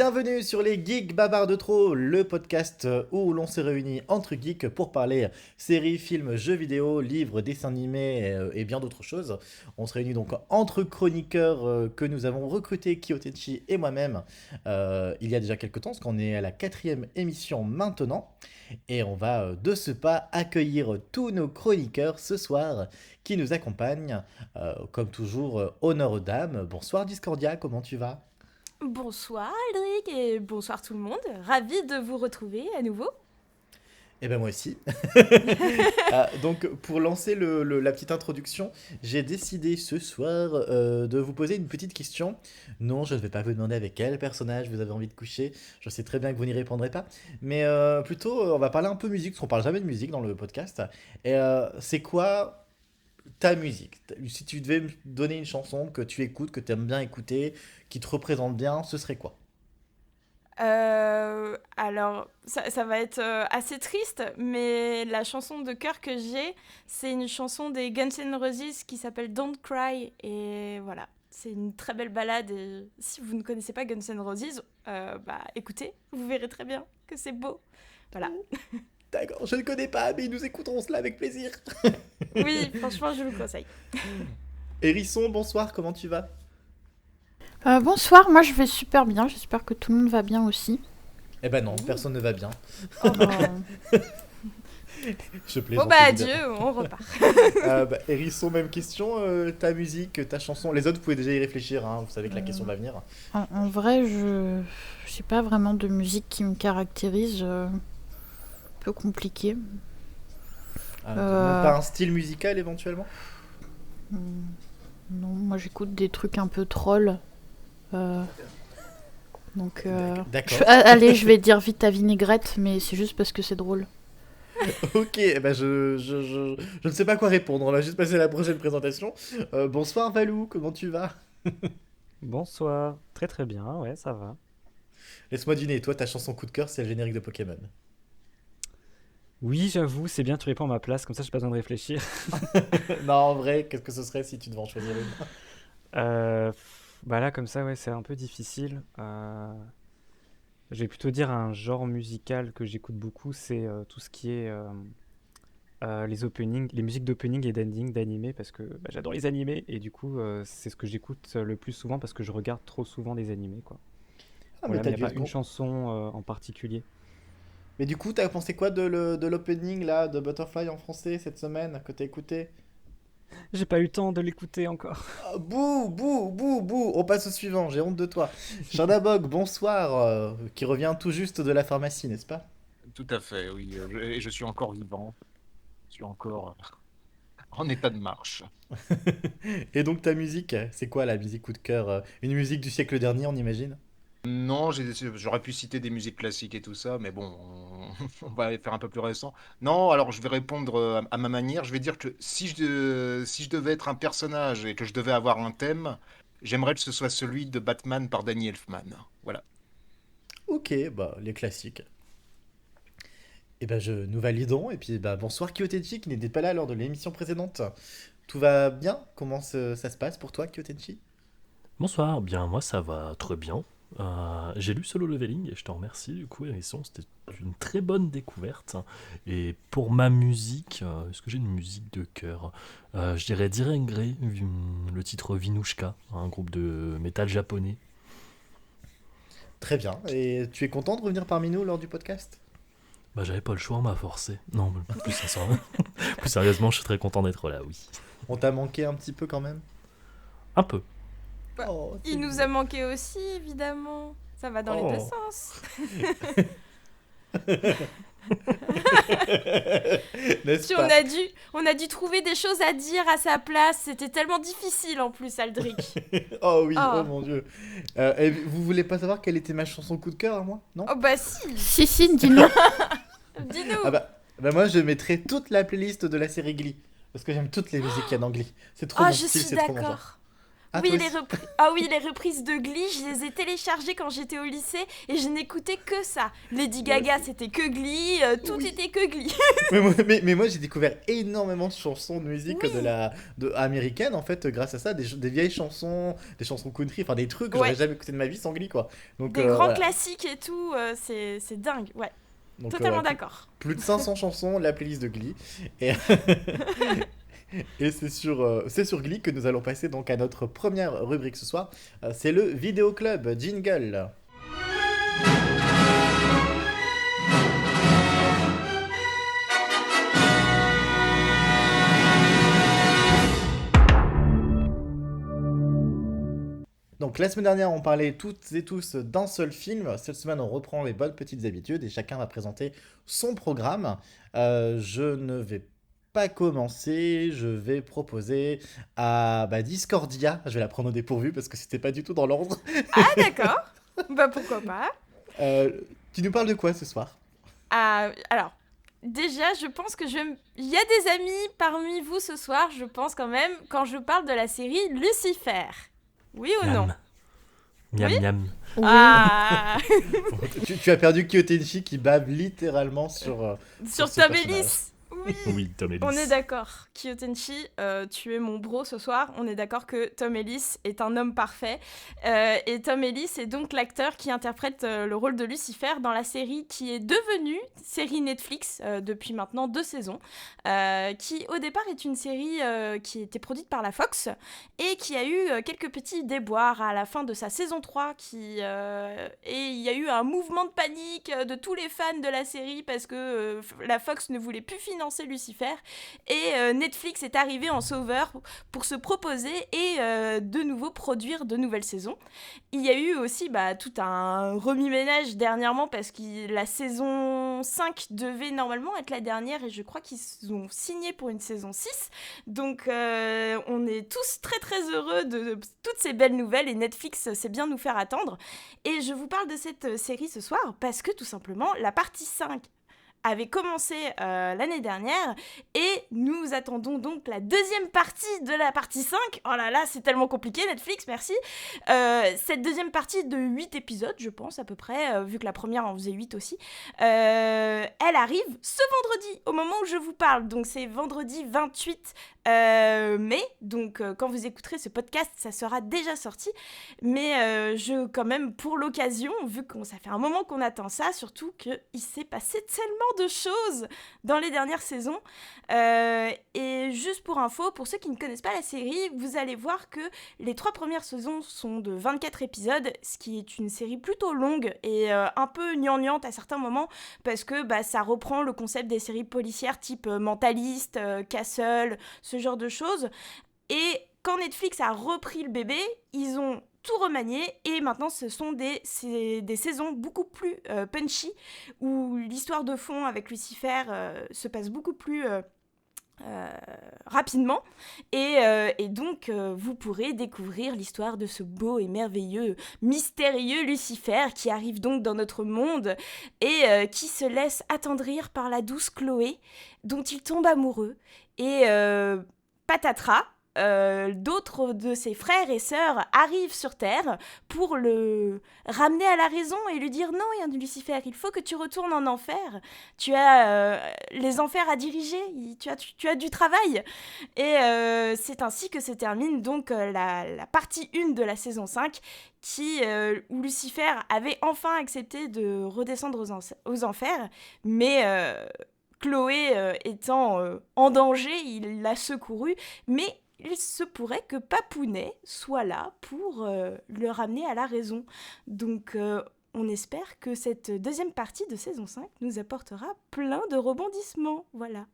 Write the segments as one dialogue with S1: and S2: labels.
S1: Bienvenue sur les Geeks Bavards de Trop, le podcast où l'on se réunit entre geeks pour parler séries, films, jeux vidéo, livres, dessins animés et bien d'autres choses. On se réunit donc entre chroniqueurs que nous avons recrutés, Kyotenchi et moi-même, il y a déjà quelques temps, parce qu'on est à la 4e émission maintenant. Et on va de ce pas accueillir tous nos chroniqueurs ce soir qui nous accompagnent. Comme toujours, honneur aux dames. Bonsoir Discordia, comment tu vas ?
S2: Bonsoir Aldric et bonsoir tout le monde, ravi de vous retrouver à nouveau.
S1: Eh ben moi aussi. Donc pour lancer la petite introduction, j'ai décidé ce soir de vous poser une petite question. Non, je ne vais pas vous demander avec quel personnage vous avez envie de coucher. Je sais très bien que vous n'y répondrez pas. Mais plutôt, on va parler un peu musique, parce qu'on parle jamais de musique dans le podcast. Et c'est quoi ta musique? Si tu devais me donner une chanson que tu écoutes, que tu aimes bien écouter, qui te représente bien, ce serait quoi?
S2: Alors, ça va être assez triste, mais la chanson de cœur que j'ai, c'est une chanson des Guns N' Roses qui s'appelle Don't Cry. Et voilà, c'est une très belle ballade. Et si vous ne connaissez pas Guns N' Roses, écoutez, vous verrez très bien que c'est beau. Voilà.
S1: D'accord, je ne connais pas, mais nous écouterons cela avec plaisir.
S2: Oui, franchement, je vous le conseille.
S1: Hérisson, bonsoir, comment tu vas?
S3: Bonsoir, moi je vais super bien, j'espère que tout le monde va bien aussi.
S1: Eh ben non, personne ne va bien.
S3: Oh, ben,
S1: Je
S2: Bon
S1: plaisante.
S2: bah
S1: évidemment.
S2: adieu, on repart.
S1: Hérisson, même question, ta musique, ta chanson. Les autres, vous pouvez déjà y réfléchir, hein, vous savez que la question va venir.
S3: en vrai, je sais pas vraiment de musique qui me caractérise, un peu compliqué.
S1: Même
S3: Euh,
S1: pas un style musical éventuellement?
S3: hmm, non, moi j'écoute des trucs un peu trolls. euh, donc,
S1: D'accord.
S3: allez, je vais dire vite à vinaigrette, mais c'est juste parce que c'est drôle.
S1: Ok, eh ben je ne sais pas quoi répondre, on va juste passer à la prochaine présentation. Bonsoir Valou, comment tu vas?
S4: Bonsoir, très très bien, ouais, ça va.
S1: Laisse-moi deviner, toi, ta chanson coup de cœur, c'est le générique de Pokémon.
S4: Oui, j'avoue, c'est bien, tu réponds à ma place, comme ça j'ai pas besoin de réfléchir.
S1: Non, en vrai, qu'est-ce que ce serait si tu devais en choisir une?
S4: Bah là, comme ça, ouais, c'est un peu difficile. Je vais plutôt dire un genre musical que j'écoute beaucoup, c'est tout ce qui est les openings, les musiques d'opening et d'ending d'animé, parce que bah, j'adore les animés, et du coup, c'est ce que j'écoute le plus souvent, parce que je regarde trop souvent des animés, quoi.
S1: Ah, mais
S4: Voilà, mais
S1: t'as
S4: il n'y
S1: dû
S4: a pas
S1: être
S4: une
S1: con.
S4: chanson en particulier.
S1: Mais du coup, t'as pensé quoi de l'opening là, de Butterfly en français cette semaine que t'as écouté?
S4: J'ai pas eu le temps de l'écouter encore.
S1: Ah, bouh, bouh, bouh, bouh. On passe au suivant, j'ai honte de toi. Chanabog, bonsoir, qui revient tout juste de la pharmacie, n'est-ce pas?
S5: Tout à fait, oui. Et je suis encore vivant. Je suis encore en état de marche.
S1: Et donc ta musique, c'est quoi la musique coup de cœur? Une musique du siècle dernier, on imagine?
S5: Non, j'aurais pu citer des musiques classiques et tout ça, mais bon, on va faire un peu plus récent. Non, alors je vais répondre à ma manière. Je vais dire que si je devais être un personnage et que je devais avoir un thème, j'aimerais que ce soit celui de Batman par Danny Elfman. Voilà.
S1: Ok, bah les classiques. Et ben nous validons, et puis bah bonsoir Kyotenchi qui n'était pas là lors de l'émission précédente. Tout va bien? Comment ça se passe pour toi Kyotenchi?
S6: Bonsoir, bien moi ça va très bien. J'ai lu Solo Leveling et je te remercie du coup Hérisson, c'était une très bonne découverte. Et pour ma musique, est-ce que j'ai une musique de cœur? Je dirais Diren Grey, le titre Vinushka, un groupe de métal japonais.
S1: Très bien, et tu es content de revenir parmi nous lors du podcast?
S6: Bah j'avais pas le choix, on m'a forcé. Non, mais plus sérieusement, je suis très content d'être là, oui.
S1: On t'a manqué un petit peu quand même?
S6: Un peu.
S2: Bah,
S1: Oh, c'est
S2: il nous
S1: mignon.
S2: a manqué aussi, évidemment. Ça va dans les deux
S1: Oh.
S2: sens.
S1: N'est-ce
S2: Puis
S1: pas?
S2: on a dû trouver des choses à dire à sa place. C'était tellement difficile en plus, Aldric.
S1: Oh oui, oh
S2: Oh,
S1: mon dieu. Et vous voulez pas savoir quelle était ma chanson coup de cœur à moi? Non?
S2: oh bah si,
S3: Si, dis-nous.
S2: dis-nous.
S1: Ah bah moi je mettrais toute la playlist de la série Glee. Parce que j'aime toutes les musiques qu'il y a dans Glee. C'est trop
S2: Oh,
S1: mon
S2: je
S1: style,
S2: suis
S1: c'est trop mon genre.
S2: d'accord.
S1: Ah,
S2: Oui,
S1: toi
S2: les
S1: aussi.
S2: les reprises de Glee, je les ai téléchargées quand j'étais au lycée et je n'écoutais que ça. Lady
S1: Moi
S2: Gaga,
S1: aussi.
S2: c'était que Glee, tout
S1: Oui.
S2: était que Glee.
S1: Mais moi, j'ai découvert énormément de chansons de musique
S2: Oui,
S1: américaine, en fait, grâce à ça, des vieilles chansons, des chansons country, enfin des trucs que j'aurais
S2: ouais,
S1: jamais écouté de ma vie sans Glee, quoi. Donc
S2: des grands
S1: voilà.
S2: classiques et tout, c'est dingue, ouais,
S1: Donc
S2: totalement
S1: ouais,
S2: d'accord.
S1: plus de 500 chansons, la playlist de Glee. Et, et c'est sur Glee que nous allons passer donc à notre première rubrique ce soir. C'est le Vidéo Club Jingle. Donc la semaine dernière, on parlait toutes et tous d'un seul film. Cette semaine, on reprend les bonnes petites habitudes et chacun va présenter son programme. Je ne vais pas commencer. Je vais proposer à Discordia. Je vais la prendre au dépourvu parce que c'était pas du tout dans l'ordre.
S2: Ah d'accord, bah pourquoi pas.
S1: Euh, Tu nous parles de quoi ce soir?
S2: Alors, déjà, je pense que il y a des amis parmi vous ce soir, je pense quand même, quand je parle de la série Lucifer. Oui ou non?
S6: Miam. Miam,
S2: Oui?
S6: miam.
S3: Oui.
S2: Ah
S1: Tu as perdu Kyotenshi qui bave littéralement sur
S2: Sur
S1: ce
S2: Tom
S1: personnage.
S2: Ellis. Oui.
S6: Oui, Tom Ellis.
S2: On est d'accord. Kyotenshi, tu es mon bro ce soir. On est d'accord que Tom Ellis est un homme parfait. Et Tom Ellis est donc l'acteur qui interprète le rôle de Lucifer dans la série qui est devenue série Netflix depuis maintenant 2 saisons. Qui au départ est une série qui était produite par la Fox et qui a eu quelques petits déboires à la fin de sa saison 3. Et il y a eu un mouvement de panique de tous les fans de la série parce que la Fox ne voulait plus financer Lucifer et Netflix est arrivé en sauveur pour se proposer et de nouveau produire de nouvelles saisons. Il y a eu aussi tout un remue-ménage dernièrement parce que la saison 5 devait normalement être la dernière et je crois qu'ils ont signé pour une saison 6. Donc on est tous très très heureux de toutes ces belles nouvelles et Netflix sait bien nous faire attendre. Et je vous parle de cette série ce soir parce que tout simplement la partie 5 avait commencé l'année dernière et nous attendons donc la deuxième partie de la partie 5. Oh là là, c'est tellement compliqué Netflix, merci. Cette deuxième partie de 8 épisodes, je pense à peu près, vu que la première en faisait 8 aussi, elle arrive ce vendredi, au moment où je vous parle. Donc c'est vendredi 28 mai, donc quand vous écouterez ce podcast, ça sera déjà sorti. Mais quand même, pour l'occasion, vu que ça fait un moment qu'on attend ça, surtout qu'il s'est passé tellement de choses dans les dernières saisons. Et juste pour info, pour ceux qui ne connaissent pas la série, vous allez voir que les 3 premières saisons sont de 24 épisodes, ce qui est une série plutôt longue et un peu gnangnante à certains moments, parce que ça reprend le concept des séries policières type Mentaliste, Castle, ce genre de choses. Et quand Netflix a repris le bébé, ils ont tout remanié et maintenant ce sont des saisons beaucoup plus punchy où l'histoire de fond avec Lucifer se passe beaucoup plus rapidement et donc vous pourrez découvrir l'histoire de ce beau et merveilleux, mystérieux Lucifer qui arrive donc dans notre monde et qui se laisse attendrir par la douce Chloé dont il tombe amoureux et patatras. D'autres de ses frères et sœurs arrivent sur Terre pour le ramener à la raison et lui dire non, Lucifer, il faut que tu retournes en enfer. Tu as les enfers à diriger, tu as du travail. Et c'est ainsi que se termine donc la partie 1 de la saison 5 où Lucifer avait enfin accepté de redescendre aux enfers, mais Chloé étant en danger, il l'a secouru, mais il se pourrait que Papounet soit là pour le ramener à la raison. Donc on espère que cette deuxième partie de saison 5 nous apportera plein de rebondissements. Voilà.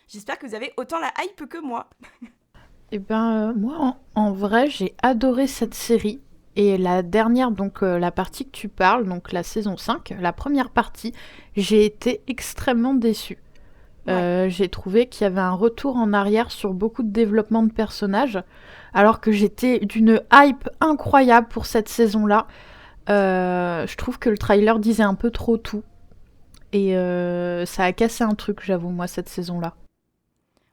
S2: J'espère que vous avez autant la hype que moi.
S3: Eh ben, moi, en vrai, j'ai adoré cette série. Et la dernière, donc la partie que tu parles, donc la saison 5, la première partie, j'ai été extrêmement déçue. J'ai trouvé qu'il y avait un retour en arrière sur beaucoup de développement de personnages, alors que j'étais d'une hype incroyable pour cette saison-là. Je trouve que le trailer disait un peu trop tout. Et ça a cassé un truc, j'avoue, moi, cette saison-là.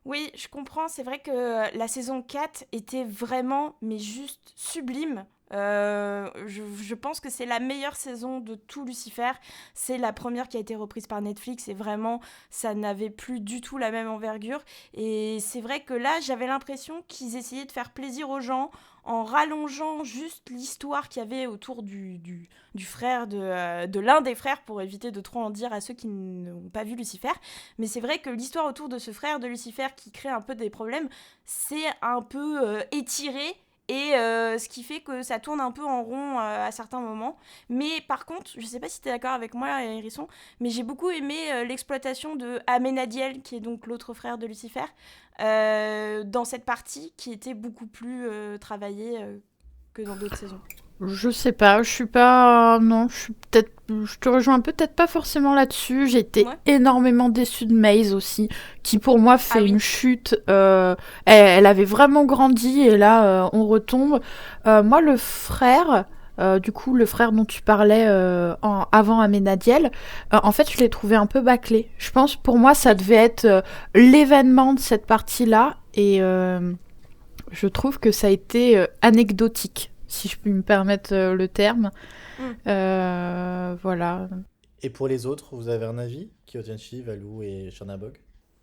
S2: Oui, je comprends. C'est vrai que la saison 4 était vraiment, mais juste sublime. Je pense que c'est la meilleure saison de tout Lucifer. C'est la première qui a été reprise par Netflix et vraiment, ça n'avait plus du tout la même envergure. Et c'est vrai que là, j'avais l'impression qu'ils essayaient de faire plaisir aux gens en rallongeant juste l'histoire qu'il y avait autour du frère de l'un des frères pour éviter de trop en dire à ceux qui n'ont pas vu Lucifer. Mais c'est vrai que l'histoire autour de ce frère de Lucifer qui crée un peu des problèmes, c'est un peu étiré. Et ce qui fait que ça tourne un peu en rond à certains moments. Mais par contre, je sais pas si tu es d'accord avec moi, Hérisson, mais j'ai beaucoup aimé l'exploitation de Amenadiel, qui est donc l'autre frère de Lucifer, dans cette partie qui était beaucoup plus travaillée que dans d'autres saisons.
S3: Je sais pas, je suis pas. Non, je suis peut-être. Je te rejoins peut-être pas forcément là-dessus. J'ai été
S2: Ouais.
S3: énormément déçue de Maze aussi, qui pour moi fait
S2: Ah oui.
S3: une chute. Elle avait vraiment grandi et là, on retombe. Moi, le frère. Du coup, le frère dont tu parlais avant Amenadiel, en fait, je l'ai trouvé un peu bâclé. Je pense, pour moi, ça devait être l'événement de cette partie-là, et je trouve que ça a été anecdotique, si je puis me permettre le terme.
S2: Mm.
S3: Voilà.
S1: Et pour les autres, vous avez un avis? Kyotenshi, Valou et Chernabog?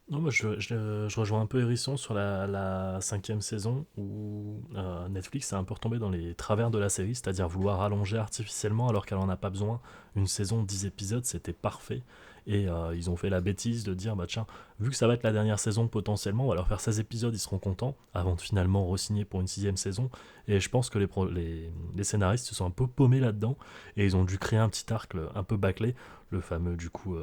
S6: Non, moi je rejoins un peu Hérisson sur la cinquième saison où Netflix est un peu retombé dans les travers de la série, c'est-à-dire vouloir allonger artificiellement alors qu'elle en a pas besoin. Une saison de 10 épisodes, c'était parfait. Et ils ont fait la bêtise de dire, bah tiens, vu que ça va être la dernière saison potentiellement, on va leur faire 16 épisodes, ils seront contents, avant de finalement re-signer pour une sixième saison. Et je pense que les scénaristes se sont un peu paumés là-dedans, et ils ont dû créer un petit arc un peu bâclé, le fameux du coup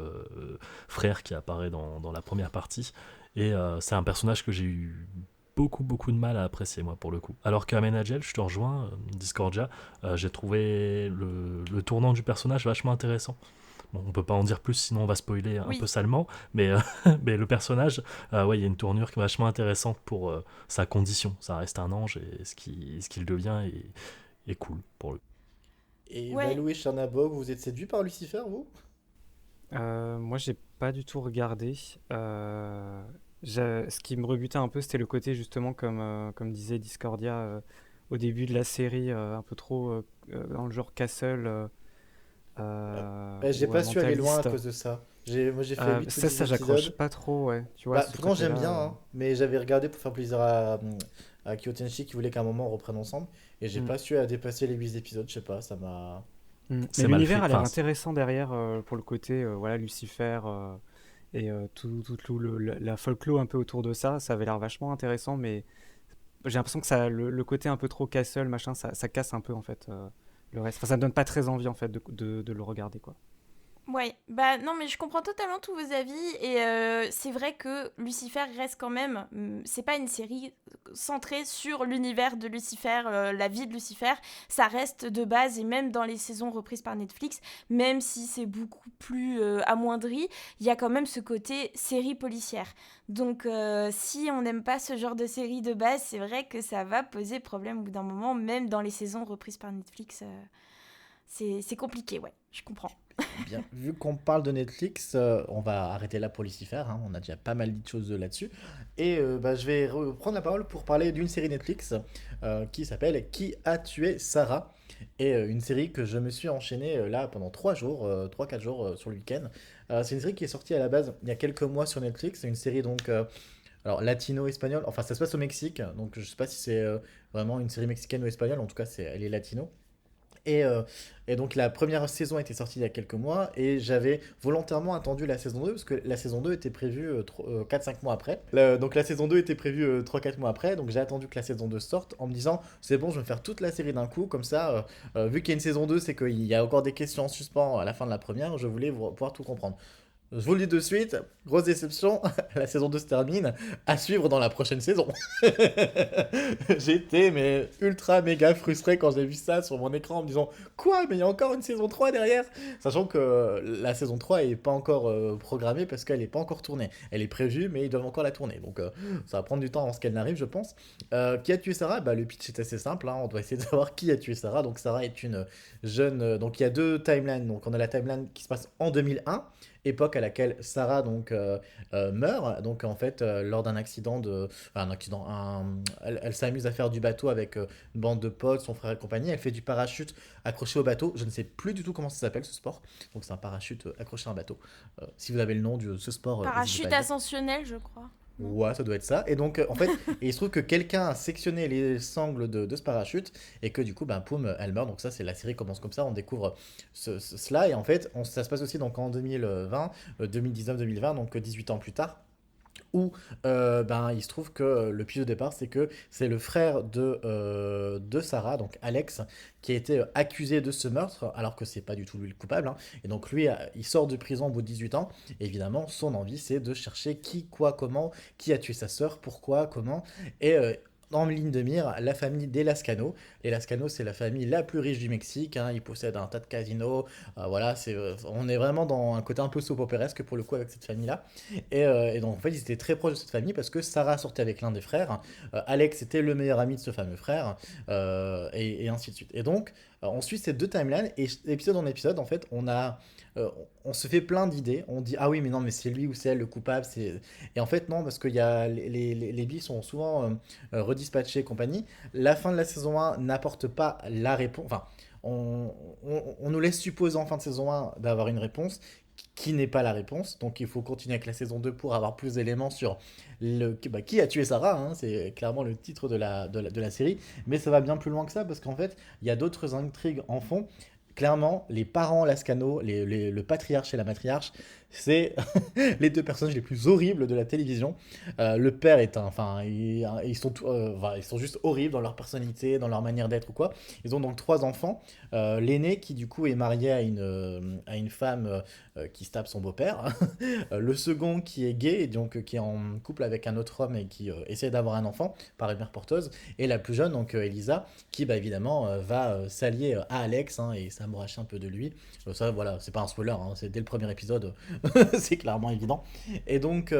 S6: frère qui apparaît dans la première partie. Et c'est un personnage que j'ai eu beaucoup de mal à apprécier moi pour le coup. Alors qu'à Menagel, je te rejoins, Discordia, j'ai trouvé le tournant du personnage vachement intéressant. Bon, on peut pas en dire plus sinon on va spoiler un peu
S2: Oui.
S6: salement, mais, mais le personnage, ouais, il y a une tournure vachement intéressante pour sa condition. Ça reste un ange et ce qu'il devient est cool pour lui.
S1: Et
S2: Ouais.
S1: Valou et Chernabog, vous êtes séduits par Lucifer, vous?
S4: Moi, j'ai pas du tout regardé. Ce qui me rebutait un peu, c'était le côté justement, comme disait Discordia au début de la série, un peu trop dans le genre Castle
S1: J'ai
S4: ou
S1: pas su aller loin à
S4: mentaliste.
S1: cause de ça. Moi j'ai fait 8 ou
S4: Ça,
S1: 10
S4: ça, j'accroche
S1: épisodes.
S4: pas trop, ouais. Tu vois,
S1: Bah,
S4: ce
S1: pourtant j'aime
S4: côté-là.
S1: bien, hein, mais j'avais regardé pour faire plaisir à Kyotenshi qui voulait qu'à un moment on reprenne ensemble. Et j'ai
S4: Hmm.
S1: pas su dépasser les 8 épisodes, je sais pas, ça m'a.
S4: Mais
S6: C'est mal fait.
S4: l'univers a l'air
S6: Enfin,
S4: intéressant derrière pour le côté voilà, Lucifer et tout la folklore un peu autour de ça. Ça avait l'air vachement intéressant, mais j'ai l'impression que le côté un peu trop castle, machin, ça casse un peu en fait le reste. Enfin, ça me donne pas très envie en fait de le regarder quoi.
S2: Ouais, bah non, mais je comprends totalement tous vos avis et c'est vrai que Lucifer reste quand même, c'est pas une série centrée sur l'univers de Lucifer, la vie de Lucifer, ça reste de base et même dans les saisons reprises par Netflix, même si c'est beaucoup plus amoindri, il y a quand même ce côté série policière. Donc si on n'aime pas ce genre de série de base, c'est vrai que ça va poser problème au bout d'un moment, même dans les saisons reprises par Netflix, c'est compliqué, ouais, je comprends.
S1: Bien, vu qu'on parle de Netflix, on va arrêter là pour Lucifer, hein, on a déjà pas mal dit de choses là-dessus. Et je vais reprendre la parole pour parler d'une série Netflix qui s'appelle Qui a tué Sarah? Et une série que je me suis enchaînée là pendant 3 jours, 3-4 jours sur le week-end. C'est une série qui est sortie à la base il y a quelques mois sur Netflix. C'est une série donc alors latino-espagnole, enfin ça se passe au Mexique, donc je sais pas si c'est vraiment une série mexicaine ou espagnole, en tout cas elle est latino. Et, euh, et donc la première saison a été sortie il y a quelques mois et j'avais volontairement attendu la saison 2 parce que la saison 2 était prévue 4-5 mois après. Donc la saison 2 était prévue 3-4 mois après, donc j'ai attendu que la saison 2 sorte en me disant c'est bon, je vais me faire toute la série d'un coup, comme ça, vu qu'il y a une saison 2, c'est qu'il y a encore des questions en suspens à la fin de la première, je voulais pouvoir tout comprendre. Je vous le dis de suite, grosse déception, la saison 2 se termine, à suivre dans la prochaine saison. J'étais mais ultra méga frustré quand j'ai vu ça sur mon écran en me disant quoi, mais il y a encore une saison 3 derrière, sachant que la saison 3 est pas encore programmée parce qu'elle est pas encore tournée. Elle est prévue mais ils doivent encore la tourner. Donc ça va prendre du temps avant qu'elle n'arrive, je pense. Qui a tué Sarah? Bah, le pitch est assez simple, hein. On doit essayer de savoir qui a tué Sarah. Donc Sarah est une jeune donc il y a deux timelines. Donc on a la timeline qui se passe en 2001 époque à laquelle Sarah donc meurt. Donc en fait, lors d'un accident enfin, un accident, elle s'amuse à faire du bateau avec une bande de potes, son frère et compagnie. Elle fait du parachute accroché au bateau. Je ne sais plus du tout comment ça s'appelle ce sport. Donc c'est un parachute accroché à un bateau. Si vous avez le nom de ce sport, n'hésitez pas
S2: Parachute
S1: à le dire.
S2: ascensionnel, je crois. Non.
S1: Ouais, ça doit être ça. Et donc, en fait, il se trouve que quelqu'un a sectionné les sangles de ce parachute et que du coup, ben, poum, elle meurt. Donc ça, c'est la série commence comme ça. On découvre cela. Et en fait, ça se passe aussi donc en 2020, 2019-2020, donc 18 ans plus tard où ben, il se trouve que le pitch de départ, c'est que c'est le frère de Sarah, donc Alex, qui a été accusé de ce meurtre, alors que c'est pas du tout lui le coupable. Hein. Et donc lui, il sort de prison au bout de 18 ans. Et évidemment, son envie, c'est de chercher qui, quoi, comment, qui a tué sa sœur, pourquoi, comment. Et en ligne de mire, la famille des Lascano. Les Lascano, c'est la famille la plus riche du Mexique. Hein. Ils possèdent un tas de casinos. Voilà, on est vraiment dans un côté un peu soap-opéresque pour le coup avec cette famille-là. Et donc, en fait, ils étaient très proches de cette famille parce que Sarah sortait avec l'un des frères. Alex était le meilleur ami de ce fameux frère. Et ainsi de suite. Et donc, on suit ces deux timelines. Et épisode en épisode, en fait, on se fait plein d'idées. On dit, ah oui, mais non, mais c'est lui ou c'est elle le coupable. Et en fait, non, parce que les billes sont souvent redispatchés et compagnie. La fin de la saison 1 n'apporte pas la réponse. Enfin, on nous laisse supposer en fin de saison 1 d'avoir une réponse qui n'est pas la réponse. Donc il faut continuer avec la saison 2 pour avoir plus d'éléments sur qui a tué Sarah. Hein, c'est clairement le titre de la série. Mais ça va bien plus loin que ça parce qu'en fait, il y a d'autres intrigues en fond. Clairement, les parents Lascano, le patriarche et la matriarche, c'est les deux personnages les plus horribles de la télévision. Le père est ils sont juste horribles dans leur personnalité, dans leur manière d'être ou quoi. Ils ont donc 3 enfants. L'aîné qui du coup est marié à une femme qui se tape son beau-père. Le second qui est gay et donc qui est en couple avec un autre homme et qui essaie d'avoir un enfant par une mère porteuse. Et la plus jeune, donc Elisa, qui bah, évidemment va s'allier à Alex hein, et s'amouracher un peu de lui. Ça voilà, c'est pas un spoiler, hein, c'est dès le premier épisode. C'est clairement évident. Et donc,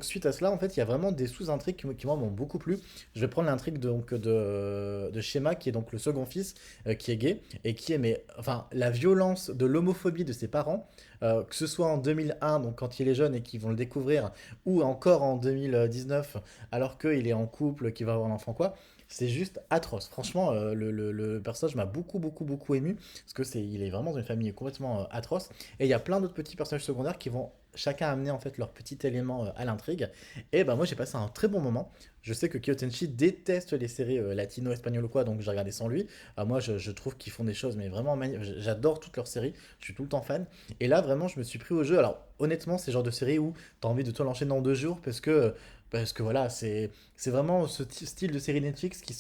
S1: suite à cela, en fait, il y a vraiment des sous-intrigues qui moi, m'ont beaucoup plu. Je vais prendre l'intrigue de Shema, qui est donc le second fils, qui est gay, et qui est, mais, enfin, la violence de l'homophobie de ses parents, que ce soit en 2001, donc quand il est jeune et qu'ils vont le découvrir, ou encore en 2019, alors qu'il est en couple, qu'il va avoir un enfant, quoi. C'est juste atroce. Franchement, le personnage m'a beaucoup, beaucoup, beaucoup ému. Parce que il est vraiment dans une famille complètement atroce. Et il y a plein d'autres petits personnages secondaires qui vont chacun amener en fait leur petit élément à l'intrigue. Et bah moi j'ai passé un très bon moment. Je sais que Kyotenshi déteste les séries latino, espagnoles ou quoi, donc j'ai regardé sans lui. Moi je trouve qu'ils font des choses, mais vraiment magnifiques. J'adore toutes leurs séries. Je suis tout le temps fan. Et là vraiment je me suis pris au jeu. Alors honnêtement, c'est le genre de série où t'as envie de te l'enchaîner en 2 jours parce que voilà, c'est vraiment ce style de série Netflix qui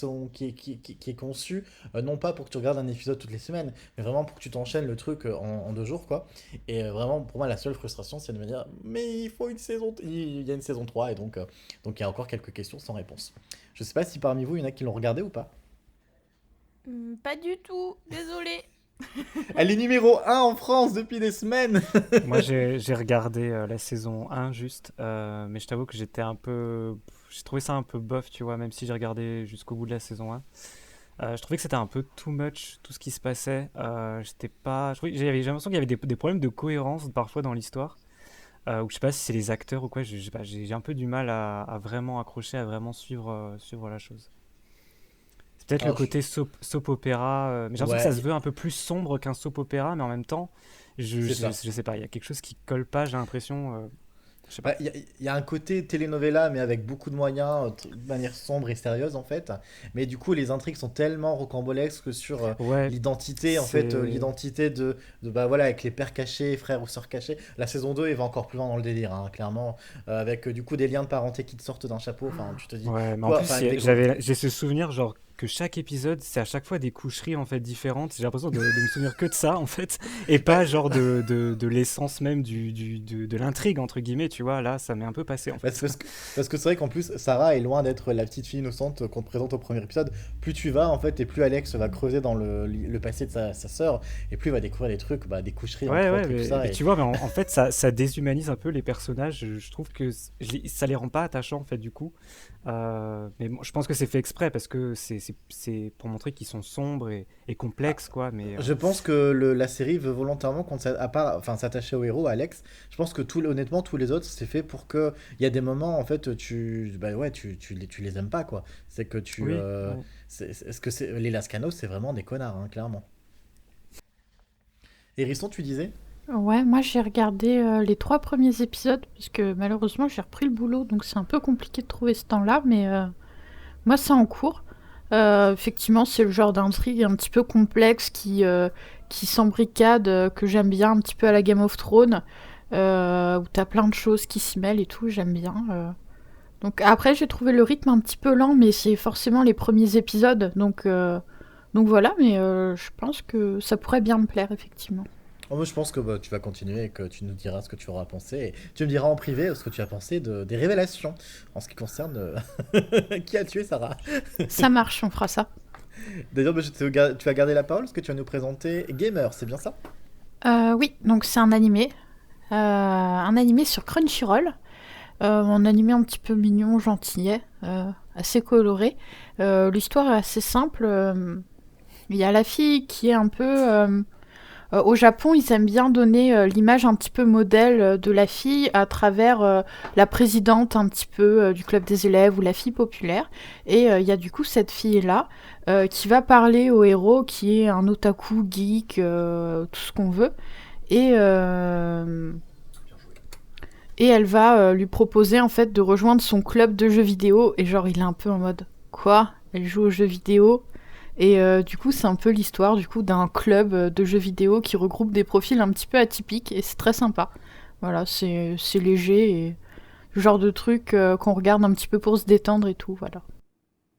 S1: est conçu, non pas pour que tu regardes un épisode toutes les semaines, mais vraiment pour que tu t'enchaînes le truc en 2 jours, quoi. Et vraiment, pour moi, la seule frustration, c'est de me dire, mais il faut une saison, il y a une saison 3, et donc il y a encore quelques questions sans réponse. Je sais pas si parmi vous, il y en a qui l'ont regardé ou pas.
S2: Pas du tout, désolé.
S1: Elle est numéro 1 en France depuis des semaines.
S4: Moi, j'ai regardé la saison 1 juste, mais je t'avoue que j'ai trouvé ça un peu bof, tu vois, même si j'ai regardé jusqu'au bout de la saison 1. Je trouvais que c'était un peu too much, tout ce qui se passait. J'avais l'impression qu'il y avait des problèmes de cohérence parfois dans l'histoire. Ou je sais pas si c'est les acteurs ou quoi, je sais pas, j'ai un peu du mal à vraiment accrocher, à vraiment suivre la chose. C'est peut-être le
S1: Alors,
S4: côté soap opéra, mais j'ai l'impression que ça se
S1: ouais,
S4: veut un peu plus sombre qu'un soap opéra, mais en même temps,
S1: c'est ça.
S4: je sais pas, il y a quelque chose qui colle pas, j'ai l'impression, je sais pas.
S1: Il y a un côté telenovela, mais avec beaucoup de moyens, de manière sombre et sérieuse en fait. Mais du coup, les intrigues sont tellement rocambolesques sur
S4: Ouais,
S1: l'identité, en fait,
S4: c'est...
S1: l'identité bah voilà, avec les pères cachés, frères ou sœurs cachés. La saison 2 il va encore plus loin dans le délire, hein, clairement, avec du coup des liens de parenté qui te sortent d'un chapeau. Enfin, tu te dis
S4: Ouais, mais en
S1: quoi,
S4: plus,
S1: enfin, des gros.
S4: j'ai ce souvenir, genre, que chaque épisode, c'est à chaque fois des coucheries, en fait, différentes. J'ai l'impression de me souvenir que de ça, en fait, et
S1: Bah,
S4: pas, genre, de l'essence même de l'intrigue, entre guillemets, tu vois. Là, ça m'est un peu passé, en fait.
S1: parce que c'est vrai qu'en plus, Sarah est loin d'être la petite fille innocente qu'on te présente au premier épisode. Plus tu vas, en fait, et plus Alex va creuser dans le passé de sa sœur, et plus il va découvrir des trucs, bah, des coucheries
S4: Ouais,
S1: entre
S4: ouais,
S1: autres et tout ça.
S4: mais tu vois, mais en fait, ça déshumanise un peu les personnages. Je trouve que ça les rend pas attachants, en fait, du coup. Mais bon, je pense que c'est fait exprès parce que c'est c'est pour montrer qu'ils sont sombres et complexes, quoi. Mais
S1: Je pense que la série veut volontairement qu'on à part, enfin, s'attacher au héros, Alex. Je pense que honnêtement, tous les autres, c'est fait pour que. Il y a des moments, en fait, bah ouais, tu les aimes pas, quoi. C'est que
S4: oui, ouais.
S1: est-ce que les Lascanos, c'est vraiment des connards, hein, clairement. Hérisson, tu disais?
S3: Ouais, moi j'ai regardé les 3 premiers épisodes parce que malheureusement j'ai repris le boulot donc c'est un peu compliqué de trouver ce temps-là, mais moi c'est en cours. Effectivement, c'est le genre d'intrigue un petit peu complexe qui s'embricade, que j'aime bien, un petit peu à la Game of Thrones, où t'as plein de choses qui s'y mêlent et tout, j'aime bien. Donc après j'ai trouvé le rythme un petit peu lent, mais c'est forcément les premiers épisodes, donc voilà, mais je pense que ça pourrait bien me plaire effectivement.
S1: Oh, moi, je pense que bah, tu vas continuer et que tu nous diras ce que tu auras pensé. Et tu me diras en privé ce que tu as pensé des révélations en ce qui concerne qui a tué Sarah.
S3: Ça marche, on fera ça.
S1: D'ailleurs, bah, tu vas garder la parole parce que tu vas nous présenter Gamer, c'est bien ça?
S3: Oui, donc c'est un animé sur Crunchyroll, un animé un petit peu mignon, gentillet, assez coloré. L'histoire est assez simple. Il y a la fille qui est un peu... au Japon, ils aiment bien donner l'image un petit peu modèle de la fille à travers la présidente un petit peu du club des élèves ou la fille populaire. Et il y a du coup cette fille-là qui va parler au héros qui est un otaku, geek, tout ce qu'on veut. Et, euh, et elle va lui proposer en fait de rejoindre son club de jeux vidéo. Et genre, il est un peu en mode quoi? Elle joue aux jeux vidéo? Et du coup, c'est un peu l'histoire du coup d'un club de jeux vidéo qui regroupe des profils un petit peu atypiques et c'est très sympa. Voilà, c'est léger et le genre de truc qu'on regarde un petit peu pour se détendre et tout, voilà.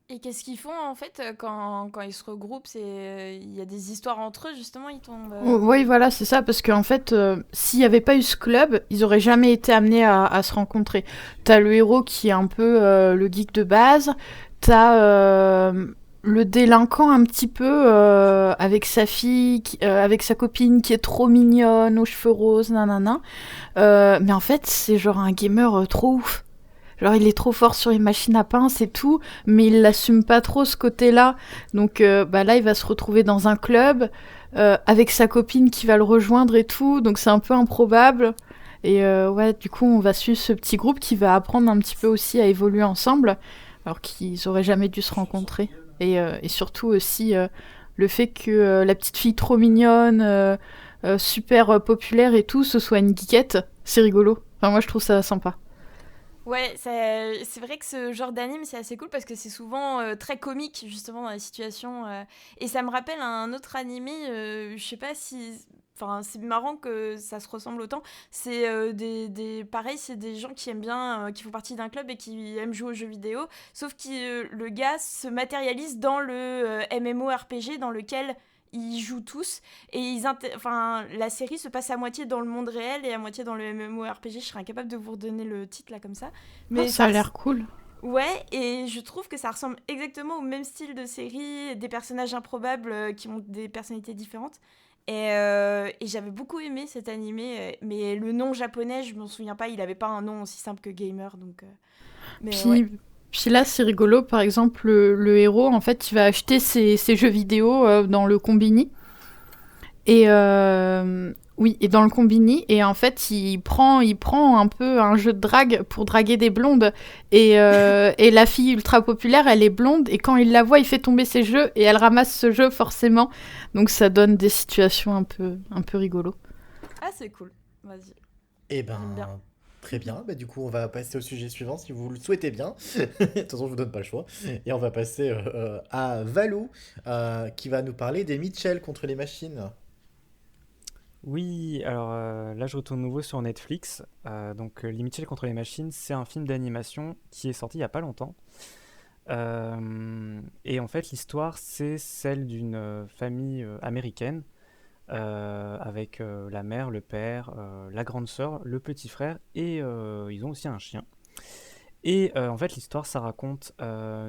S2: Et qu'est-ce qu'ils font en fait quand ils se regroupent? Il y a des histoires entre eux justement, ils tombent.
S3: Oui, voilà, c'est ça, parce qu'en fait, s'il n'y avait pas eu ce club, ils auraient jamais été amenés à se rencontrer. T'as le héros qui est un peu le geek de base, t'as le délinquant un petit peu avec sa fille, avec sa copine qui est trop mignonne, aux cheveux roses, nanana. Mais en fait, c'est genre un gamer trop ouf. Genre, il est trop fort sur les machines à pince et tout, mais il l'assume pas trop ce côté-là. Donc, bah là, il va se retrouver dans un club avec sa copine qui va le rejoindre et tout. Donc, c'est un peu improbable. Et ouais, du coup, on va suivre ce petit groupe qui va apprendre un petit peu aussi à évoluer ensemble, alors qu'ils auraient jamais dû se rencontrer. Et surtout aussi le fait que la petite fille trop mignonne, super populaire et tout, ce soit une geekette, c'est rigolo. Enfin, moi, je trouve ça sympa.
S2: Ouais, c'est vrai que ce genre d'anime, c'est assez cool parce que c'est souvent très comique, justement, dans les situations. Et ça me rappelle un autre animé, je sais pas si... Enfin, c'est marrant que ça se ressemble autant. C'est pareil, c'est des gens qui aiment bien, qui font partie d'un club et qui aiment jouer aux jeux vidéo. Sauf que le gars se matérialise dans le MMORPG dans lequel ils jouent tous. Et enfin, la série se passe à moitié dans le monde réel et à moitié dans le MMORPG. Je serais incapable de vous redonner le titre là comme ça.
S3: Oh,
S2: Mais
S3: ça a l'air cool.
S2: Ouais, et je trouve que ça ressemble exactement au même style de série, des personnages improbables qui ont des personnalités différentes. Et j'avais beaucoup aimé cet animé, mais le nom japonais, je m'en souviens pas, il avait pas un nom aussi simple que Gamer, donc... mais
S3: Puis,
S2: ouais.
S3: puis là, c'est rigolo. Par exemple, le héros, en fait, il va acheter ses jeux vidéo dans le combini. Et oui, et dans le combini, et en fait, il prend un peu un jeu de drague pour draguer des blondes. Et la fille ultra populaire, elle est blonde, et quand il la voit, il fait tomber ses jeux, et elle ramasse ce jeu forcément. Donc ça donne des situations un peu rigolo.
S2: Ah, c'est cool, vas-y.
S1: Eh ben,
S2: J'aime bien.
S1: très bien. Bah, du coup, on va passer au sujet suivant si vous le souhaitez bien. De toute façon, je vous donne pas le choix. Et on va passer à Valou, qui va nous parler des Mitchell contre les machines.
S4: Oui, alors là je retourne nouveau sur Netflix. Donc Les Mitchell contre les machines, c'est un film d'animation qui est sorti il y a pas longtemps. Et en fait l'histoire c'est celle d'une famille américaine avec la mère, le père, la grande sœur, le petit frère et ils ont aussi un chien. Et en fait l'histoire ça raconte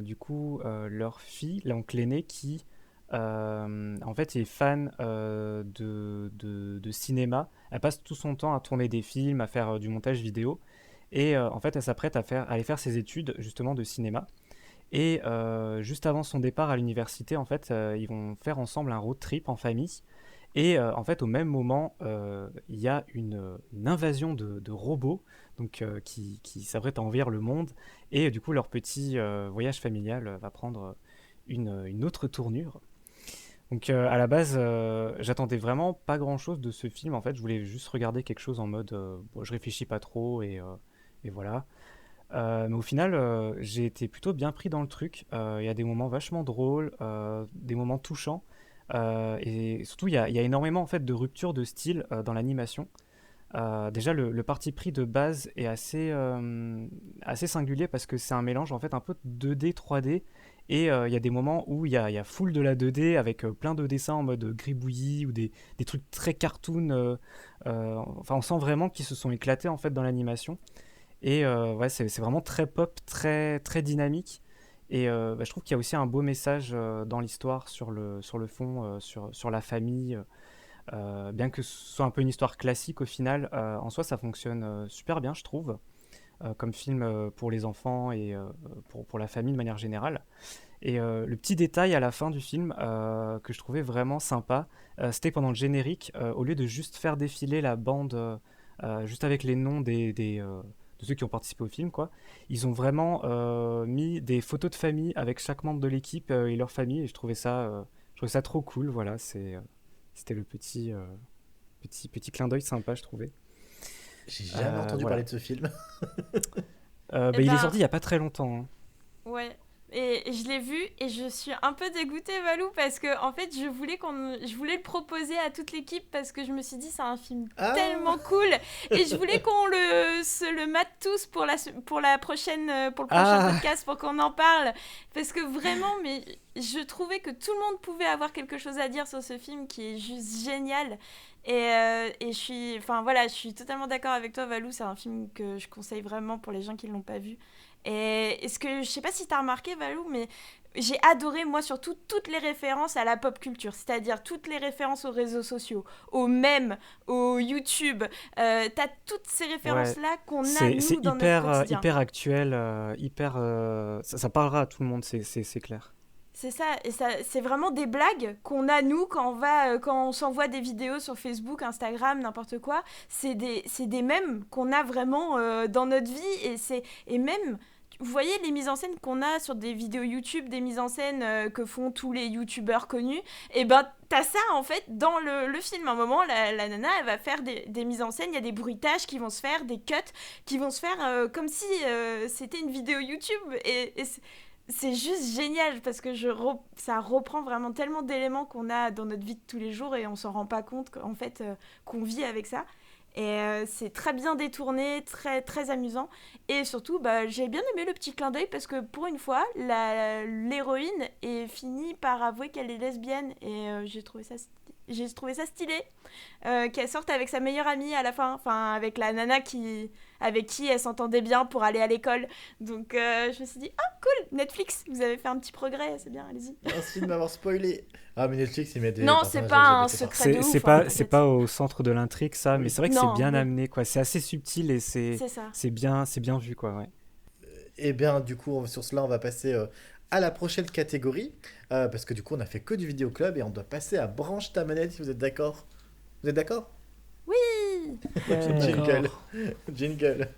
S4: du coup leur fille, l'oncle aîné qui en fait, elle est fan de cinéma. Elle passe tout son temps à tourner des films, à faire du montage vidéo. Et en fait, elle s'apprête à aller faire ses études justement de cinéma. Et juste avant son départ à l'université, en fait, ils vont faire ensemble un road trip en famille. Et en fait, au même moment, il y a une invasion de robots donc, qui s'apprêtent à envahir le monde. Et du coup, leur petit voyage familial va prendre une autre tournure. Donc à la base, j'attendais vraiment pas grand-chose de ce film. En fait, je voulais juste regarder quelque chose en mode bon, je réfléchis pas trop et voilà. Mais au final, j'ai été plutôt bien pris dans le truc. Il y a des moments vachement drôles, des moments touchants. Et surtout, il y a énormément en fait, de ruptures de style dans l'animation. Déjà, le parti pris de base est assez singulier parce que c'est un mélange en fait un peu de 2D, 3D. Et il y a des moments où il y a full de la 2D avec plein de dessins en mode gribouillis ou des trucs très cartoon. Enfin, on sent vraiment qu'ils se sont éclatés en fait dans l'animation. Et ouais, c'est vraiment très pop, très, très dynamique. Et bah, je trouve qu'il y a aussi un beau message dans l'histoire sur le fond, sur la famille. Bien que ce soit un peu une histoire classique au final, en soi ça fonctionne super bien, je trouve, comme film pour les enfants et pour la famille de manière générale. Et le petit détail à la fin du film que je trouvais vraiment sympa, c'était pendant le générique, au lieu de juste faire défiler la bande juste avec les noms de ceux qui ont participé au film, quoi, ils ont vraiment mis des photos de famille avec chaque membre de l'équipe et leur famille, et je trouvais ça trop cool, voilà, c'était le petit clin d'œil sympa, je trouvais.
S1: J'ai jamais entendu
S4: Voilà.
S1: parler de ce film.
S2: Eh
S4: Il est
S2: ben,
S4: sorti il y a pas très longtemps, hein.
S2: ouais. Et je l'ai vu et je suis un peu dégoûtée, Valou, parce que en fait, je voulais le proposer à toute l'équipe parce que je me suis dit c'est un film
S1: Ah,
S2: tellement cool et je voulais qu'on se le mate tous pour la prochaine pour le prochain
S4: Ah,
S2: podcast pour qu'on en parle parce que vraiment mais je trouvais que tout le monde pouvait avoir quelque chose à dire sur ce film qui est juste génial et je suis totalement d'accord avec toi, Valou, c'est un film que je conseille vraiment pour les gens qui l'ont pas vu. Et ce que je sais pas si t'as remarqué, Valou, mais j'ai adoré, moi, surtout toutes les références à la pop culture, c'est-à-dire toutes les références aux réseaux sociaux, aux mèmes, au YouTube. T'as toutes ces
S4: ouais,
S2: références-là qu'on a,
S4: c'est
S2: nous, dans notre quotidien.
S4: hyper actuel, ça parlera à tout le monde, c'est clair.
S2: C'est ça, et ça, c'est vraiment des blagues qu'on a, nous, quand on s'envoie des vidéos sur Facebook, Instagram, n'importe quoi. C'est des mèmes qu'on a vraiment dans notre vie, et même, vous voyez les mises en scène qu'on a sur des vidéos YouTube, des mises en scène que font tous les YouTubeurs connus, et ben t'as ça en fait dans le film. À un moment, la nana, elle va faire des mises en scène, il y a des bruitages qui vont se faire, des cuts qui vont se faire comme si c'était une vidéo YouTube, et c'est juste génial parce que ça reprend vraiment tellement d'éléments qu'on a dans notre vie de tous les jours et on s'en rend pas compte qu'en fait qu'on vit avec ça. Et c'est très bien détourné, très, très amusant. Et surtout, bah, j'ai bien aimé le petit clin d'œil parce que pour une fois, l'héroïne est finie par avouer qu'elle est lesbienne. Et j'ai trouvé ça stylé. Qu'elle sorte avec sa meilleure amie à la fin. Enfin, avec la nana avec qui elle s'entendait bien pour aller à l'école. Donc je me suis dit, ah cool, Netflix, vous avez fait un petit progrès, c'est bien, allez-y.
S1: merci de m'avoir spoilé. Ah, mais Netflix, il met des
S2: Non, c'est
S1: personnages
S2: pas un
S1: LGBT partout.
S2: secret de ouf,
S4: C'est
S2: hein,
S4: c'est
S2: t'inquiète.
S4: pas au centre de l'intrigue, ça, mais
S1: Oui.
S4: c'est vrai que c'est
S2: Non,
S4: bien
S2: mais
S4: amené, quoi. C'est assez subtil et
S2: c'est ça.
S4: c'est bien vu, quoi, ouais.
S1: Et bien, du coup, sur cela, on va passer à la prochaine catégorie. Parce que du coup, on a fait que du vidéo club et on doit passer à branche ta manette si vous êtes d'accord. Vous êtes d'accord?
S2: Oui.
S4: Ouais.
S1: Jingle.
S6: D'accord.
S1: Jingle.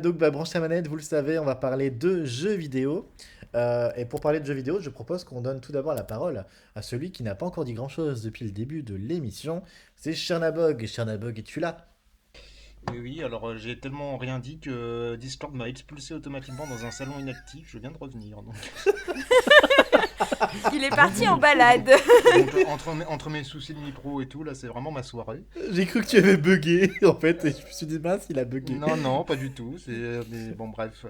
S1: Donc, bah, branche ta manette, vous le savez, on va parler de jeux vidéo. Et pour parler de jeux vidéo, je propose qu'on donne tout d'abord la parole à celui qui n'a pas encore dit grand-chose depuis le début de l'émission. C'est Chernabog. Chernabog, es-tu là?
S5: Oui, oui, alors j'ai tellement rien dit que Discord m'a expulsé automatiquement dans un salon inactif. Je viens de revenir. Donc,
S2: Il est parti en balade.
S5: entre mes soucis de micro et tout, là, c'est vraiment ma soirée.
S1: J'ai cru que tu avais bugué, en fait, et je me suis dit, mince, il a bugué.
S5: Non, non, pas du tout. Mais bon, bref.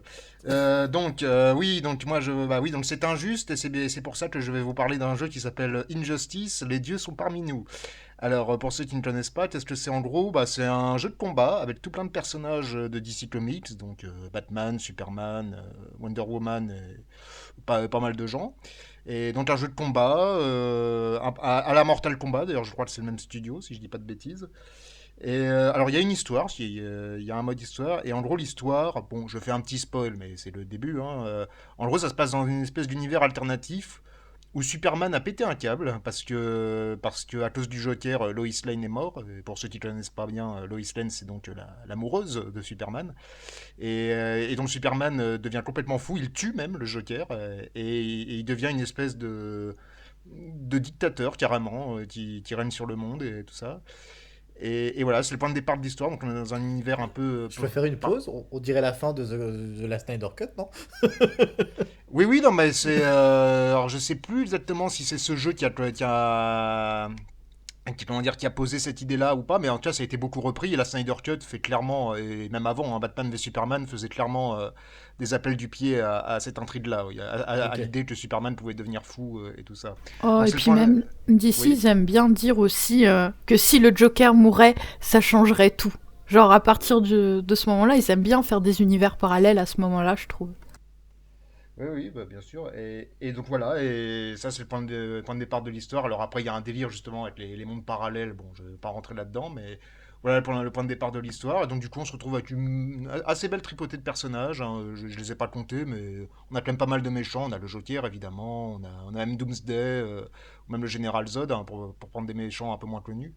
S5: Oui, donc moi, bah oui, donc c'est injuste et c'est pour ça que je vais vous parler d'un jeu qui s'appelle Injustice. Les dieux sont parmi nous. Alors, pour ceux qui ne connaissent pas, qu'est-ce que c'est en gros? Bah, c'est un jeu de combat avec tout plein de personnages de DC Comics, donc Batman, Superman, Wonder Woman, et pas mal de gens. Et donc un jeu de combat, à la Mortal Kombat, d'ailleurs je crois que c'est le même studio, si je dis pas de bêtises. Et alors il y a une histoire, il y a un mode histoire, et en gros l'histoire, bon je fais un petit spoil, mais c'est le début, hein, en gros ça se passe dans une espèce d'univers alternatif où Superman a pété un câble parce que à cause du Joker, Lois Lane est mort. Et pour ceux qui ne connaissent pas bien, Lois Lane c'est donc l'amoureuse de Superman. Et donc Superman devient complètement fou, il tue même le Joker et il devient une espèce de dictateur carrément qui règne sur le monde et tout ça. Et voilà, c'est le point de départ de l'histoire. Donc on est dans un univers un peu.
S1: Je peux faire une pause? On dirait la fin de la Snyder Cut, non?
S5: Oui, oui, non, mais c'est. Alors je sais plus exactement si c'est ce jeu comment dire, qui a posé cette idée-là ou pas, mais en tout cas ça a été beaucoup repris et la Snyder Cut fait clairement, et même avant, hein, Batman v Superman faisait clairement des appels du pied à cette intrigue-là, oui, à
S1: Ok.
S5: l'idée que Superman pouvait devenir fou et tout ça.
S3: Oh,
S5: Donc
S3: et
S5: c'est le
S3: puis
S5: point.
S3: même d'ici,
S5: Oui.
S3: ils aiment bien dire aussi que si le Joker mourait, ça changerait tout. Genre à partir de ce moment-là, ils aiment bien faire des univers parallèles à ce moment-là, je trouve.
S5: Oui, oui, bah, bien sûr. Et donc voilà, et ça c'est le point de départ de l'histoire. Alors après, il y a un délire justement avec les mondes parallèles. Bon, je vais pas rentrer là-dedans, mais voilà le point de départ de l'histoire. Et donc du coup, on se retrouve avec une assez belle tripotée de personnages, hein. Je les ai pas comptés, mais on a quand même pas mal de méchants. On a le Joker, évidemment. On a même Doomsday, ou même le Général Zod, hein, pour prendre des méchants un peu moins connus.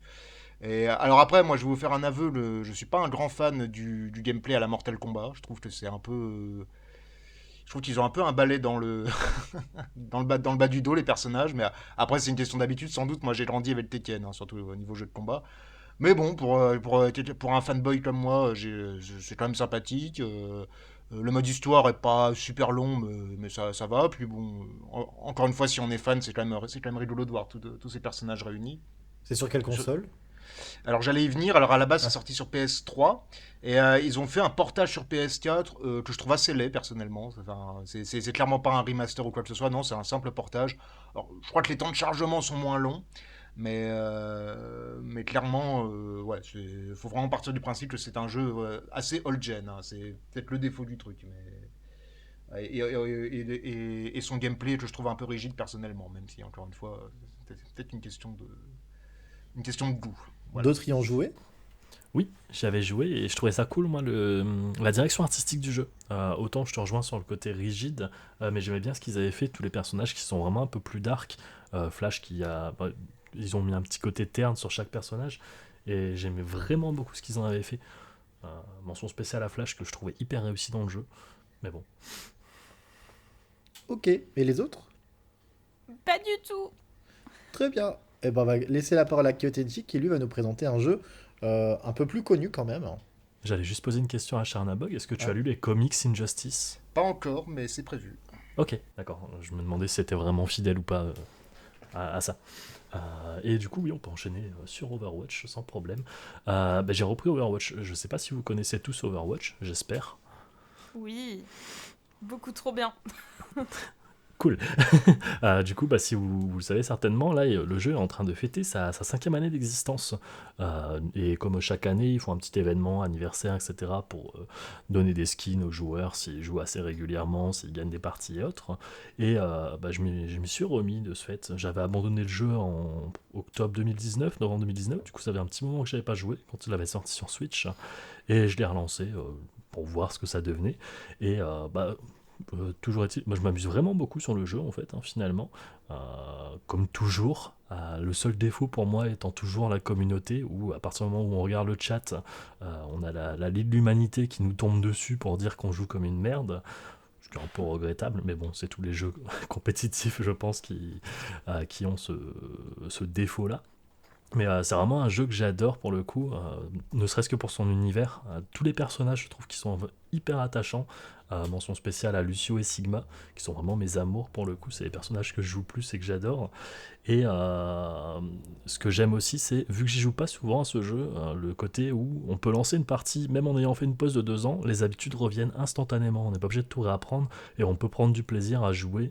S5: Et alors après, moi, je vais vous faire un aveu. Je suis pas un grand fan du gameplay à la Mortal Kombat. Je trouve que c'est un peu. Je trouve qu'ils ont un peu un balai dans le, dans le bas du dos, les personnages. Mais après, c'est une question d'habitude, sans doute. Moi, j'ai grandi avec Tekken, hein, surtout au niveau jeu de combat. Mais bon, pour un fanboy comme moi, c'est quand même sympathique. Le mode histoire est pas super long, mais ça va. Puis bon, encore une fois, si on est fan, c'est quand même rigolo de voir tous ces personnages réunis.
S1: C'est sur quelle
S5: Je-
S1: console?
S5: alors j'allais y venir. Alors à la base, c'est
S1: Ah,
S5: sorti sur PS3 et ils ont fait un portage sur PS4 que je trouve assez laid personnellement. Enfin, c'est clairement pas un remaster ou quoi que ce soit. Non, c'est un simple portage. Alors je crois que les temps de chargement sont moins longs, mais clairement, ouais, faut vraiment partir du principe que c'est un jeu assez old gen, hein. C'est peut-être le défaut du truc, mais et son gameplay que je trouve un peu rigide personnellement, même si encore une fois, c'est peut-être une question de goût. Voilà.
S1: d'autres y ont joué?
S6: Oui, j'y avais joué et je trouvais ça cool, moi, la direction artistique du jeu. Autant je te rejoins sur le côté rigide, mais j'aimais bien ce qu'ils avaient fait, tous les personnages qui sont vraiment un peu plus dark. Flash, ils ont mis un petit côté terne sur chaque personnage et j'aimais vraiment beaucoup ce qu'ils en avaient fait. Euh, Mention spéciale à Flash que je trouvais hyper réussi dans le jeu. Mais bon,
S1: Ok. Et les autres?
S2: Pas du tout.
S1: Très bien. Eh ben, on va laisser la parole à Kyotenchi qui lui va nous présenter un jeu un peu plus connu quand même.
S6: j'allais juste poser une question à Charnabog. Est-ce que tu as
S1: Ah.
S6: lu les comics Injustice?
S5: Pas encore, mais c'est prévu.
S6: Ok, d'accord. Je me demandais si c'était vraiment fidèle ou pas à ça. Et du coup, oui, on peut enchaîner sur Overwatch sans problème. J'ai repris Overwatch. Je sais pas si vous connaissez tous Overwatch, j'espère.
S2: Oui, beaucoup trop bien.
S6: Cool. Du coup, si vous le savez certainement, là, le jeu est en train de fêter sa 5e année d'existence. Et comme chaque année, ils font un petit événement, anniversaire, etc., pour donner des skins aux joueurs s'ils jouent assez régulièrement, s'ils gagnent des parties et autres. Et je m'y suis remis de ce fait. J'avais abandonné le jeu en octobre 2019, novembre 2019. Du coup, ça fait un petit moment que je n'avais pas joué quand il avait sorti sur Switch. Et je l'ai relancé pour voir ce que ça devenait. Et toujours est-il, moi je m'amuse vraiment beaucoup sur le jeu en fait, hein, finalement. Euh, Comme toujours, le seul défaut pour moi étant toujours la communauté, où à partir du moment où on regarde le chat, on a la Ligue de l'Humanité qui nous tombe dessus pour dire qu'on joue comme une merde. Ce qui est un peu regrettable, mais bon, c'est tous les jeux compétitifs, je pense, qui ont ce défaut-là. Mais c'est vraiment un jeu que j'adore pour le coup, ne serait-ce que pour son univers. Tous les personnages, je trouve qu'ils sont hyper attachants. Mention spéciale à Lucio et Sigma, qui sont vraiment mes amours pour le coup. C'est les personnages que je joue le plus et que j'adore. Et ce que j'aime aussi, c'est, vu que j'y joue pas souvent à ce jeu, le côté où on peut lancer une partie, même en ayant fait une pause de 2 ans, les habitudes reviennent instantanément. On n'est pas obligé de tout réapprendre et on peut prendre du plaisir à jouer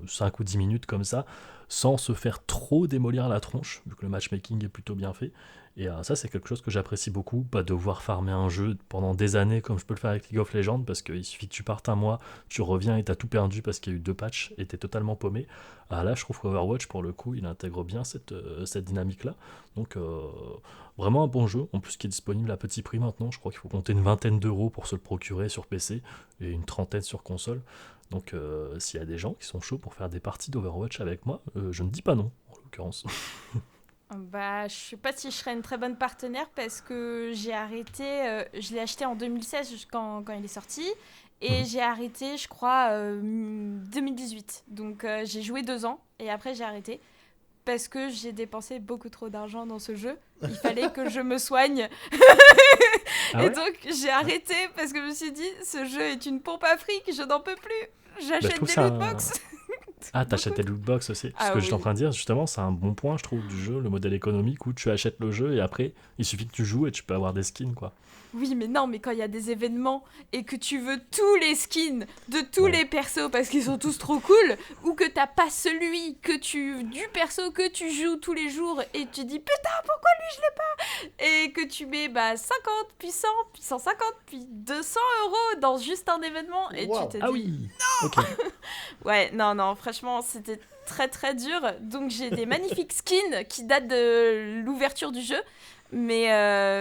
S6: 5 ou 10 minutes comme ça, sans se faire trop démolir la tronche, vu que le matchmaking est plutôt bien fait. Et ça, c'est quelque chose que j'apprécie beaucoup, pas devoir farmer un jeu pendant des années comme je peux le faire avec League of Legends, parce qu'il suffit que tu partes un mois, tu reviens et t'as tout perdu parce qu'il y a eu 2 patchs et t'es totalement paumé. Là, je trouve qu'Overwatch, pour le coup, il intègre bien cette dynamique-là. Donc, vraiment un bon jeu, en plus qui est disponible à petit prix maintenant. Je crois qu'il faut compter une vingtaine d'euros pour se le procurer sur PC et une trentaine sur console. Donc, s'il y a des gens qui sont chauds pour faire des parties d'Overwatch avec moi, je ne dis pas non, en l'occurrence.
S2: Bah, je sais pas si je serais une très bonne partenaire parce que j'ai arrêté, je l'ai acheté en 2016 quand il est sorti et j'ai arrêté, je crois, 2018. Donc j'ai joué 2 ans et après j'ai arrêté parce que j'ai dépensé beaucoup trop d'argent dans ce jeu. Il fallait que je me soigne.
S6: Ah
S2: Et
S6: ouais.
S2: donc j'ai arrêté parce que je me suis dit, ce jeu est une pompe à fric, je n'en peux plus.
S6: Bah, je
S2: J'achète
S6: trouve
S2: des
S6: ça.
S2: lootbox.
S6: Ah, t'achètes des lootbox aussi. Ce
S2: Ah
S6: que j'étais en
S2: oui.
S6: train de dire, justement, c'est un bon point, je trouve, du jeu, le modèle économique où tu achètes le jeu et après, il suffit que tu joues et tu peux avoir des skins, quoi.
S2: Oui, mais non, mais quand il y a des événements et que tu veux tous les skins de tous
S6: Ouais.
S2: les persos parce qu'ils sont tous trop cool, ou que t'as pas celui du perso que tu joues tous les jours et tu dis putain, pourquoi lui je l'ai pas? Et que tu mets 50, puis 100, puis 150, puis 200 euros dans juste un événement et
S1: Wow.
S2: tu te
S6: Ah
S2: dis
S6: oui. Ok.
S2: ouais, non, franchement, c'était très très dur. Donc j'ai des magnifiques skins qui datent de l'ouverture du jeu. Mais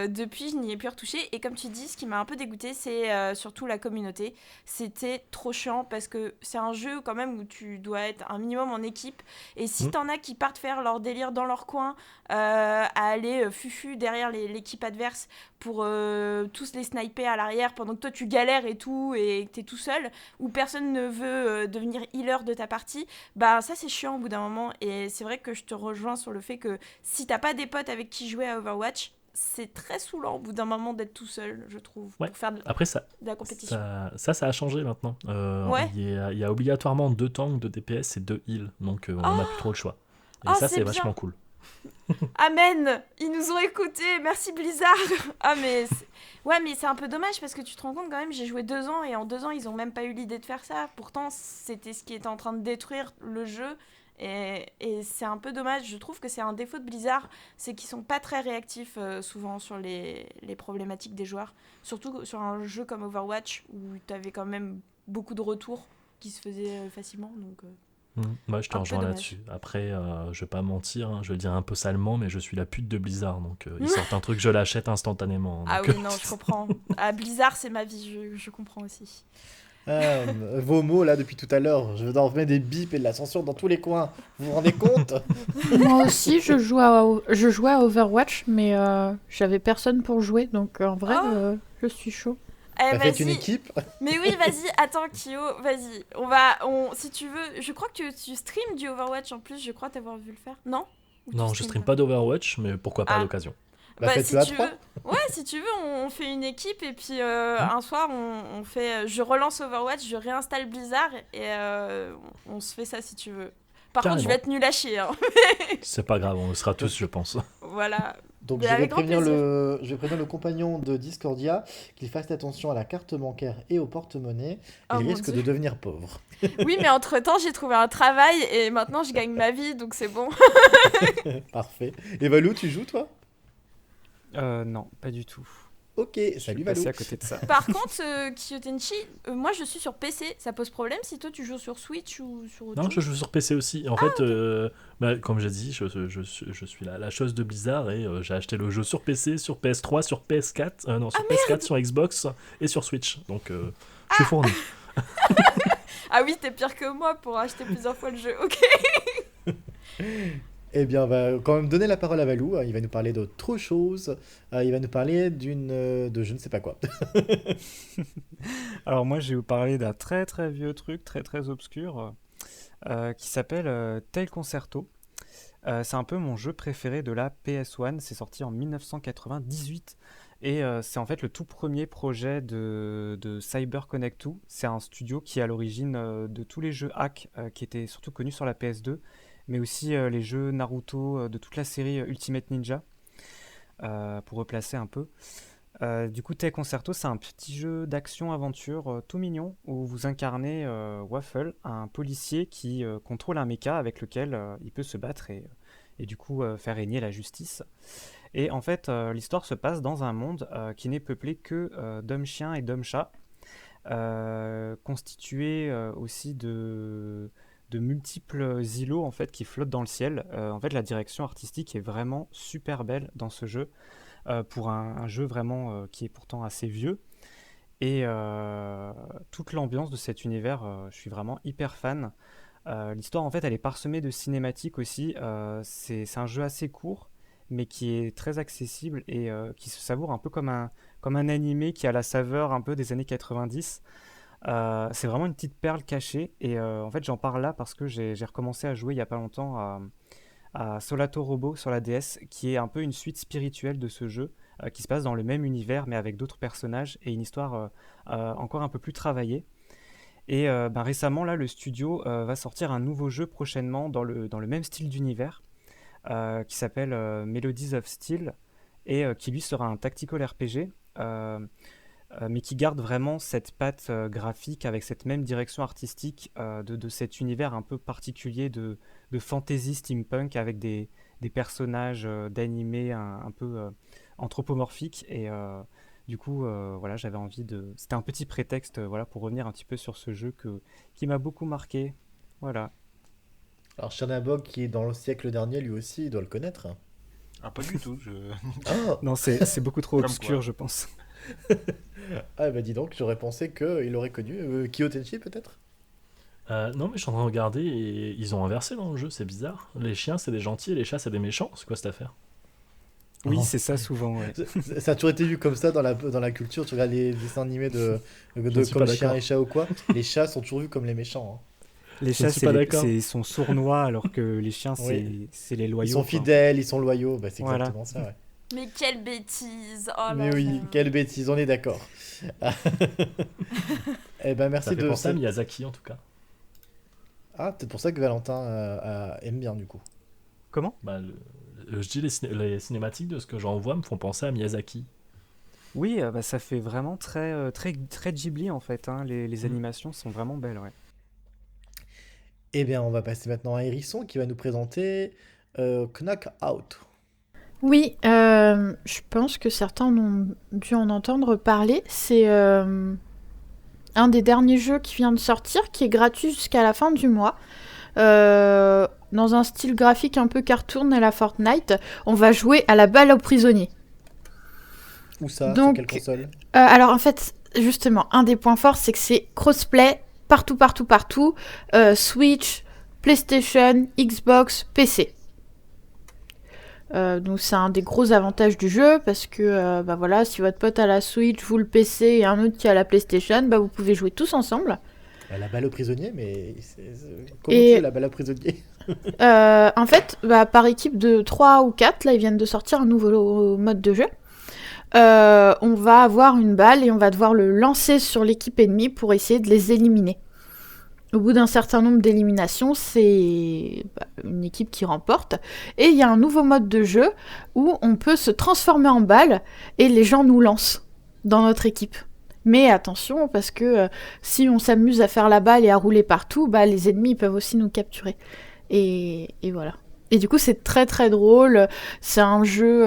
S2: depuis, je n'y ai plus retouché. Et comme tu dis, ce qui m'a un peu dégoûté, c'est surtout la communauté. C'était trop chiant parce que c'est un jeu quand même où tu dois être un minimum en équipe. Et si t'en as qui partent faire leur délire dans leur coin, à aller fufu derrière l'équipe adverse pour tous les sniper à l'arrière pendant que toi tu galères et tout et que t'es tout seul, ou personne ne veut devenir healer de ta partie, bah ça c'est chiant au bout d'un moment. Et c'est vrai que je te rejoins sur le fait que si t'as pas des potes avec qui jouer à Overwatch, c'est très saoulant au bout d'un moment d'être tout seul, je trouve,
S6: Ouais.
S2: pour faire de
S6: Après, ça,
S2: la compétition.
S6: ça a changé maintenant.
S2: Ouais.
S6: Il y a obligatoirement 2 tanks, 2 DPS et 2 heals. Donc, on n'a plus trop le choix. Et
S2: Oh,
S6: ça,
S2: c'est
S6: c'est
S2: bien.
S6: vachement cool.
S2: Amen. Ils nous ont écoutés, merci Blizzard. Ah mais ouais, mais c'est un peu dommage parce que tu te rends compte quand même, j'ai joué 2 ans et en 2 ans ils ont même pas eu l'idée de faire ça. Pourtant c'était ce qui était en train de détruire le jeu et c'est un peu dommage. Je trouve que c'est un défaut de Blizzard, c'est qu'ils sont pas très réactifs souvent sur les problématiques des joueurs. Surtout sur un jeu comme Overwatch où t'avais quand même beaucoup de retours qui se faisaient facilement. Donc
S6: Moi, je te
S2: un peu
S6: rejoins
S2: dommage.
S6: là-dessus. Après, je vais pas mentir, hein, je vais le dire un peu salement, mais je suis la pute de Blizzard. Donc, ils sortent un truc, je l'achète instantanément.
S2: Ah
S6: Donc,
S2: oui, non, je comprends. Ah, Blizzard, c'est ma vie, je comprends aussi.
S1: Vos mots là depuis tout à l'heure, je vous en remets des bips et de la censure dans tous les coins. Vous vous rendez compte?
S3: Moi aussi, je jouais à Overwatch, mais j'avais personne pour jouer, donc en vrai,
S2: Oh.
S3: je suis chaud.
S2: Eh,
S1: Bah, faites une
S2: vas-y.
S1: équipe.
S2: Mais oui, vas-y, attends, Kyo, vas-y. Si tu veux, je crois que tu streams du Overwatch en plus, je crois t'avoir vu le faire. Non? Ou tu
S6: non, je stream pas d'Overwatch, mais pourquoi pas à
S2: Ah.
S6: l'occasion.
S1: Bah,
S2: si
S1: faites-le à
S2: tu
S1: 3.
S2: veux. Ouais, si tu veux, on fait une équipe et puis un soir, on fait. Je relance Overwatch, je réinstalle Blizzard et on se fait ça si tu veux. Par contre, je vais être nul à chier. Hein.
S6: C'est pas grave, on le sera tous, je pense.
S2: Voilà.
S1: Donc
S2: Mais
S1: je vais
S2: avec grand
S1: prévenir
S2: plaisir.
S1: je vais prévenir le compagnon de Discordia qu'il fasse attention à la carte bancaire et au porte-monnaie.
S2: Oh
S1: Il
S2: mon
S1: risque
S2: Dieu.
S1: de devenir pauvre.
S2: Oui, mais entre-temps, j'ai trouvé un travail et maintenant, je gagne ma vie, donc c'est bon.
S1: Parfait. Et Valou, tu joues toi?
S4: Non, pas du tout.
S1: Ok,
S4: Je
S1: salut
S4: suis
S1: Valou.
S4: passé à côté de ça.
S2: Par contre, Kyotenchi, moi je suis sur PC, ça pose problème si toi tu joues sur Switch ou sur autre
S6: Non, je
S2: chose?
S6: joue sur PC aussi. En fait, comme j'ai dit, je suis la chose de Blizzard et j'ai acheté le jeu sur PC, sur PS3, sur PS4, non, sur PS4, sur Xbox et sur Switch. Donc, je suis fourni.
S2: Ah oui, t'es pire que moi pour acheter plusieurs fois le jeu, ok.
S1: Eh bien, on va quand même donner la parole à Valou. Il va nous parler d'autre chose. Il va nous parler de je ne sais pas quoi.
S4: Alors moi, je vais vous parler d'un très très vieux truc, très très obscur, qui s'appelle Tail Concerto. C'est un peu mon jeu préféré de la PS1. C'est sorti en 1998. Et c'est en fait le tout premier projet de CyberConnect 2. C'est un studio qui est à l'origine de tous les jeux hack qui étaient surtout connus sur la PS2, mais aussi les jeux Naruto de toute la série Ultimate Ninja, pour replacer un peu. Du coup, Tay Concerto, c'est un petit jeu d'action-aventure tout mignon où vous incarnez Waffle, un policier qui contrôle un mecha avec lequel il peut se battre et du coup faire régner la justice. Et en fait, l'histoire se passe dans un monde qui n'est peuplé que d'hommes-chiens et d'hommes-chats, constitué aussi de multiples îlots en fait, qui flottent dans le ciel. En fait, la direction artistique est vraiment super belle dans ce jeu pour un jeu vraiment qui est pourtant assez vieux. Et toute l'ambiance de cet univers, je suis vraiment hyper fan. L'histoire, en fait, elle est parsemée de cinématiques aussi. C'est un jeu assez court, mais qui est très accessible et qui se savoure un peu comme un animé qui a la saveur un peu des années 90. C'est vraiment une petite perle cachée. Et en fait, j'en parle là parce que j'ai recommencé à jouer il y a pas longtemps à Solato Robo sur la DS, qui est un peu une suite spirituelle de ce jeu, qui se passe dans le même univers mais avec d'autres personnages et une histoire encore un peu plus travaillée. Et récemment, là, le studio va sortir un nouveau jeu prochainement dans le même style d'univers, qui s'appelle Melodies of Steel, et qui lui sera un tactical RPG, mais qui garde vraiment cette patte graphique avec cette même direction artistique de cet univers un peu particulier de fantasy steampunk avec des personnages d'animés un peu anthropomorphiques. Et du coup, voilà, j'avais envie de. C'était un petit prétexte voilà, pour revenir un petit peu sur ce jeu qui m'a beaucoup marqué. Voilà.
S1: Alors, Chernabog, qui est dans le siècle dernier, lui aussi, il doit le connaître.
S5: Ah, pas du tout.
S1: Ah,
S4: Non, c'est beaucoup trop
S5: Comme
S4: obscur,
S5: quoi.
S4: je pense.
S1: ah bah dis donc, j'aurais pensé qu'il aurait connu Kyotenchi peut-être.
S6: Non, mais je suis en train de regarder et ils ont inversé dans le jeu, c'est bizarre. Les chiens, c'est des gentils et les chats, c'est des méchants. C'est quoi cette affaire?
S4: Oui,
S6: Non.
S4: c'est ça souvent, ouais.
S1: Ça a toujours été vu comme ça dans la culture. Tu regardes les dessins animés
S6: Je ne suis
S1: comme
S6: pas
S1: chiens
S6: d'accord.
S1: et chats ou quoi. Les chats sont toujours vus comme les méchants.
S4: Les
S6: Je ne
S4: chats,
S6: suis pas d'accord.
S4: ils sont sournois, alors que les chiens,
S1: Oui.
S4: c'est les
S1: Ils
S4: loyaux,
S1: sont
S4: quoi.
S1: fidèles, ils sont loyaux. Bah, c'est
S4: Voilà.
S1: exactement ça, ouais.
S2: Mais quelle bêtise! Oh
S1: Mais
S2: là
S1: oui,
S2: là.
S1: quelle bêtise, on est d'accord. Eh ben
S6: Ça
S1: merci
S6: fait
S1: de
S6: penser à
S1: cette...
S6: Miyazaki en tout cas.
S1: Ah, c'est pour ça que Valentin aime bien du coup.
S4: Comment?
S6: Bah, je dis les cinématiques de ce que j'en vois me font penser à Miyazaki.
S4: Oui, ça fait vraiment très Ghibli, en fait, hein. Les
S6: Mm.
S4: animations sont vraiment belles, ouais.
S1: Eh bien, on va passer maintenant à Hérisson qui va nous présenter Knock Out.
S3: Oui, je pense que certains ont dû en entendre parler. C'est un des derniers jeux qui vient de sortir, qui est gratuit jusqu'à la fin du mois. Dans un style graphique un peu cartoon à la Fortnite, on va jouer à la balle aux prisonniers.
S1: Où ça? Sur quelle
S3: Donc,
S1: console?
S3: alors en fait, justement, un des points forts, c'est que c'est crossplay partout. Switch, PlayStation, Xbox, PC. Donc c'est un des gros avantages du jeu parce que bah voilà, si votre pote a la Switch, vous le PC et un autre qui a la PlayStation, bah vous pouvez jouer tous ensemble.
S1: La balle au prisonnier, mais comment tu joues
S3: Et
S1: la balle au prisonnier?
S3: en fait, bah, par équipe de 3 ou 4, là ils viennent de sortir un nouveau mode de jeu. On va avoir une balle et on va devoir le lancer sur l'équipe ennemie pour essayer de les éliminer. Au bout d'un certain nombre d'éliminations, c'est une équipe qui remporte. Et il y a un nouveau mode de jeu où on peut se transformer en balle et les gens nous lancent dans notre équipe. Mais attention, parce que si on s'amuse à faire la balle et à rouler partout, bah, les ennemis peuvent aussi nous capturer. Et voilà. Et du coup, c'est très drôle. C'est un jeu,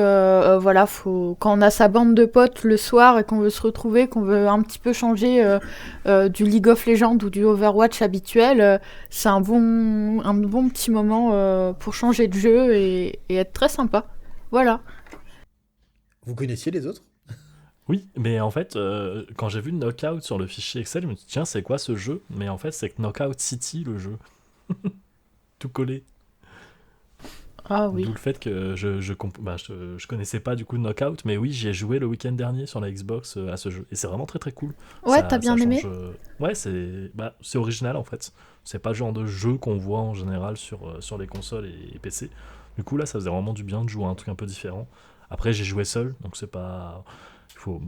S3: voilà, quand on a sa bande de potes le soir et qu'on veut se retrouver, qu'on veut un petit peu changer du League of Legends ou du Overwatch habituel, c'est un bon petit moment pour changer de jeu et être très sympa. Voilà.
S1: Vous connaissiez les autres?
S6: Oui, mais en fait, quand j'ai vu Knockout sur le fichier Excel, je me suis dit, tiens, c'est quoi ce jeu? Mais en fait, c'est Knockout City, le jeu. Tout collé.
S3: Ah oui.
S6: D'où le fait que je connaissais pas du coup Knockout, mais oui, j'y ai joué le week-end dernier sur la Xbox à ce jeu. Et c'est vraiment très cool.
S3: Ouais, t'as bien
S6: Ça
S3: aimé?
S6: change, ouais, c'est original en fait. C'est pas le genre de jeu qu'on voit en général sur les consoles et PC. Du coup, là, ça faisait vraiment du bien de jouer à un truc un peu différent. Après, j'ai joué seul, donc c'est pas.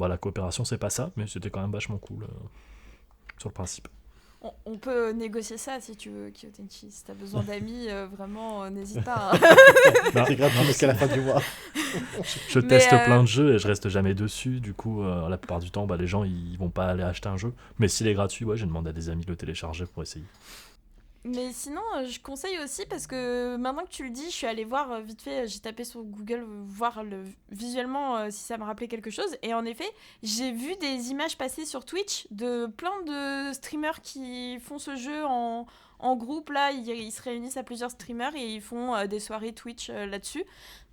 S6: La coopération, c'est pas ça, mais c'était quand même vachement cool sur le principe.
S2: On peut négocier ça si tu veux, Kyotenchi. Si t'as besoin d'amis, vraiment, n'hésite pas. Hein.
S6: Non,
S1: C'est gratuit jusqu'à la fin du mois.
S6: je
S2: Mais,
S6: teste plein de jeux et je reste jamais dessus. Du coup, la plupart du temps, les gens ils vont pas aller acheter un jeu. Mais s'il est gratuit, ouais, j'ai demandé à des amis de le télécharger pour essayer.
S2: Mais sinon, je conseille aussi parce que maintenant que tu le dis, je suis allée voir vite fait, j'ai tapé sur Google, voir visuellement si ça me rappelait quelque chose. Et en effet, j'ai vu des images passer sur Twitch de plein de streamers qui font ce jeu en groupe. Là, ils se réunissent à plusieurs streamers et ils font des soirées Twitch là-dessus.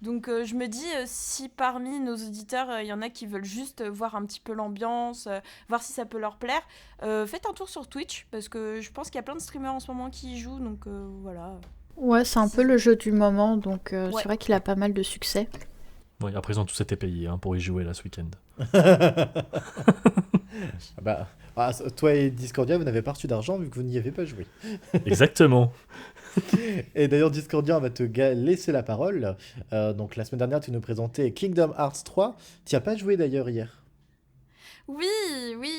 S2: Donc je me dis, si parmi nos auditeurs, il y en a qui veulent juste voir un petit peu l'ambiance, voir si ça peut leur plaire, faites un tour sur Twitch, parce que je pense qu'il y a plein de streamers en ce moment qui y jouent, donc voilà.
S3: Ouais, c'est un peu le jeu du moment, donc
S2: Ouais.
S3: c'est vrai qu'il a pas mal de succès.
S6: Oui, après, ils ont tous été payés pour y jouer là ce week-end.
S1: Toi et Discordia, vous n'avez pas reçu d'argent vu que vous n'y avez pas joué.
S6: Exactement.
S1: Et d'ailleurs, Discordia, on va te laisser la parole. Donc, la semaine dernière, tu nous présentais Kingdom Hearts 3. Tu n'y as pas joué d'ailleurs hier.
S2: Oui,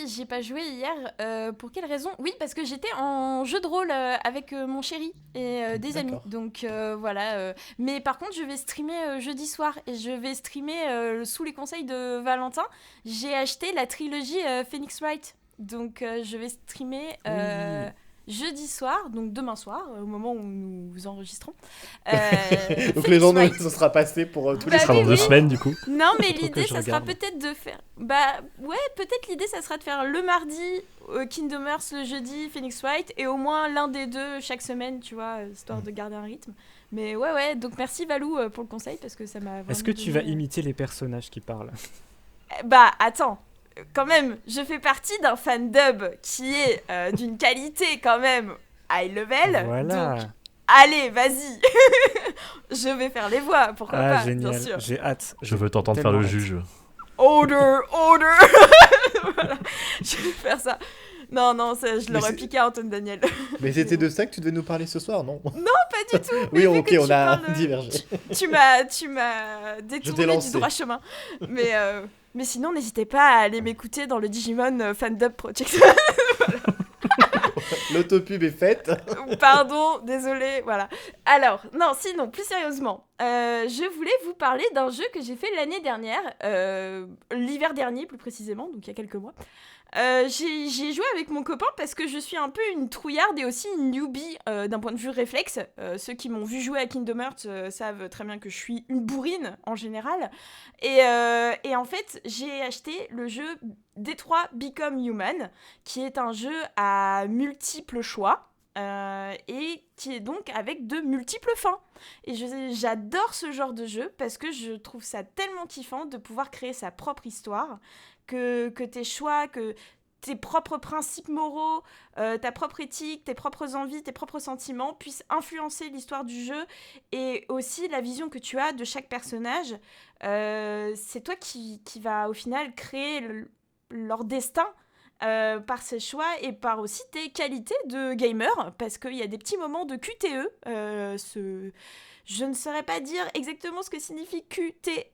S2: j'ai pas joué hier. Pour quelle raison ? Oui, parce que j'étais en jeu de rôle avec mon chéri et des amis.
S1: D'accord.
S2: Donc voilà. Mais par contre, je vais streamer jeudi soir et je vais streamer sous les conseils de Valentin. J'ai acheté la trilogie Phoenix Wright. Donc je vais streamer jeudi soir, donc demain soir, au moment où nous enregistrons.
S1: Donc,
S2: Phoenix
S1: les gens,
S2: Wright.
S1: ça sera passé pour tous
S2: Bah
S1: les
S6: Ce sera
S2: oui,
S6: dans
S2: oui.
S6: 2 semaines du coup.
S2: Non, mais
S6: Faut que
S2: l'idée,
S6: je
S2: ça sera
S6: regarde.
S2: peut-être de faire... Bah, ouais, peut-être l'idée, ça sera de faire le mardi Kingdom Hearts, le jeudi Phoenix Wright, et au moins l'un des deux chaque semaine, tu vois, histoire de garder un rythme. Mais ouais, donc merci Valou pour le conseil, parce que ça m'a vraiment
S4: Est-ce que tu vas
S2: donné,
S4: imiter les personnages qui parlent?
S2: Bah, attends, quand même, je fais partie d'un fandub qui est d'une qualité quand même high level,
S4: Voilà.
S2: donc allez, vas-y. Je vais faire les voix, pourquoi
S4: Ah,
S2: pas,
S4: génial.
S2: bien sûr.
S4: J'ai hâte.
S6: Je veux t'entendre faire le
S4: tellement hâte.
S6: juge.
S2: Order. Voilà, je vais faire ça. Non, ça, je
S1: Mais
S2: l'aurais
S1: c'est-
S2: piqué à Antoine Daniel.
S1: Mais c'était de ça que tu devais nous parler ce soir, non?
S2: Pas du tout.
S1: Oui,
S2: mais vu
S1: ok,
S2: que
S1: on
S2: tu
S1: a
S2: parles,
S1: divergé.
S2: Tu m'as
S1: Je t'ai
S2: détourné du
S1: lancé.
S2: droit chemin. Mais sinon, n'hésitez pas à aller m'écouter dans le Digimon Fandub Project.
S1: L'autopub est faite.
S2: Pardon, désolé, voilà. Alors, non, sinon, plus sérieusement, je voulais vous parler d'un jeu que j'ai fait l'année dernière, l'hiver dernier plus précisément, donc il y a quelques mois. J'y ai joué avec mon copain parce que je suis un peu une trouillarde et aussi une newbie d'un point de vue réflexe. Ceux qui m'ont vu jouer à Kingdom Hearts savent très bien que je suis une bourrine en général. Et en fait, j'ai acheté le jeu Detroit Become Human, qui est un jeu à multiples choix. Et qui est donc avec de multiples fins. Et j'adore ce genre de jeu parce que je trouve ça tellement kiffant de pouvoir créer sa propre histoire, que tes choix, que tes propres principes moraux, ta propre éthique, tes propres envies, tes propres sentiments puissent influencer l'histoire du jeu et aussi la vision que tu as de chaque personnage. C'est toi qui va au final créer leur destin par ses choix et par aussi tes qualités de gamer, parce qu'il y a des petits moments de QTE. Je ne saurais pas dire exactement ce que signifie QTE.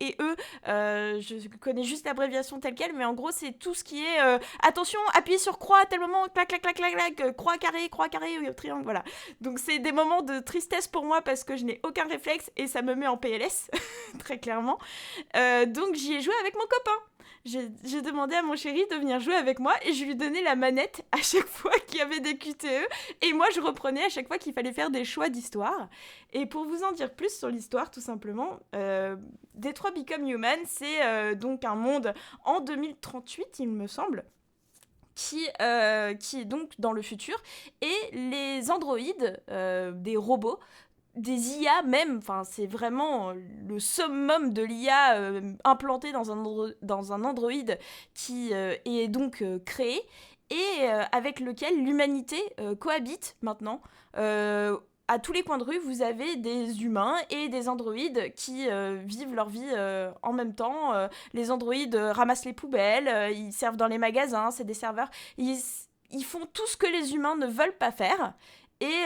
S2: Je connais juste l'abréviation telle quelle, mais en gros, c'est tout ce qui est attention, appuyez sur croix à tel moment, clac, clac, clac, clac, clac, croix carré, triangle, voilà. Donc, c'est des moments de tristesse pour moi parce que je n'ai aucun réflexe et ça me met en PLS, très clairement. Donc, j'y ai joué avec mon copain. J'ai demandé à mon chéri de venir jouer avec moi et je lui donnais la manette à chaque fois qu'il y avait des QTE et moi je reprenais à chaque fois qu'il fallait faire des choix d'histoire. Et pour vous en dire plus sur l'histoire, tout simplement, Detroit Become Human, c'est donc un monde en 2038, il me semble, qui est donc dans le futur, et les androïdes, des robots, des IA même, enfin c'est vraiment le summum de l'IA implantée dans un androïde qui est donc créé et avec lequel l'humanité cohabite maintenant. À tous les coins de rue, vous avez des humains et des androïdes qui vivent leur vie en même temps. Les androïdes ramassent les poubelles, ils servent dans les magasins, c'est des serveurs. Ils font tout ce que les humains ne veulent pas faire. Et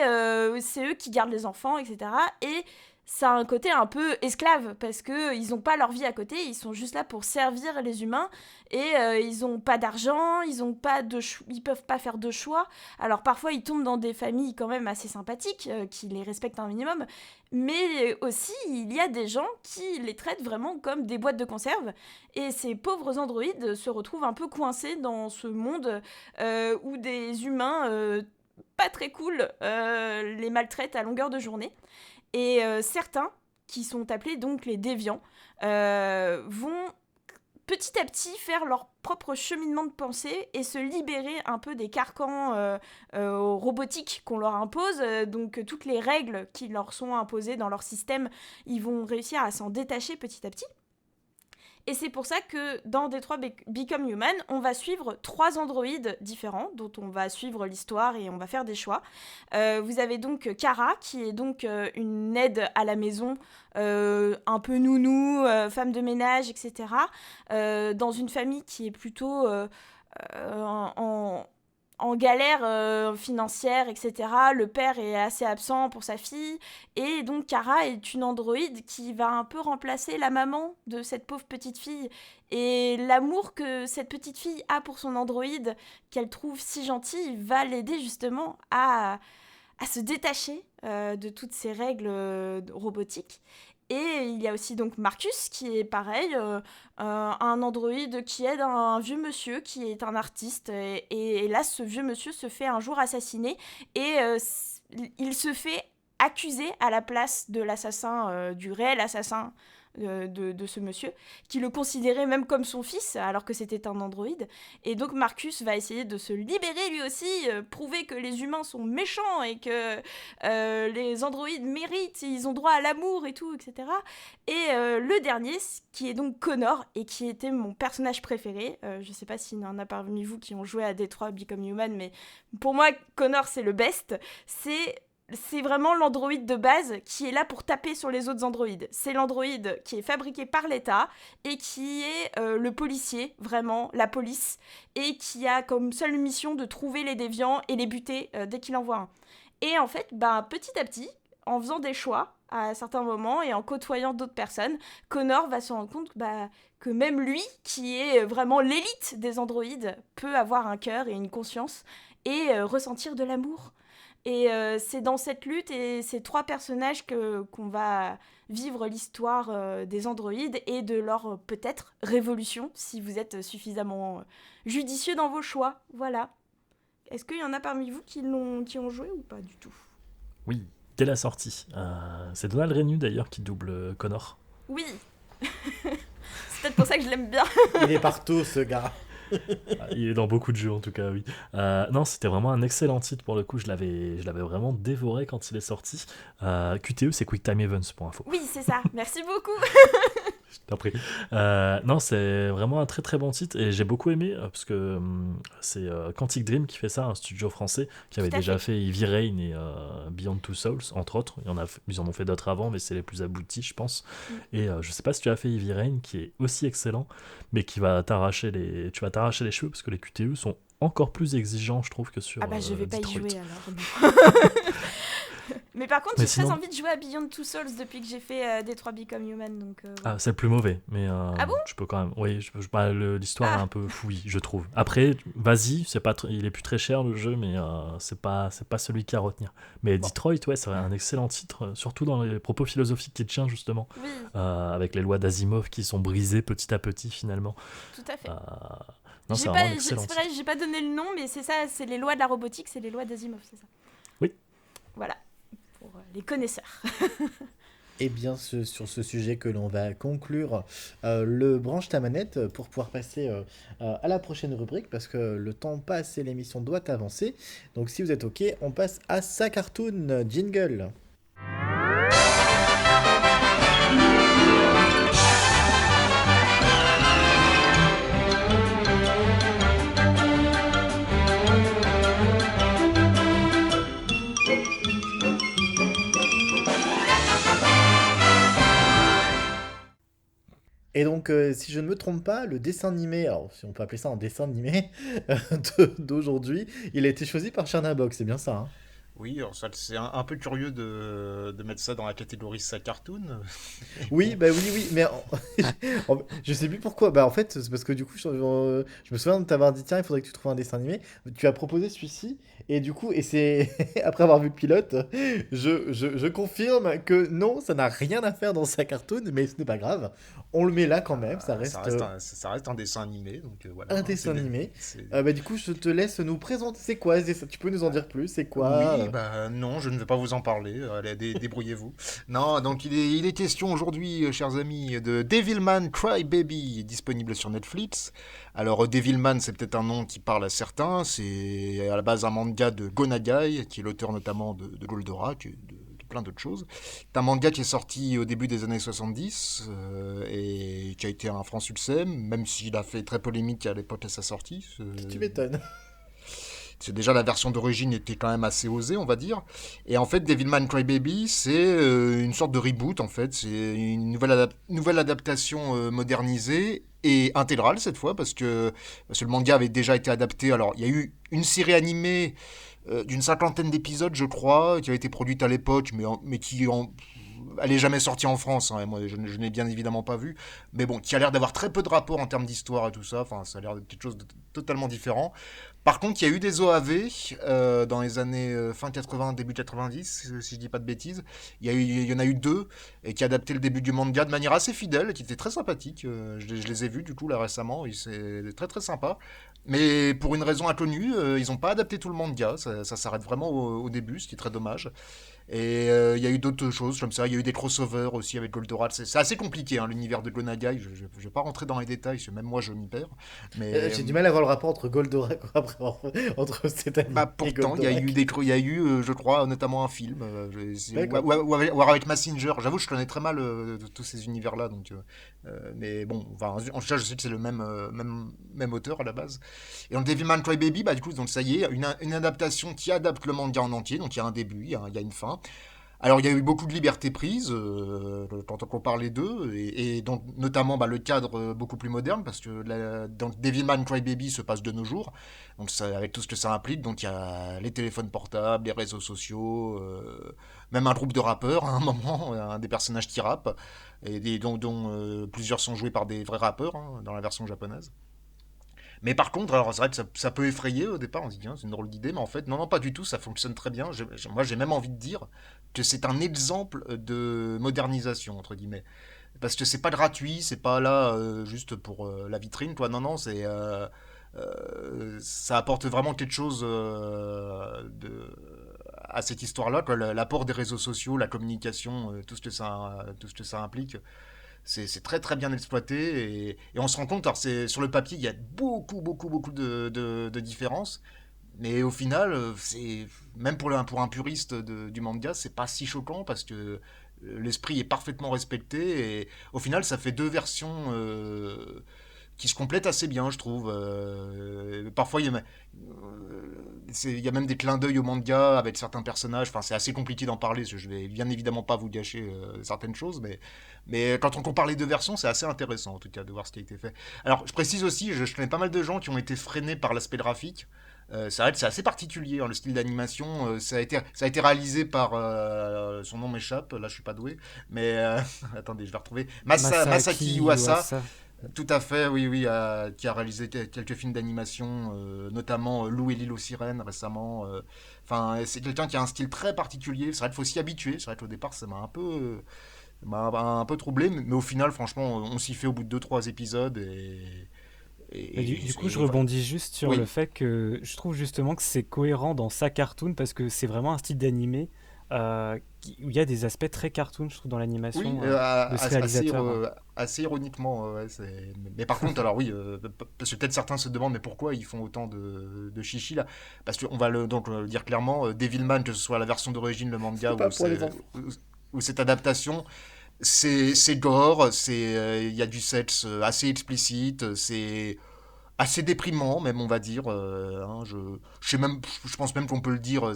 S2: c'est eux qui gardent les enfants, etc. Et ça a un côté un peu esclave, parce qu'ils n'ont pas leur vie à côté, ils sont juste là pour servir les humains, et ils n'ont pas d'argent, ils peuvent pas faire de choix. Alors parfois ils tombent dans des familles quand même assez sympathiques, qui les respectent un minimum, mais aussi il y a des gens qui les traitent vraiment comme des boîtes de conserve, et ces pauvres androïdes se retrouvent un peu coincés dans ce monde où des humains pas très cool les maltraitent à longueur de journée. Et certains, qui sont appelés donc les déviants, vont petit à petit faire leur propre cheminement de pensée et se libérer un peu des carcans robotiques qu'on leur impose. Donc toutes les règles qui leur sont imposées dans leur système, ils vont réussir à s'en détacher petit à petit. Et c'est pour ça que dans Detroit Become Human, on va suivre 3 androïdes différents, dont on va suivre l'histoire et on va faire des choix. Vous avez donc Kara, qui est donc une aide à la maison, un peu nounou, femme de ménage, etc. Dans une famille qui est plutôt en galère financière, etc. Le père est assez absent pour sa fille, et donc Kara est une androïde qui va un peu remplacer la maman de cette pauvre petite fille. Et l'amour que cette petite fille a pour son androïde, qu'elle trouve si gentil, va l'aider justement à se détacher de toutes ces règles robotiques. Et il y a aussi donc Marcus, qui est pareil, un androïde qui aide un vieux monsieur qui est un artiste. Et là, ce vieux monsieur se fait un jour assassiner, et il se fait accuser à la place de l'assassin, du réel assassin de ce monsieur, qui le considérait même comme son fils, alors que c'était un androïde. Et donc Marcus va essayer de se libérer lui aussi, prouver que les humains sont méchants et que les androïdes méritent, ils ont droit à l'amour et tout, etc. Et le dernier, qui est donc Connor, et qui était mon personnage préféré. Je sais pas s'il y en a parmi vous qui ont joué à Detroit Become Human, mais pour moi, Connor, c'est le best. C'est vraiment l'androïde de base qui est là pour taper sur les autres androïdes. C'est l'androïde qui est fabriqué par l'État et qui est le policier, vraiment, la police, et qui a comme seule mission de trouver les déviants et les buter dès qu'il en voit un. Et en fait, petit à petit, en faisant des choix à certains moments et en côtoyant d'autres personnes, Connor va se rendre compte que même lui, qui est vraiment l'élite des androïdes, peut avoir un cœur et une conscience et ressentir de l'amour. Et c'est dans cette lutte et ces 3 personnages qu'on va vivre l'histoire des androïdes et de leur peut-être révolution, si vous êtes suffisamment judicieux dans vos choix. Voilà. Est-ce qu'il y en a parmi vous qui ont joué ou pas du tout ?
S6: Oui, dès la sortie. C'est Donald Renew d'ailleurs qui double Connor.
S2: Oui. C'est peut-être pour ça que je l'aime bien.
S1: Il est partout, ce gars.
S6: Il est dans beaucoup de jeux en tout cas, oui. Non, c'était vraiment un excellent titre pour le coup. Je l'avais vraiment dévoré quand il est sorti. QTE, c'est Quick Time Events pour info.
S2: Oui, c'est ça. Merci beaucoup.
S6: Je t'en prie. Non, c'est vraiment un très très bon titre et j'ai beaucoup aimé parce que c'est Quantic Dream qui fait ça, un studio français qui avait déjà fait Heavy Rain et Beyond Two Souls entre autres. Ils en ont fait d'autres avant, mais c'est les plus aboutis, je pense. Et je sais pas si tu as fait Heavy Rain, qui est aussi excellent, mais qui va t'arracher les cheveux parce que les QTE sont encore plus exigeants, je trouve, que sur
S2: je vais
S6: Detroit.
S2: pas y jouer alors. Mais par contre, j'ai très envie de jouer à Beyond Two Souls depuis que j'ai fait Detroit Become Human. Donc,
S6: c'est le plus mauvais, mais
S2: ah bon,
S6: je peux quand même. Oui, l'histoire est un peu fouillie, je trouve. Après, vas-y, il est plus très cher le jeu, mais c'est pas celui qui a à retenir. Mais Detroit, ouais, c'est un excellent titre, surtout dans les propos philosophiques qu'il tient justement,
S2: oui.
S6: avec les lois d'Asimov qui sont brisées petit à petit finalement.
S2: Tout à fait.
S6: Non, c'est vraiment un excellent
S2: titre. C'est vrai, j'ai pas donné le nom, mais c'est ça, c'est les lois de la robotique, c'est les lois d'Asimov, c'est ça.
S6: Oui.
S2: Voilà. Pour les connaisseurs.
S1: Et bien, sur ce sujet que l'on va conclure le branche ta manette pour pouvoir passer à la prochaine rubrique parce que le temps passe et l'émission doit avancer. Donc si vous êtes OK, on passe à sa cartoon jingle. Et donc, si je ne me trompe pas, le dessin animé, alors si on peut appeler ça un dessin animé d'aujourd'hui, il a été choisi par Chernabox, c'est bien ça, hein ?
S5: Oui, alors ça, c'est un peu curieux de mettre ça dans la catégorie sa cartoon.
S1: Oui,
S5: Bon,
S1: bah oui, oui, mais je sais plus pourquoi. Bah en fait, c'est parce que du coup, je me souviens de t'avoir dit, tiens, il faudrait que tu trouves un dessin animé. Tu as proposé celui-ci, et du coup, et c'est après avoir vu le pilote, je confirme que non, ça n'a rien à faire dans sa cartoon, mais ce n'est pas grave. On le met là quand même, ça
S5: ça
S1: reste
S5: reste ça reste un dessin animé, donc voilà,
S1: un
S5: hein,
S1: dessin animé.
S5: c'est-
S1: Bah du coup, je te laisse nous présenter. C'est quoi? Tu peux nous en dire plus? C'est quoi?
S5: Oui, bah non, je ne vais pas vous en parler. Allez, débrouillez-vous. Non, donc il est question aujourd'hui, chers amis, de Devilman Crybaby, disponible sur Netflix. Alors, Devilman, c'est peut-être un nom qui parle à certains. C'est à la base un manga de Go Nagai, qui est l'auteur notamment de Goldorak et de plein d'autres choses. C'est un manga qui est sorti au début des années 70 et qui a été un franc succès, même s'il a fait très polémique à l'époque de sa sortie.
S1: Tu m'étonnes.
S5: C'est déjà la version d'origine était quand même assez osée, on va dire. Et en fait, Devilman Crybaby, c'est une sorte de reboot, en fait. C'est une nouvelle adaptation modernisée et intégrale cette fois, parce que le manga avait déjà été adapté. Alors, il y a eu une série animée d'une cinquantaine d'épisodes, je crois, qui a été produite à l'époque, mais elle est jamais sortie en France, hein, et moi je n'ai bien évidemment pas vu, mais bon, qui a l'air d'avoir très peu de rapport en termes d'histoire et tout ça, enfin ça a l'air de quelque chose de totalement différent. Par contre, il y a eu des OAV dans les années fin 80, début 90, si je dis pas de bêtises. Il y en a eu deux et qui adaptaient le début du manga de manière assez fidèle, qui était très sympathique. Je les ai vus du coup là récemment, et c'est très très sympa. Mais pour une raison inconnue, ils n'ont pas adapté tout le manga, ça s'arrête vraiment au début, ce qui est très dommage. Et il y a eu d'autres choses comme ça. Il y a eu des crossovers aussi avec Goldorak. C'est assez compliqué, hein, l'univers de Gonagai. Je ne vais pas rentrer dans les détails, parce que même moi je m'y perds. Mais
S1: J'ai du mal à voir le rapport entre Goldorak entre cet anime
S5: bah,
S1: et
S5: pourtant,
S1: Goldorak.
S5: il y a eu, je crois, notamment un film.
S1: D'accord.
S5: Ou avec Messenger. J'avoue, je connais très mal tous ces univers-là. Mais bon, enfin, en tout cas, je sais que c'est le même auteur à la base. Et dans Devilman Crybaby, bah, du coup, donc, ça y est, une adaptation qui adapte le manga en entier. Donc il y a un début, il y a une fin. Alors, il y a eu beaucoup de liberté prise quand on parlait d'eux, et donc, notamment bah, le cadre beaucoup plus moderne, parce que dans Devilman Crybaby se passe de nos jours, donc ça, avec tout ce que ça implique. Donc, il y a les téléphones portables, les réseaux sociaux, même un groupe de rappeurs à un moment, un des personnages qui rappent, dont plusieurs sont joués par des vrais rappeurs hein, dans la version japonaise. Mais par contre, alors c'est vrai que ça peut effrayer au départ, on se dit, tiens, c'est une drôle d'idée, mais en fait, non, non, pas du tout, ça fonctionne très bien. Moi, j'ai même envie de dire que c'est un exemple de modernisation, entre guillemets. Parce que c'est pas gratuit, c'est pas là juste pour la vitrine, quoi. Non, non, ça apporte vraiment quelque chose à cette histoire-là, quoi. L'apport des réseaux sociaux, la communication, tout ce que ça implique. C'est très très bien exploité et on se rend compte, alors c'est sur le papier il y a beaucoup de différences, mais au final c'est même pour un puriste du manga c'est pas si choquant parce que l'esprit est parfaitement respecté et au final ça fait deux versions qui se complètent assez bien je trouve. Parfois il y a même des clins d'œil au manga avec certains personnages, enfin c'est assez compliqué d'en parler, parce que je vais bien évidemment pas vous gâcher certaines choses, mais quand on compare les deux versions, c'est assez intéressant en tout cas de voir ce qui a été fait. Alors je précise aussi, je connais pas mal de gens qui ont été freinés par l'aspect graphique. C'est vrai que c'est assez particulier hein, le style d'animation. Ça a été réalisé par son nom m'échappe, là je suis pas doué, mais attendez, je vais retrouver Masaki
S4: Masaaki
S5: Yuasa.
S4: Yuasa.
S5: Tout à fait, oui, oui, qui a réalisé quelques films d'animation, notamment Lou et l'île aux sirènes récemment. Enfin, c'est quelqu'un qui a un style très particulier. C'est vrai qu'il faut s'y habituer. C'est vrai qu'au départ, ça m'a un peu troublé, mais au final, franchement, on s'y fait au bout de deux trois épisodes
S4: Mais du coup, je
S5: voilà.
S4: rebondis juste sur le
S5: Oui,
S4: fait que je trouve justement que c'est cohérent dans sa cartoon parce que c'est vraiment un style d'animé où il y a des aspects très cartoon, je trouve, dans
S5: oui,
S4: l'animation de ce réalisateur, hein.
S5: assez ironiquement. Ouais, mais par contre, alors oui, parce que peut-être certains se demandent, mais pourquoi ils font autant de chichi là? Parce qu'on va donc le dire clairement, Devilman, que ce soit la version d'origine, le manga
S1: C'est pas pour les enfants.
S5: ou cette adaptation, c'est gore, il y a du sexe assez explicite, c'est assez déprimant même on va dire hein, je sais même je pense même qu'on peut le dire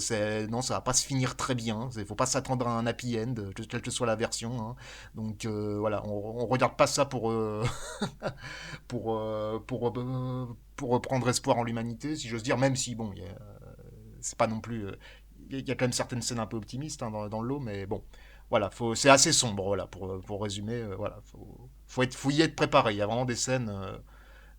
S5: non ça va pas se finir très bien il faut pas s'attendre à un happy end quelle que soit la version hein. Donc voilà on regarde pas ça pour pour prendre espoir en l'humanité si j'ose dire même si bon c'est pas non plus il y a quand même certaines scènes un peu optimistes hein, dans le lot, mais bon, voilà, c'est assez sombre, voilà, pour résumer, voilà, faut y être préparé. Il y a vraiment des scènes,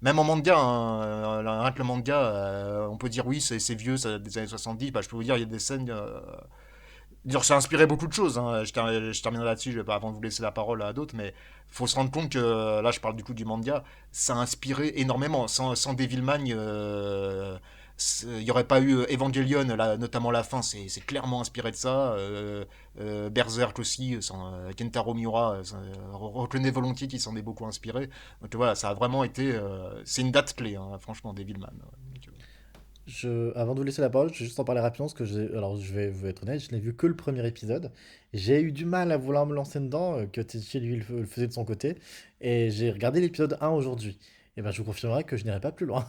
S5: même en manga, hein, rien que le manga, on peut dire oui, c'est vieux, ça, des années 70, bah, je peux vous dire, il y a des scènes. Dire, ça a inspiré beaucoup de choses. Hein. Je terminerai là-dessus, avant de vous laisser la parole à d'autres, mais faut se rendre compte que là, je parle du coup du manga, ça a inspiré énormément. Sans Devilman, il n'y aurait pas eu Evangelion, là, notamment la fin, c'est clairement inspiré de ça. Berserk aussi, Kentaro Miura, reconnaît volontiers qu'il s'en est beaucoup inspiré. Donc voilà, ça a vraiment été. C'est une date clé, hein, franchement, Devilman. Donc,
S1: Avant de vous laisser la parole, je vais juste en parler rapidement parce que alors je vais vous être honnête, je n'ai vu que le premier épisode. J'ai eu du mal à vouloir me lancer dedans, que Tetsuya lui le faisait de son côté, et j'ai regardé l'épisode 1 aujourd'hui. Et ben je vous confirmerai que je n'irai pas plus loin.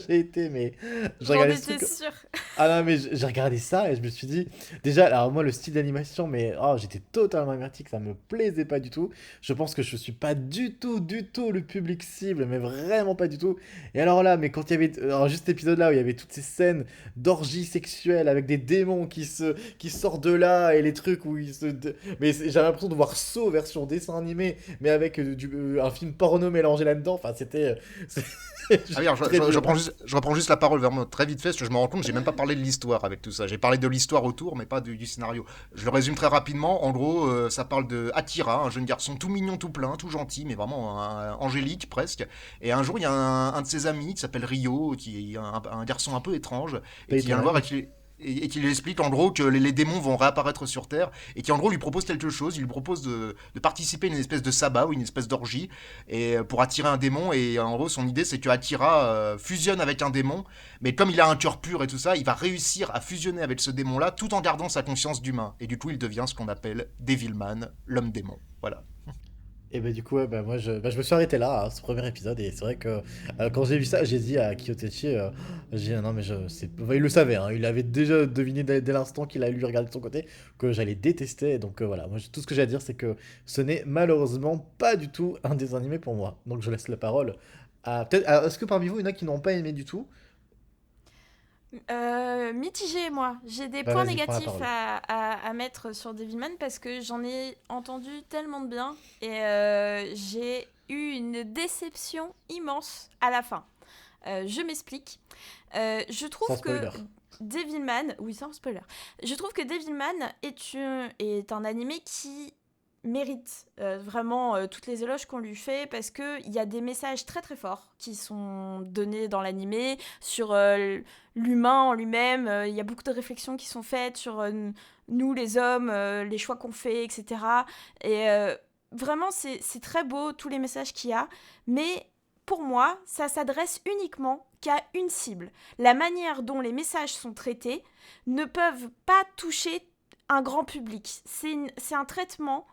S1: J'ai été, mais j'ai
S2: J'en
S1: regardé ce
S2: étais
S1: truc.
S2: sûre.
S1: Ah non, mais j'ai regardé ça et je me suis dit, déjà, alors moi, le style d'animation, mais oh, j'étais totalement averti, ça me plaisait pas du tout. Je pense que je suis pas du tout le public cible, mais vraiment pas du tout. Et alors là, mais quand il y avait, alors juste cet épisode-là où il y avait toutes ces scènes d'orgie sexuelle avec des démons qui sortent de là et les trucs où ils se. Mais j'avais l'impression de voir Saw version dessin animé, mais avec un film porno mélangé là-dedans. Enfin, c'était.
S5: ah oui, alors,
S1: Très dur.
S5: je reprends juste la parole vers moi très vite fait, parce que je me rends compte que j'ai même pas parlé de l'histoire avec tout ça. J'ai parlé de l'histoire autour, mais pas du scénario. Je le résume très rapidement. En gros, ça parle de Akira, un jeune garçon tout mignon, tout plein, tout gentil, mais vraiment angélique presque. Et un jour, il y a un de ses amis qui s'appelle Rio, qui est un garçon un peu étrange, et
S1: Pas
S5: qui vient le voir
S1: étonnant.
S5: et qui lui explique en gros que les démons vont réapparaître sur Terre et qui en gros lui propose quelque chose, il lui propose de participer à une espèce de sabbat ou une espèce d'orgie et pour attirer un démon et en gros son idée c'est que Akira fusionne avec un démon mais comme il a un cœur pur et tout ça il va réussir à fusionner avec ce démon là tout en gardant sa conscience d'humain et du coup il devient ce qu'on appelle Devilman, l'homme démon, voilà.
S1: Et bah du coup, ouais, moi je me suis arrêté là, à ce premier épisode, et c'est vrai que quand j'ai vu ça, j'ai dit à Kiyotechi, j'ai dit non mais enfin, il le savait, hein, il avait déjà deviné dès l'instant qu'il a lu regarder de son côté que j'allais détester, donc voilà, moi tout ce que j'ai à dire c'est que ce n'est malheureusement pas du tout un des animés pour moi, donc je laisse la parole à peut-être, est-ce que parmi vous il y en a qui n'ont pas aimé du tout?
S2: Mitigé, moi. J'ai des
S1: Bah
S2: points
S1: vas-y, prends la
S2: négatifs
S1: parole.
S2: à mettre sur Devilman parce que j'en ai entendu tellement de bien et j'ai eu une déception immense à la fin. Je m'explique. Je
S1: Sans
S2: trouve que
S1: spoiler.
S2: Devilman, oui, sans spoiler, je trouve que Devilman est un animé qui mérite vraiment toutes les éloges qu'on lui fait parce qu'il y a des messages très très forts qui sont donnés dans l'animé sur l'humain en lui-même. Il y a beaucoup de réflexions qui sont faites sur nous les hommes, les choix qu'on fait, etc. Et vraiment, c'est très beau tous les messages qu'il y a, mais pour moi, ça s'adresse uniquement qu'à une cible. La manière dont les messages sont traités ne peuvent pas toucher un grand public. C'est un traitement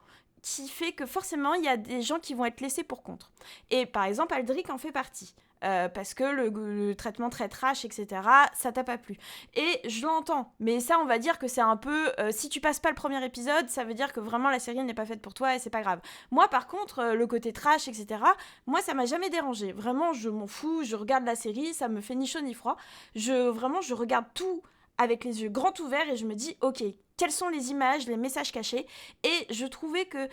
S2: qui fait que forcément, il y a des gens qui vont être laissés pour compte. Et par exemple, Aldric en fait partie. Parce que le traitement très trash, etc., ça t'a pas plu. Et je l'entends, mais ça, on va dire que c'est un peu... si tu passes pas le premier épisode, ça veut dire que vraiment la série n'est pas faite pour toi et c'est pas grave. Moi, par contre, le côté trash, etc., moi, ça m'a jamais dérangé. Vraiment, je m'en fous, je regarde la série, ça me fait ni chaud ni froid. Vraiment, je regarde tout avec les yeux grands ouverts et je me dis, ok, quelles sont les images, les messages cachés. Et je trouvais que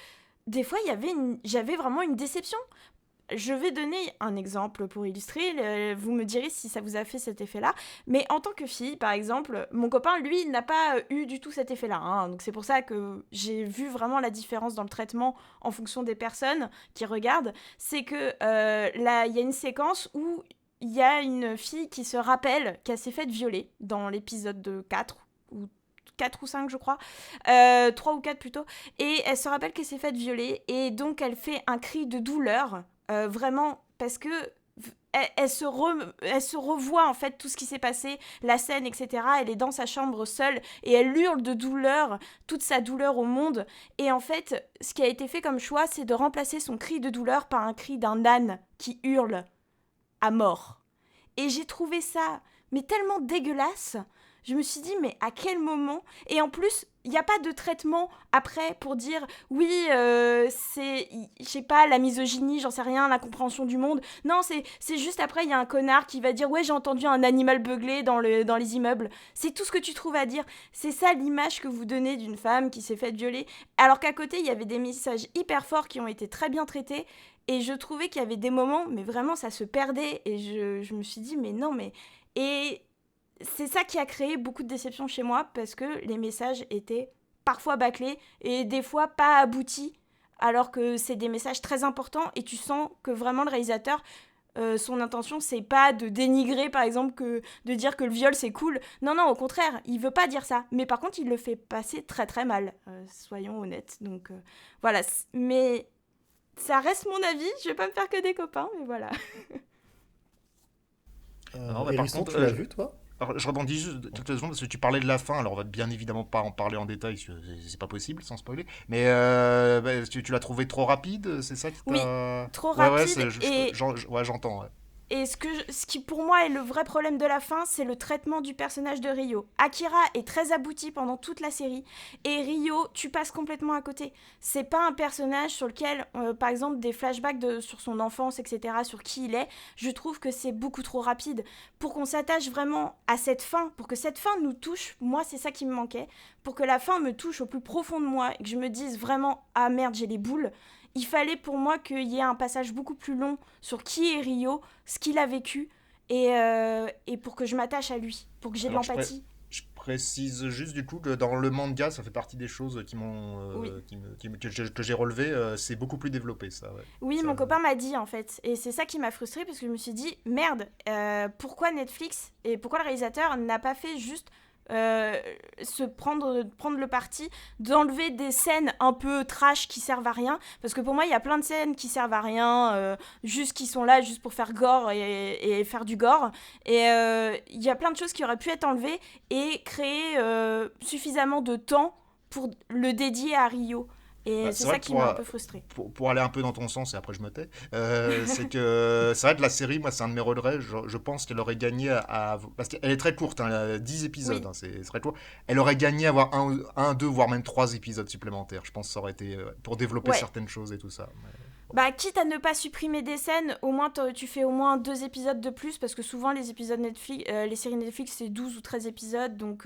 S2: des fois, j'avais vraiment une déception. Je vais donner un exemple pour illustrer, vous me direz si ça vous a fait cet effet-là, mais en tant que fille, par exemple, mon copain, lui, n'a pas eu du tout cet effet-là, hein. Donc c'est pour ça que j'ai vu vraiment la différence dans le traitement en fonction des personnes qui regardent, c'est que là, il y a une séquence où il y a une fille qui se rappelle qu'elle s'est faite violer dans l'épisode de 4 ou 4 ou 5 je crois, 3 ou 4 plutôt, et elle se rappelle qu'elle s'est faite violer, et donc elle fait un cri de douleur, vraiment, parce que elle se revoit en fait tout ce qui s'est passé, la scène, etc. Elle est dans sa chambre seule, et elle hurle de douleur, toute sa douleur au monde, et en fait, ce qui a été fait comme choix, c'est de remplacer son cri de douleur par un cri d'un âne qui hurle à mort. Et j'ai trouvé ça, mais tellement dégueulasse, Je me suis dit, mais à quel moment? Et en plus, il n'y a pas de traitement après pour dire, oui, c'est, je sais pas, la misogynie, j'en sais rien, l'incompréhension du monde. Non, c'est juste après, il y a un connard qui va dire, ouais, j'ai entendu un animal beugler dans les immeubles. C'est tout ce que tu trouves à dire. C'est ça l'image que vous donnez d'une femme qui s'est faite violer. Alors qu'à côté, il y avait des messages hyper forts qui ont été très bien traités. Et je trouvais qu'il y avait des moments, mais vraiment, ça se perdait. Et je me suis dit, mais non, mais... Et c'est ça qui a créé beaucoup de déception chez moi, parce que les messages étaient parfois bâclés et des fois pas aboutis, alors que c'est des messages très importants et tu sens que vraiment le réalisateur, son intention, c'est pas de dénigrer, par exemple, que de dire que le viol c'est cool. Non, non, au contraire, il veut pas dire ça. Mais par contre, il le fait passer très très mal, soyons honnêtes. Donc voilà, mais ça reste mon avis, je vais pas me faire que des copains, mais voilà.
S5: Non, mais par
S1: Hérisson,
S5: contre,
S1: tu l'as vu, toi?
S5: alors, je rebondis juste quelques secondes parce que tu parlais de la fin. Alors, on va bien évidemment pas en parler en détail, parce que c'est pas possible sans spoiler. Mais bah, tu l'as trouvé trop rapide, c'est ça qui
S2: Oui,
S5: t'a.
S2: trop
S5: Ouais, ouais,
S2: rapide et
S5: ouais, j'entends. Ouais.
S2: Et ce qui pour moi est le vrai problème de la fin, c'est le traitement du personnage de Ryo. Akira est très abouti pendant toute la série, et Ryo, tu passes complètement à côté. C'est pas un personnage sur lequel, par exemple, des flashbacks sur son enfance, etc., sur qui il est, je trouve que c'est beaucoup trop rapide. Pour qu'on s'attache vraiment à cette fin, pour que cette fin nous touche, moi c'est ça qui me manquait, pour que la fin me touche au plus profond de moi, et que je me dise vraiment, ah merde, j'ai les boules, il fallait pour moi qu'il y ait un passage beaucoup plus long sur qui est Ryo, ce qu'il a vécu, et pour que je m'attache à lui, pour que j'ai de
S5: Alors,
S2: l'empathie.
S5: je précise juste du coup que dans le manga, ça fait partie des choses qui m'ont,
S2: Oui.
S5: que j'ai relevé. C'est beaucoup plus développé, ça. Ouais.
S2: Oui,
S5: Ça,
S2: mon copain m'a dit en fait, et c'est ça qui m'a frustrée parce que je me suis dit, merde, pourquoi Netflix et pourquoi le réalisateur n'a pas fait juste prendre le parti d'enlever des scènes un peu trash qui servent à rien, parce que pour moi il y a plein de scènes qui servent à rien, juste qui sont là juste pour faire gore et faire du gore, et il y a plein de choses qui auraient pu être enlevées et créer suffisamment de temps pour le dédier à Ryo, et
S5: Bah,
S2: c'est
S5: c'est vrai
S2: ça
S5: que
S2: qui m'a un peu frustrée.
S5: pour aller un peu dans ton sens, et après je me tais, c'est que c'est vrai que la série, moi, c'est un de mes regrets. Je pense qu'elle aurait gagné parce qu'elle est très courte, hein, elle a 10 épisodes,
S2: Oui.
S5: hein, c'est très court. Elle aurait gagné à avoir un, deux, voire même 3 épisodes supplémentaires. Je pense que ça aurait été pour développer
S2: Ouais.
S5: certaines choses et tout ça.
S2: Bah, quitte à ne pas supprimer des scènes, au moins tu fais au moins 2 épisodes de plus, parce que souvent les épisodes Netflix, les séries Netflix, c'est 12 ou 13 épisodes, donc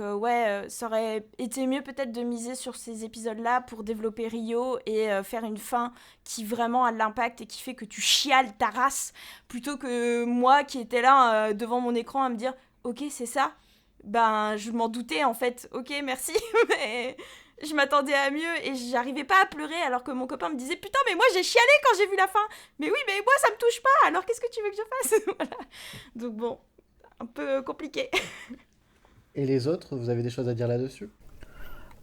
S2: ça aurait été mieux peut-être de miser sur ces épisodes-là pour développer Rio et faire une fin qui vraiment a de l'impact et qui fait que tu chiales ta race, plutôt que moi qui étais là devant mon écran à me dire « Ok, c'est ça ?» Ben, je m'en doutais en fait, ok, merci, mais je m'attendais à mieux et j'arrivais pas à pleurer alors que mon copain me disait putain mais moi j'ai chialé quand j'ai vu la fin, mais oui mais moi ça me touche pas, alors qu'est-ce que tu veux que je fasse? Voilà. Donc bon, un peu compliqué.
S1: Et les autres, vous avez des choses à dire là-dessus?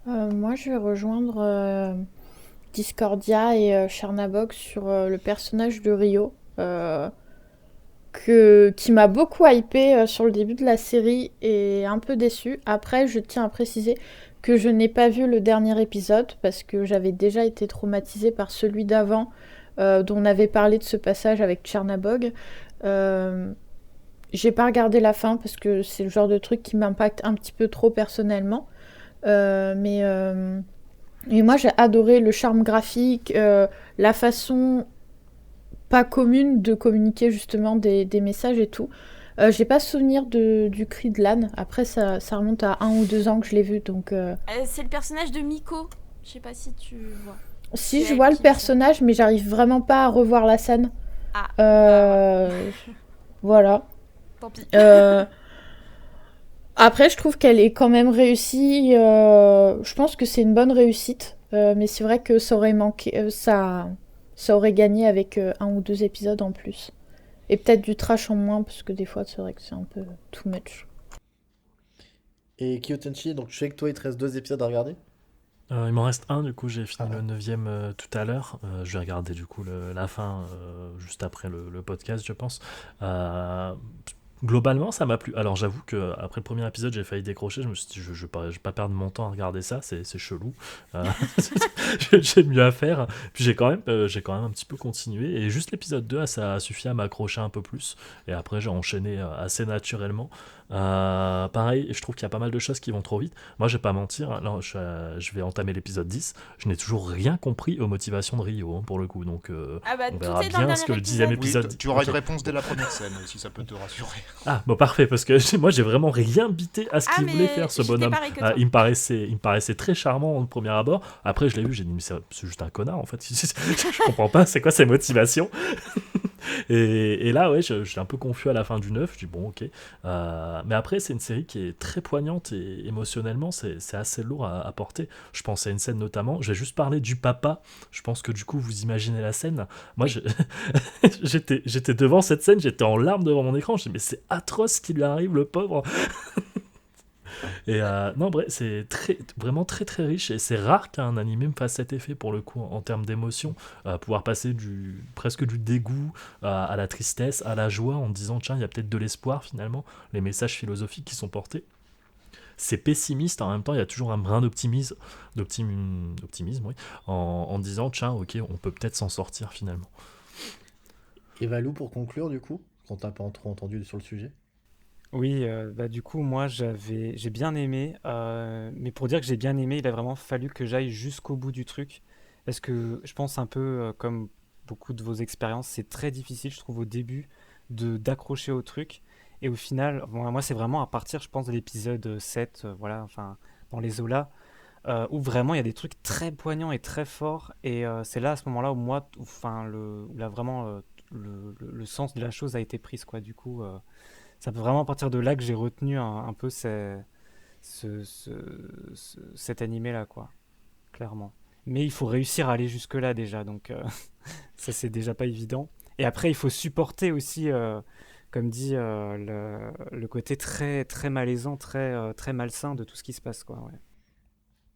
S3: Moi, je vais rejoindre Discordia et Chernabog sur le personnage de Rio, qui m'a beaucoup hypé sur le début de la série et un peu déçu. Après, je tiens à préciser que je n'ai pas vu le dernier épisode parce que j'avais déjà été traumatisée par celui d'avant, dont on avait parlé de ce passage avec Chernabog. J'ai pas regardé la fin parce que c'est le genre de truc qui m'impacte un petit peu trop personnellement. Mais moi j'ai adoré le charme graphique, la façon pas commune de communiquer justement des messages et tout. J'ai pas souvenir du cri de l'âne. Après ça remonte à 1 ou 2 ans que je l'ai vu, donc
S2: C'est le personnage de Miko, je sais pas si tu vois.
S3: si
S2: C'est
S3: je vois le
S2: qui,
S3: personnage, mais j'arrive vraiment pas à revoir la scène.
S2: Ah,
S3: Voilà.
S2: tant pis.
S3: Après, je trouve qu'elle est quand même réussie. Je pense que c'est une bonne réussite. Mais c'est vrai que ça aurait manqué. Ça aurait gagné avec 1 ou 2 épisodes en plus. Et peut-être du trash en moins, parce que des fois, c'est vrai que c'est un peu too much.
S1: Et Kyotenchi, donc je sais que toi, il te reste 2 épisodes à regarder.
S6: Il m'en reste un, du coup j'ai fini
S1: Ah.
S6: le 9e tout à l'heure. Je vais regarder du coup la fin juste après le podcast, je pense. Globalement, ça m'a plu. Alors, j'avoue que après le premier épisode, j'ai failli décrocher. Je me suis dit, je vais pas perdre mon temps à regarder ça, c'est chelou. Euh, j'ai mieux à faire. Puis j'ai quand même un petit peu continué. Et juste l'épisode 2, ça a suffi à m'accrocher un peu plus. Et après, j'ai enchaîné assez naturellement. Pareil, je trouve qu'il y a pas mal de choses qui vont trop vite. Moi, je vais pas mentir. Là, je vais entamer l'épisode 10. Je n'ai toujours rien compris aux motivations de Rio, pour le coup. Donc,
S2: Ah bah,
S6: on
S2: tout
S6: verra
S2: est dans le
S6: bien ce que le
S2: dernier
S6: 10e
S2: épisode.
S5: Oui,
S6: épisode.
S5: tu auras
S6: Ok.
S5: une réponse dès la première scène, si ça peut te rassurer.
S6: Ah, bon, parfait, parce que moi, j'ai vraiment rien bité à ce
S2: Ah,
S6: qu'il voulait
S2: mais
S6: faire, ce
S2: j'étais
S6: bonhomme.
S2: pareil que toi.
S6: Il me paraissait très charmant au premier abord. Après, je l'ai vu, j'ai dit, mais c'est juste un connard, en fait. Je comprends pas, c'est quoi ses motivations? Et là, ouais, j'étais un peu confus à la fin du 9. Je dis, bon, ok. Mais après, c'est une série qui est très poignante et émotionnellement, c'est assez lourd à porter. Je pense à une scène notamment. Je vais juste parler du papa. Je pense que du coup, vous imaginez la scène. Moi, j'étais devant cette scène, j'étais en larmes devant mon écran. Je dis, mais c'est atroce ce qui lui arrive, le pauvre. Et non, bref, c'est vraiment très très riche et c'est rare qu'un animé me fasse cet effet pour le coup en termes d'émotion, pouvoir passer presque du dégoût à la tristesse, à la joie en disant tiens, il y a peut-être de l'espoir finalement, les messages philosophiques qui sont portés. C'est pessimiste, en même temps il y a toujours un brin d'optimisme, oui, en disant tiens, ok, on peut peut-être s'en sortir finalement.
S1: Et Valou, pour conclure, du coup, quand t'as pas trop entendu sur le sujet.
S4: Oui, bah du coup, moi j'ai bien aimé, mais pour dire que j'ai bien aimé, il a vraiment fallu que j'aille jusqu'au bout du truc. Parce que je pense un peu comme beaucoup de vos expériences, c'est très difficile, je trouve, au début d'accrocher au truc. Et au final, bon, moi c'est vraiment à partir, je pense, de l'épisode 7, voilà, enfin, dans les Zola, où vraiment il y a des trucs très poignants et très forts. Et c'est là, à ce moment-là, où moi, enfin, où là vraiment le sens de la chose a été prise, quoi. Du coup. C'est vraiment à partir de là que j'ai retenu un peu cet animé-là, quoi, clairement. Mais il faut réussir à aller jusque-là déjà, donc ça c'est déjà pas évident. Et après, il faut supporter aussi, comme dit, le côté très, très malaisant, très malsain de tout ce qui se passe, quoi. Ouais.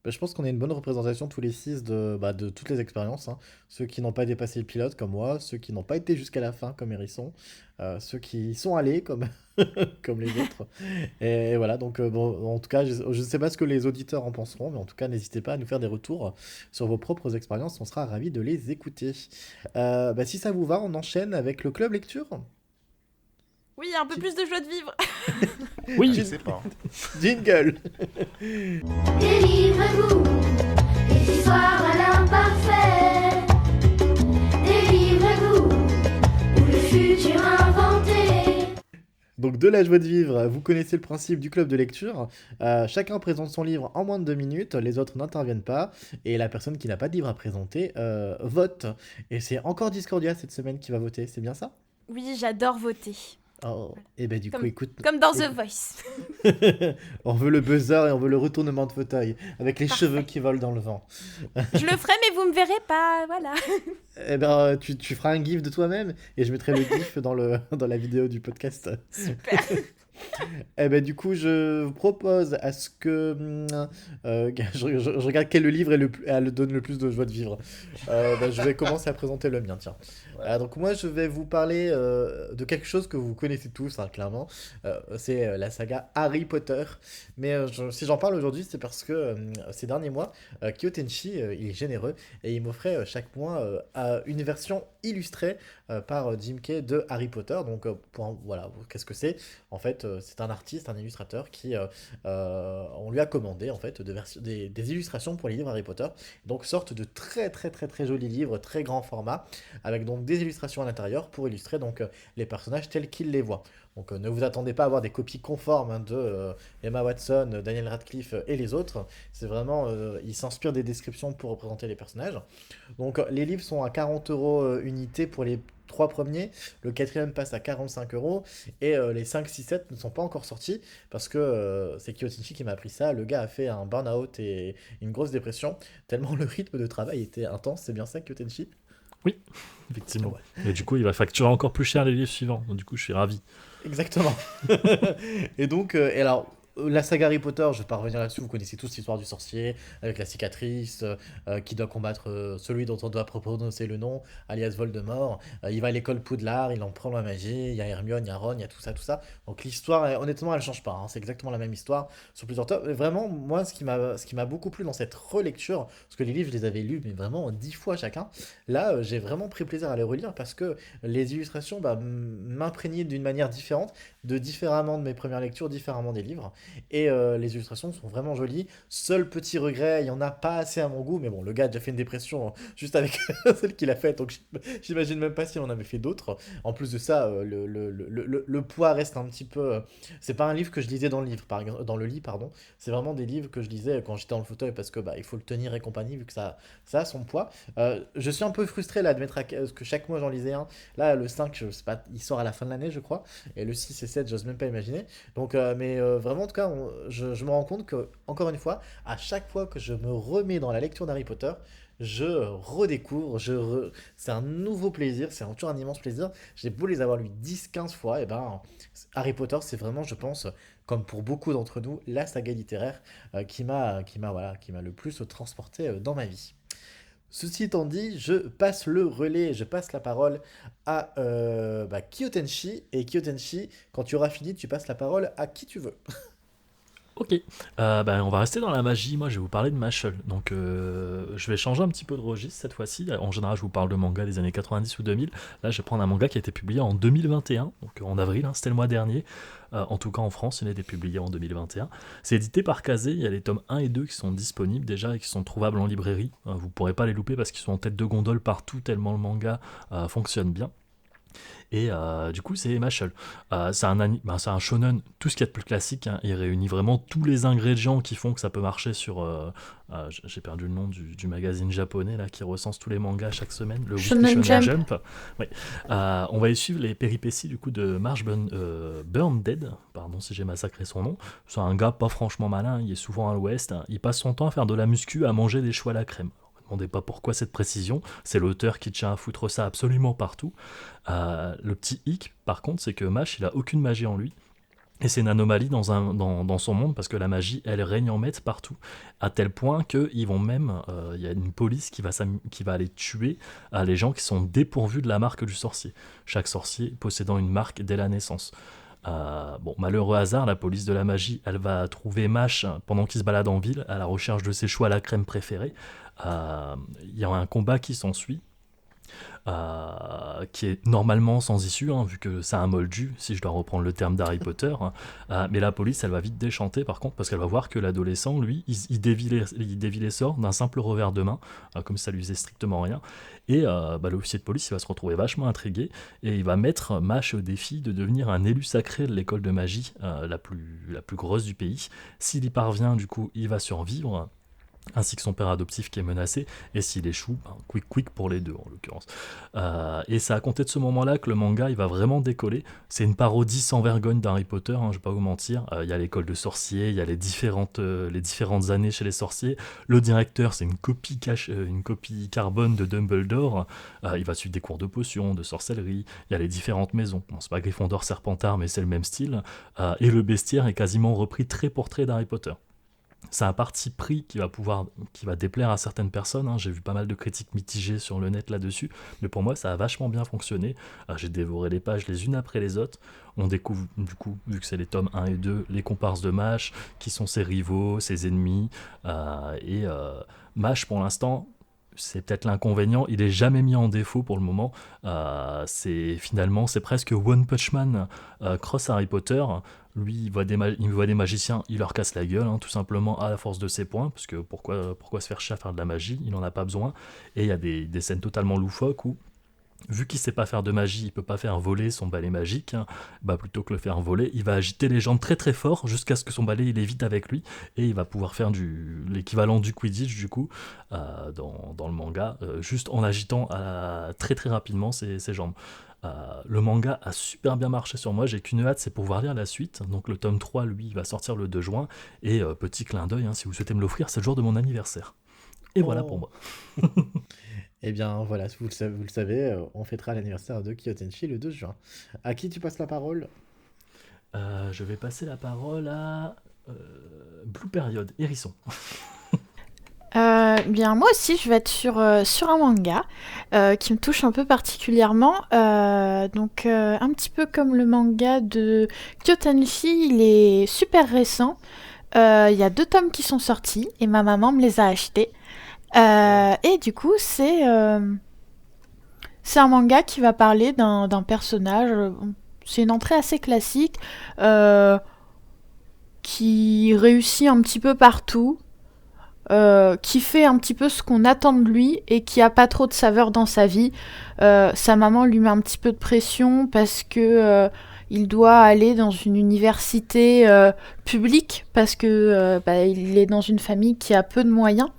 S1: Bah, je pense qu'on a une bonne représentation tous les six de toutes les expériences, hein. Ceux qui n'ont pas dépassé le pilote comme moi, ceux qui n'ont pas été jusqu'à la fin comme Hérisson, ceux qui y sont allés comme, comme les autres. Et voilà, donc bon, en tout cas, je ne sais pas ce que les auditeurs en penseront, mais en tout cas, n'hésitez pas à nous faire des retours sur vos propres expériences, on sera ravis de les écouter. Bah, si ça vous va, on enchaîne avec le club lecture.
S2: Oui, un peu plus de joie de vivre.
S6: Oui,
S5: Je sais pas.
S1: Jingle.
S7: Délivrez-vous des histoires à l'imparfait. Délivrez-vous ou le futur inventé.
S1: Donc de la joie de vivre, vous connaissez le principe du club de lecture. Chacun présente son livre en moins de 2 minutes, les autres n'interviennent pas, et la personne qui n'a pas de livre à présenter vote. Et c'est encore Discordia cette semaine qui va voter, c'est bien ça?
S2: Oui, j'adore voter.
S1: Oh, et ben du coup, écoute.
S2: Comme dans The
S1: écoute.
S2: Voice.
S1: On veut le buzzer et on veut le retournement de fauteuil, avec les
S2: Parfait.
S1: cheveux qui volent dans le vent.
S2: Je le ferai, mais vous me verrez pas, voilà.
S1: Eh ben, tu feras un gif de toi-même, et je mettrai le gif dans la vidéo du podcast.
S2: Super.
S1: Eh ben du coup, je vous propose à ce que je regarde quel livre donne le plus de joie de vivre. Ben, je vais commencer à présenter le mien, tiens. Donc moi, je vais vous parler de quelque chose que vous connaissez tous, hein, clairement. C'est la saga Harry Potter. Mais si j'en parle aujourd'hui, c'est parce que ces derniers mois, Kyo Tenchi, il est généreux et il m'offrait chaque mois une version illustrée par Jim Kay de Harry Potter. Donc voilà, qu'est-ce que c'est? En fait, c'est un artiste, un illustrateur qui, on lui a commandé en fait des illustrations pour les livres Harry Potter. Donc sorte de très très très très jolis livres, très grand format, avec donc des illustrations à l'intérieur pour illustrer donc les personnages tels qu'ils les voient. Donc ne vous attendez pas à avoir des copies conformes, hein, de Emma Watson, Daniel Radcliffe et les autres. C'est vraiment, ils s'inspirent des descriptions pour représenter les personnages. Donc les livres sont à 40 € unité pour les 3 premiers, le 4e passe à 45 € et les 5, 6, 7 ne sont pas encore sortis parce que c'est Kyotinchi qui m'a appris ça. Le gars a fait un burn-out et une grosse dépression tellement le rythme de travail était intense. C'est bien ça, Kyotinchi?
S6: oui, effectivement.
S1: Ouais.
S6: Et du coup, il va facturer encore plus cher les livres suivants. Donc, du coup, je suis ravi.
S1: Exactement. Et donc, et alors, La saga Harry Potter, je vais pas revenir là-dessus, vous connaissez tous l'histoire du sorcier, avec la cicatrice, qui doit combattre celui dont on doit prononcer le nom, alias Voldemort. Il va à l'école Poudlard, il en prend la magie, il y a Hermione, il y a Ron, il y a tout ça, tout ça. Donc l'histoire, honnêtement, elle change pas, hein, c'est exactement la même histoire sur plusieurs tomes. Et vraiment, moi, ce qui m'a beaucoup plu dans cette relecture, parce que les livres, je les avais lus, mais vraiment 10 fois chacun, là, j'ai vraiment pris plaisir à les relire parce que les illustrations bah, m'imprégnaient d'une manière différente, différemment de mes premières lectures, différemment des livres. Et les illustrations sont vraiment jolies. Seul petit regret, il n'y en a pas assez à mon goût, mais bon, le gars a déjà fait une dépression juste avec celle qu'il a faite, donc j'imagine même pas s'il en avait fait d'autres. En plus de ça, le poids reste un petit peu. C'est pas un livre que je lisais dans le livre, dans le lit, pardon. C'est vraiment des livres que je lisais quand j'étais dans le fauteuil parce que bah, il faut le tenir et compagnie vu que ça a son poids. Je suis un peu frustré là que chaque mois j'en lisais un. Là, le 5, je sais pas, il sort à la fin de l'année, je crois. Et le 6 et 7, j'ose même pas imaginer. Donc, vraiment, en tout cas, je me rends compte que, encore une fois, à chaque fois que je me remets dans la lecture d'Harry Potter, je redécouvre, c'est un nouveau plaisir, c'est toujours un immense plaisir. J'ai beau les avoir lu 10, 15 fois, et ben Harry Potter, c'est vraiment, je pense, comme pour beaucoup d'entre nous, la saga littéraire qui m'a le plus transporté dans ma vie. Ceci étant dit, je passe le relais, je passe la parole à Kyotenshi. Et Kyotenshi, quand tu auras fini, tu passes la parole à qui tu veux.
S6: Ok, on va rester dans la magie. Moi, je vais vous parler de Mashle. Donc, je vais changer un petit peu de registre cette fois-ci. En général, je vous parle de manga des années 90 ou 2000. Là, je vais prendre un manga qui a été publié en 2021, donc en avril, hein, c'était le mois dernier. En tout cas, en France, il a été publié en 2021. C'est édité par Kazé. Il y a les tomes 1 et 2 qui sont disponibles déjà et qui sont trouvables en librairie. Vous ne pourrez pas les louper parce qu'ils sont en tête de gondole partout, tellement le manga fonctionne bien. Et du coup, c'est Mashle. C'est un shonen, tout ce qu'il y a de plus classique, hein. Il réunit vraiment tous les ingrédients qui font que ça peut marcher sur. J'ai perdu le nom du magazine japonais là, qui recense tous les mangas chaque semaine, le Weekly
S3: Shonen
S6: Shonen
S3: Jump.
S6: Jump. Oui. On va y suivre les péripéties du coup de Marsh Burndead, pardon si j'ai massacré son nom. C'est un gars pas franchement malin, il est souvent à l'ouest, hein. Il passe son temps à faire de la muscu, à manger des choux à la crème. Ne demandez pas pourquoi cette précision, c'est l'auteur qui tient à foutre ça absolument partout. Le petit hic, par contre, c'est que Mash, il a aucune magie en lui. Et c'est une anomalie dans son monde parce que la magie, elle règne en maître partout. À tel point qu'ils vont même. Il y a une police qui va aller tuer les gens qui sont dépourvus de la marque du sorcier. Chaque sorcier possédant une marque dès la naissance. Malheureux hasard, la police de la magie, elle va trouver Mash pendant qu'il se balade en ville à la recherche de ses choux à la crème préférés. Il y a un combat qui s'ensuit. Qui est normalement sans issue, hein, vu que c'est un moldu, si je dois reprendre le terme d'Harry Potter. Mais la police, elle va vite déchanter, par contre, parce qu'elle va voir que l'adolescent, lui, il dévie les sorts d'un simple revers de main, comme ça lui faisait strictement rien. Et l'officier de police, il va se retrouver vachement intrigué, et il va mettre Mash au défi de devenir un élu sacré de l'école de magie, la plus grosse du pays. S'il y parvient, du coup, il va survivre, ainsi que son père adoptif qui est menacé, et s'il échoue, quick pour les deux en l'occurrence. Et c'est à compter de ce moment-là que le manga il va vraiment décoller. C'est une parodie sans vergogne d'Harry Potter, hein, je vais pas vous mentir. Il y a l'école de sorciers, il y a les différentes années chez les sorciers. Le directeur, c'est une copie carbone de Dumbledore. Il va suivre des cours de potions, de sorcellerie. Il y a les différentes maisons. Bon, c'est pas Gryffondor, Serpentard, mais c'est le même style. Et le bestiaire est quasiment repris trait pour trait d'Harry Potter. C'est un parti pris qui va déplaire à certaines personnes, hein. J'ai vu pas mal de critiques mitigées sur le net là-dessus, mais pour moi ça a vachement bien fonctionné. J'ai dévoré les pages les unes après les autres. On découvre du coup, vu que c'est les tomes 1 et 2, les comparses de Mash, qui sont ses rivaux, ses ennemis, Mash pour l'instant, c'est peut-être l'inconvénient, il est jamais mis en défaut pour le moment. C'est presque One Punch Man cross Harry Potter. Lui, il voit des magiciens, il leur casse la gueule, hein, tout simplement à la force de ses points, parce que pourquoi se faire chier à faire de la magie, il n'en a pas besoin. Et il y a des scènes totalement loufoques où, vu qu'il sait pas faire de magie, il peut pas faire voler son balai magique, hein, plutôt que le faire voler, il va agiter les jambes très très fort jusqu'à ce que son balai il est vite avec lui, et il va pouvoir faire l'équivalent du Quidditch du coup, dans le manga, juste en agitant très très rapidement ses jambes. Le manga a super bien marché sur moi, j'ai qu'une hâte, c'est pouvoir lire la suite. Donc le tome 3, lui, il va sortir le 2 juin, et petit clin d'œil, hein, si vous souhaitez me l'offrir, c'est le jour de mon anniversaire. Et voilà pour moi.
S1: Eh bien, voilà, vous le savez, on fêtera l'anniversaire de Kyotenshi le 2 juin. À qui tu passes la parole?
S6: Je vais passer la parole à Blue Period, Hérisson.
S3: Bien, moi aussi, je vais être sur un manga qui me touche un peu particulièrement. Un petit peu comme le manga de Kyotenshi, il est super récent. Il y a 2 tomes qui sont sortis et ma maman me les a achetés. Et du coup, c'est un manga qui va parler d'un personnage. C'est une entrée assez classique qui réussit un petit peu partout. Qui fait un petit peu ce qu'on attend de lui et qui a pas trop de saveur dans sa vie. Sa maman lui met un petit peu de pression parce que il doit aller dans une université publique parce que il est dans une famille qui a peu de moyens.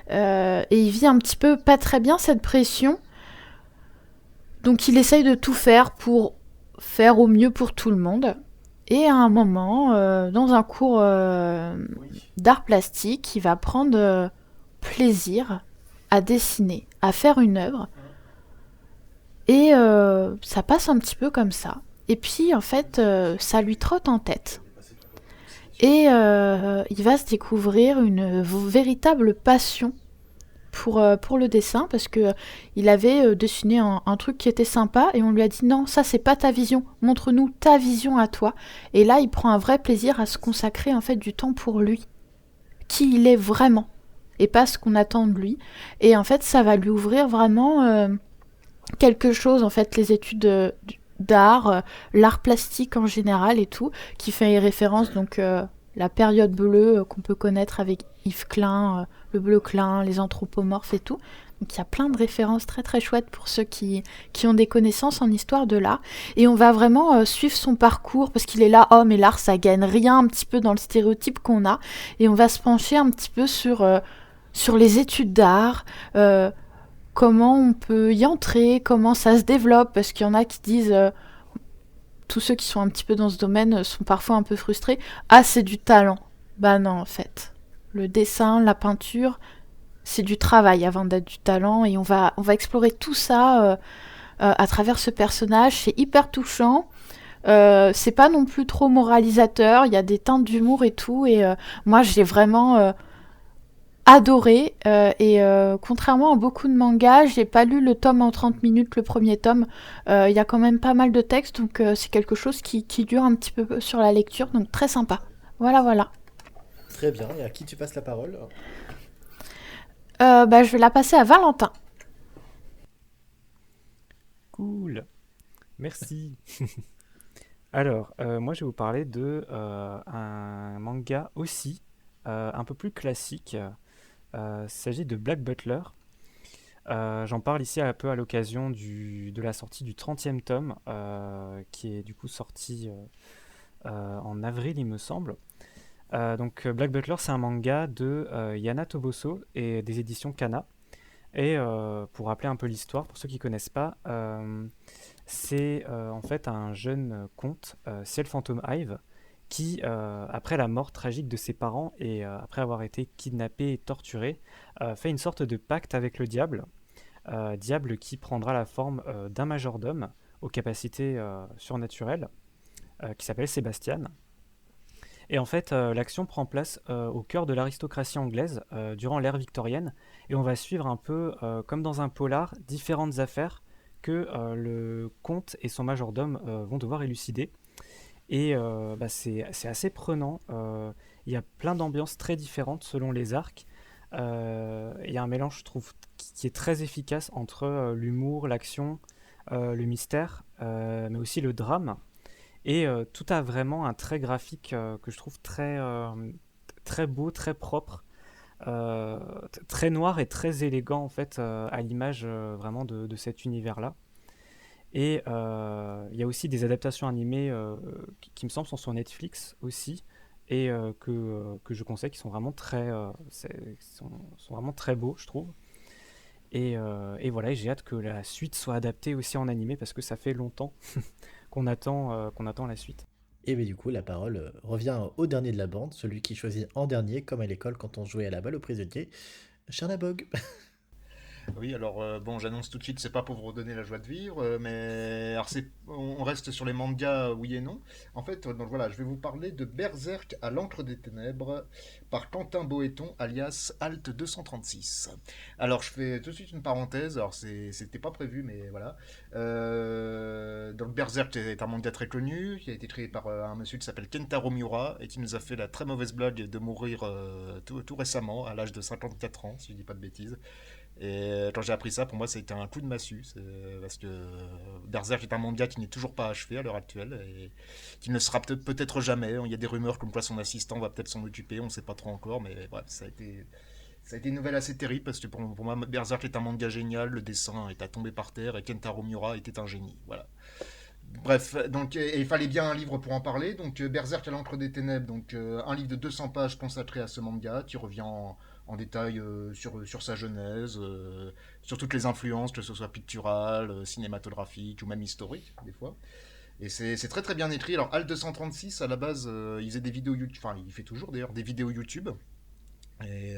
S3: Et il vit un petit peu pas très bien cette pression. Donc il essaye de tout faire pour faire au mieux pour tout le monde. Et à un moment, dans un cours d'art plastique, il va prendre plaisir à dessiner, à faire une œuvre. Et ça passe un petit peu comme ça. Et puis, en fait, ça lui trotte en tête. Et il va se découvrir une véritable passion pour le dessin, parce que il avait dessiné un truc qui était sympa, et on lui a dit non, ça c'est pas ta vision, montre-nous ta vision à toi. Et là, il prend un vrai plaisir à se consacrer en fait du temps pour lui, qui il est vraiment, et pas ce qu'on attend de lui. Et en fait, ça va lui ouvrir vraiment quelque chose, en fait, les études d'art, l'art plastique en général et tout, qui fait référence donc la période bleue qu'on peut connaître avec Yves Klein, le bleu Klein, les anthropomorphes et tout. Donc il y a plein de références très très chouettes pour ceux qui ont des connaissances en histoire de l'art. Et on va vraiment suivre son parcours parce qu'il est là, oh mais l'art ça gagne rien, un petit peu dans le stéréotype qu'on a. Et on va se pencher un petit peu sur les études d'art, comment on peut y entrer, comment ça se développe, parce qu'il y en a qui disent, tous ceux qui sont un petit peu dans ce domaine sont parfois un peu frustrés, ah c'est du talent. Bah non en fait. Le dessin, la peinture, c'est du travail avant d'être du talent, et on va explorer tout ça à travers ce personnage. C'est hyper touchant. C'est pas non plus trop moralisateur, il y a des teintes d'humour et tout, et moi j'ai vraiment adoré, et contrairement à beaucoup de mangas, j'ai pas lu le tome en 30 minutes, le premier tome. Il y a quand même pas mal de textes, donc c'est quelque chose qui dure un petit peu sur la lecture, donc très sympa. Voilà.
S1: Très bien, et à qui tu passes la parole?
S3: Je vais la passer à Valentin.
S4: Cool, merci. Alors, moi je vais vous parler de un manga aussi, un peu plus classique. Il s'agit de Black Butler. J'en parle ici un peu à l'occasion de la sortie du 30e tome, qui est du coup sorti en avril, il me semble. Black Butler, c'est un manga de Yana Toboso et des éditions Kana. Et pour rappeler un peu l'histoire, pour ceux qui ne connaissent pas, c'est en fait un jeune comte, Ciel Phantom Hive, qui, après la mort tragique de ses parents et après avoir été kidnappé et torturé, fait une sorte de pacte avec le diable, diable qui prendra la forme d'un majordome aux capacités surnaturelles, qui s'appelle Sébastien. Et en fait, l'action prend place au cœur de l'aristocratie anglaise durant l'ère victorienne, et on va suivre un peu, comme dans un polar, différentes affaires que le comte et son majordome vont devoir élucider. Et c'est assez prenant. Il y a plein d'ambiances très différentes selon les arcs. Il y a un mélange, je trouve, qui est très efficace entre l'humour, l'action, le mystère, mais aussi le drame. Et tout a vraiment un trait graphique que je trouve très beau, très propre, très noir et très élégant en fait, à l'image vraiment de cet univers-là. Et il y a aussi des adaptations animées qui me semblent sont sur Netflix aussi, et que je conseille, qui sont vraiment sont vraiment très beaux, je trouve. Et voilà, et j'ai hâte que la suite soit adaptée aussi en animé, parce que ça fait longtemps qu'on attend la suite.
S1: Et bien du coup, la parole revient au dernier de la bande, celui qui choisit en dernier, comme à l'école quand on jouait à la balle aux prisonniers, Chernabog.
S5: Oui, alors bon, j'annonce tout de suite, c'est pas pour vous redonner la joie de vivre, mais alors on reste sur les mangas, oui et non. En fait, donc voilà, je vais vous parler de Berserk à l'encre des ténèbres par Quentin Boéton, alias Alt 236. Alors, je fais tout de suite une parenthèse. Alors, c'était pas prévu, mais voilà. Donc, Berserk est un manga très connu, qui a été créé par un monsieur qui s'appelle Kentaro Miura et qui nous a fait la très mauvaise blague de mourir tout récemment, à l'âge de 54 ans, si je dis pas de bêtises. Et quand j'ai appris ça, pour moi, ça a été un coup de massue. Parce que Berserk est un manga qui n'est toujours pas achevé à l'heure actuelle et qui ne sera peut-être jamais. Il y a des rumeurs comme quoi son assistant va peut-être s'en occuper, on ne sait pas trop encore, mais bref, ça a été une nouvelle assez terrible parce que pour moi, Berserk est un manga génial, le dessin est à tomber par terre et Kentaro Miura était un génie. Voilà. Bref, donc et il fallait bien un livre pour en parler. Donc Berserk à l'encre des ténèbres, donc un livre de 200 pages consacré à ce manga qui revient en détail sur sa genèse, sur toutes les influences, que ce soit picturales, cinématographiques ou même historiques des fois. Et c'est très très bien écrit. Alors Alt 236 à la base, il faisait des vidéos YouTube, enfin il fait toujours d'ailleurs des vidéos YouTube. Et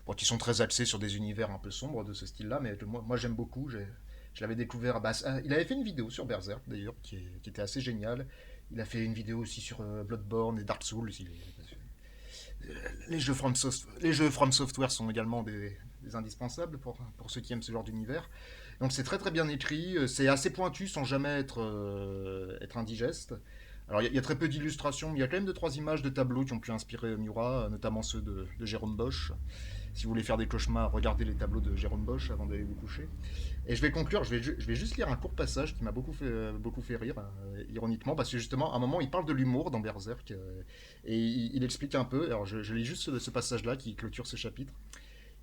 S5: bon, qui sont très axés sur des univers un peu sombres de ce style-là, mais que moi j'aime beaucoup. Je l'avais découvert. Il avait fait une vidéo sur Berserk d'ailleurs, qui était assez géniale. Il a fait une vidéo aussi sur Bloodborne et Dark Souls. Les jeux From Software sont également des indispensables pour ceux qui aiment ce genre d'univers. Donc c'est très très bien écrit, c'est assez pointu sans jamais être indigeste. Alors il y a très peu d'illustrations, mais il y a quand même 2-3 images de tableaux qui ont pu inspirer Miura, notamment ceux de Jérôme Bosch. Si vous voulez faire des cauchemars, regardez les tableaux de Jérôme Bosch avant d'aller vous coucher. Et je vais conclure, je vais juste lire un court passage qui m'a beaucoup fait rire, ironiquement, parce que justement, à un moment, il parle de l'humour dans Berserk, et il explique un peu, alors je lis juste ce passage-là qui clôture ce chapitre.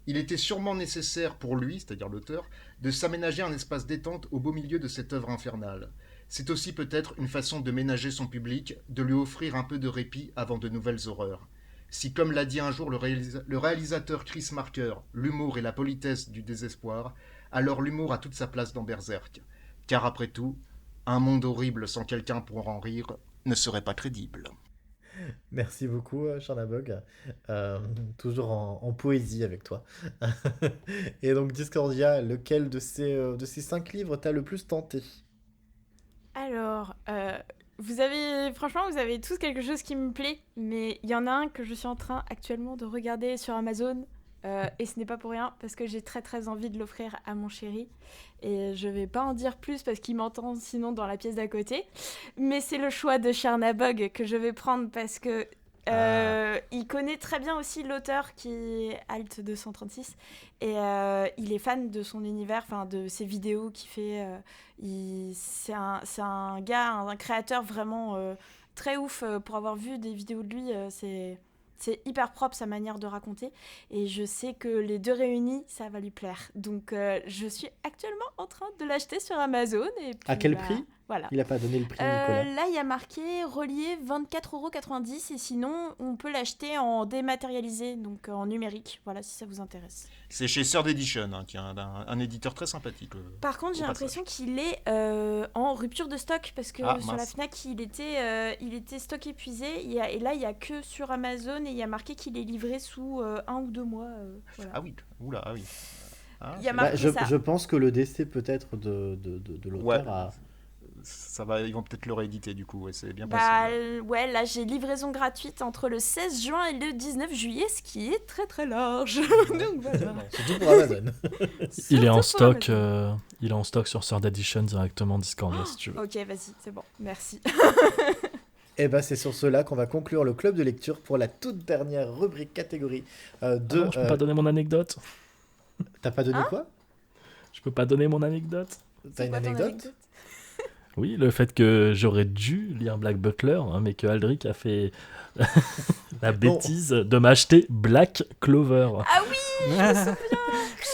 S5: Il était sûrement nécessaire pour lui, c'est-à-dire l'auteur, de s'aménager un espace détente au beau milieu de cette œuvre infernale. C'est aussi peut-être une façon de ménager son public, de lui offrir un peu de répit avant de nouvelles horreurs. Si, comme l'a dit un jour le réalisateur Chris Marker, l'humour est la politesse du désespoir, alors l'humour a toute sa place dans Berserk. Car après tout, un monde horrible sans quelqu'un pour en rire ne serait pas crédible.
S1: Merci beaucoup, Charnabog. Toujours en poésie avec toi. Et donc, Discordia, lequel de ces 5 livres t'as le plus tenté?
S2: Alors, franchement, vous avez tous quelque chose qui me plaît, mais il y en a un que je suis en train actuellement de regarder sur Amazon, et ce n'est pas pour rien, parce que j'ai très très envie de l'offrir à mon chéri, et je vais pas en dire plus parce qu'il m'entend sinon dans la pièce d'à côté, mais c'est le choix de Chernabog que je vais prendre parce que il connaît très bien aussi l'auteur qui est Alt 236 et il est fan de son univers, enfin de ses vidéos qu'il fait. C'est un gars, un créateur vraiment très ouf. Pour avoir vu des vidéos de lui, c'est hyper propre sa manière de raconter et je sais que les deux réunis, ça va lui plaire. Donc je suis actuellement en train de l'acheter sur Amazon. Et puis,
S1: à quel prix?
S2: Voilà.
S1: Il n'a pas donné le prix, Nicolas.
S2: Là, il y a marqué relié 24,90 € et sinon, on peut l'acheter en dématérialisé, donc en numérique. Voilà, si ça vous intéresse.
S5: C'est chez Third Edition, qui est un éditeur très sympathique.
S2: Par contre, j'ai l'impression qu'il est en rupture de stock parce que sur la Fnac, il était stock épuisé. Et là, il n'y a que sur Amazon et il y a marqué qu'il est livré sous 1 ou 2 mois. Voilà.
S5: Ah oui, oula, ah oui.
S2: Il y a marqué ça.
S1: Je pense que le décès peut-être de l'auteur a...
S5: Ça va, ils vont peut-être le rééditer du coup, ouais, c'est bien possible.
S2: Ouais, là j'ai livraison gratuite entre le 16 juin et le 19 juillet, ce qui est très très large. Donc voilà.
S1: Surtout pour Amazon.
S6: Il est en stock, sur Third Edition directement Discordia si tu veux.
S2: Ok, vas-y, c'est bon, merci.
S1: Et ben c'est sur cela qu'on va conclure le club de lecture pour la toute dernière rubrique catégorie de...
S6: non, je peux pas donner mon anecdote.
S1: T'as pas donné quoi?
S6: Je peux pas donner mon anecdote.
S1: T'as une anecdote?
S6: Oui, le fait que j'aurais dû lire Black Butler, hein, mais que Aldric a fait la bêtise de m'acheter Black Clover.
S2: Ah oui, je me souviens.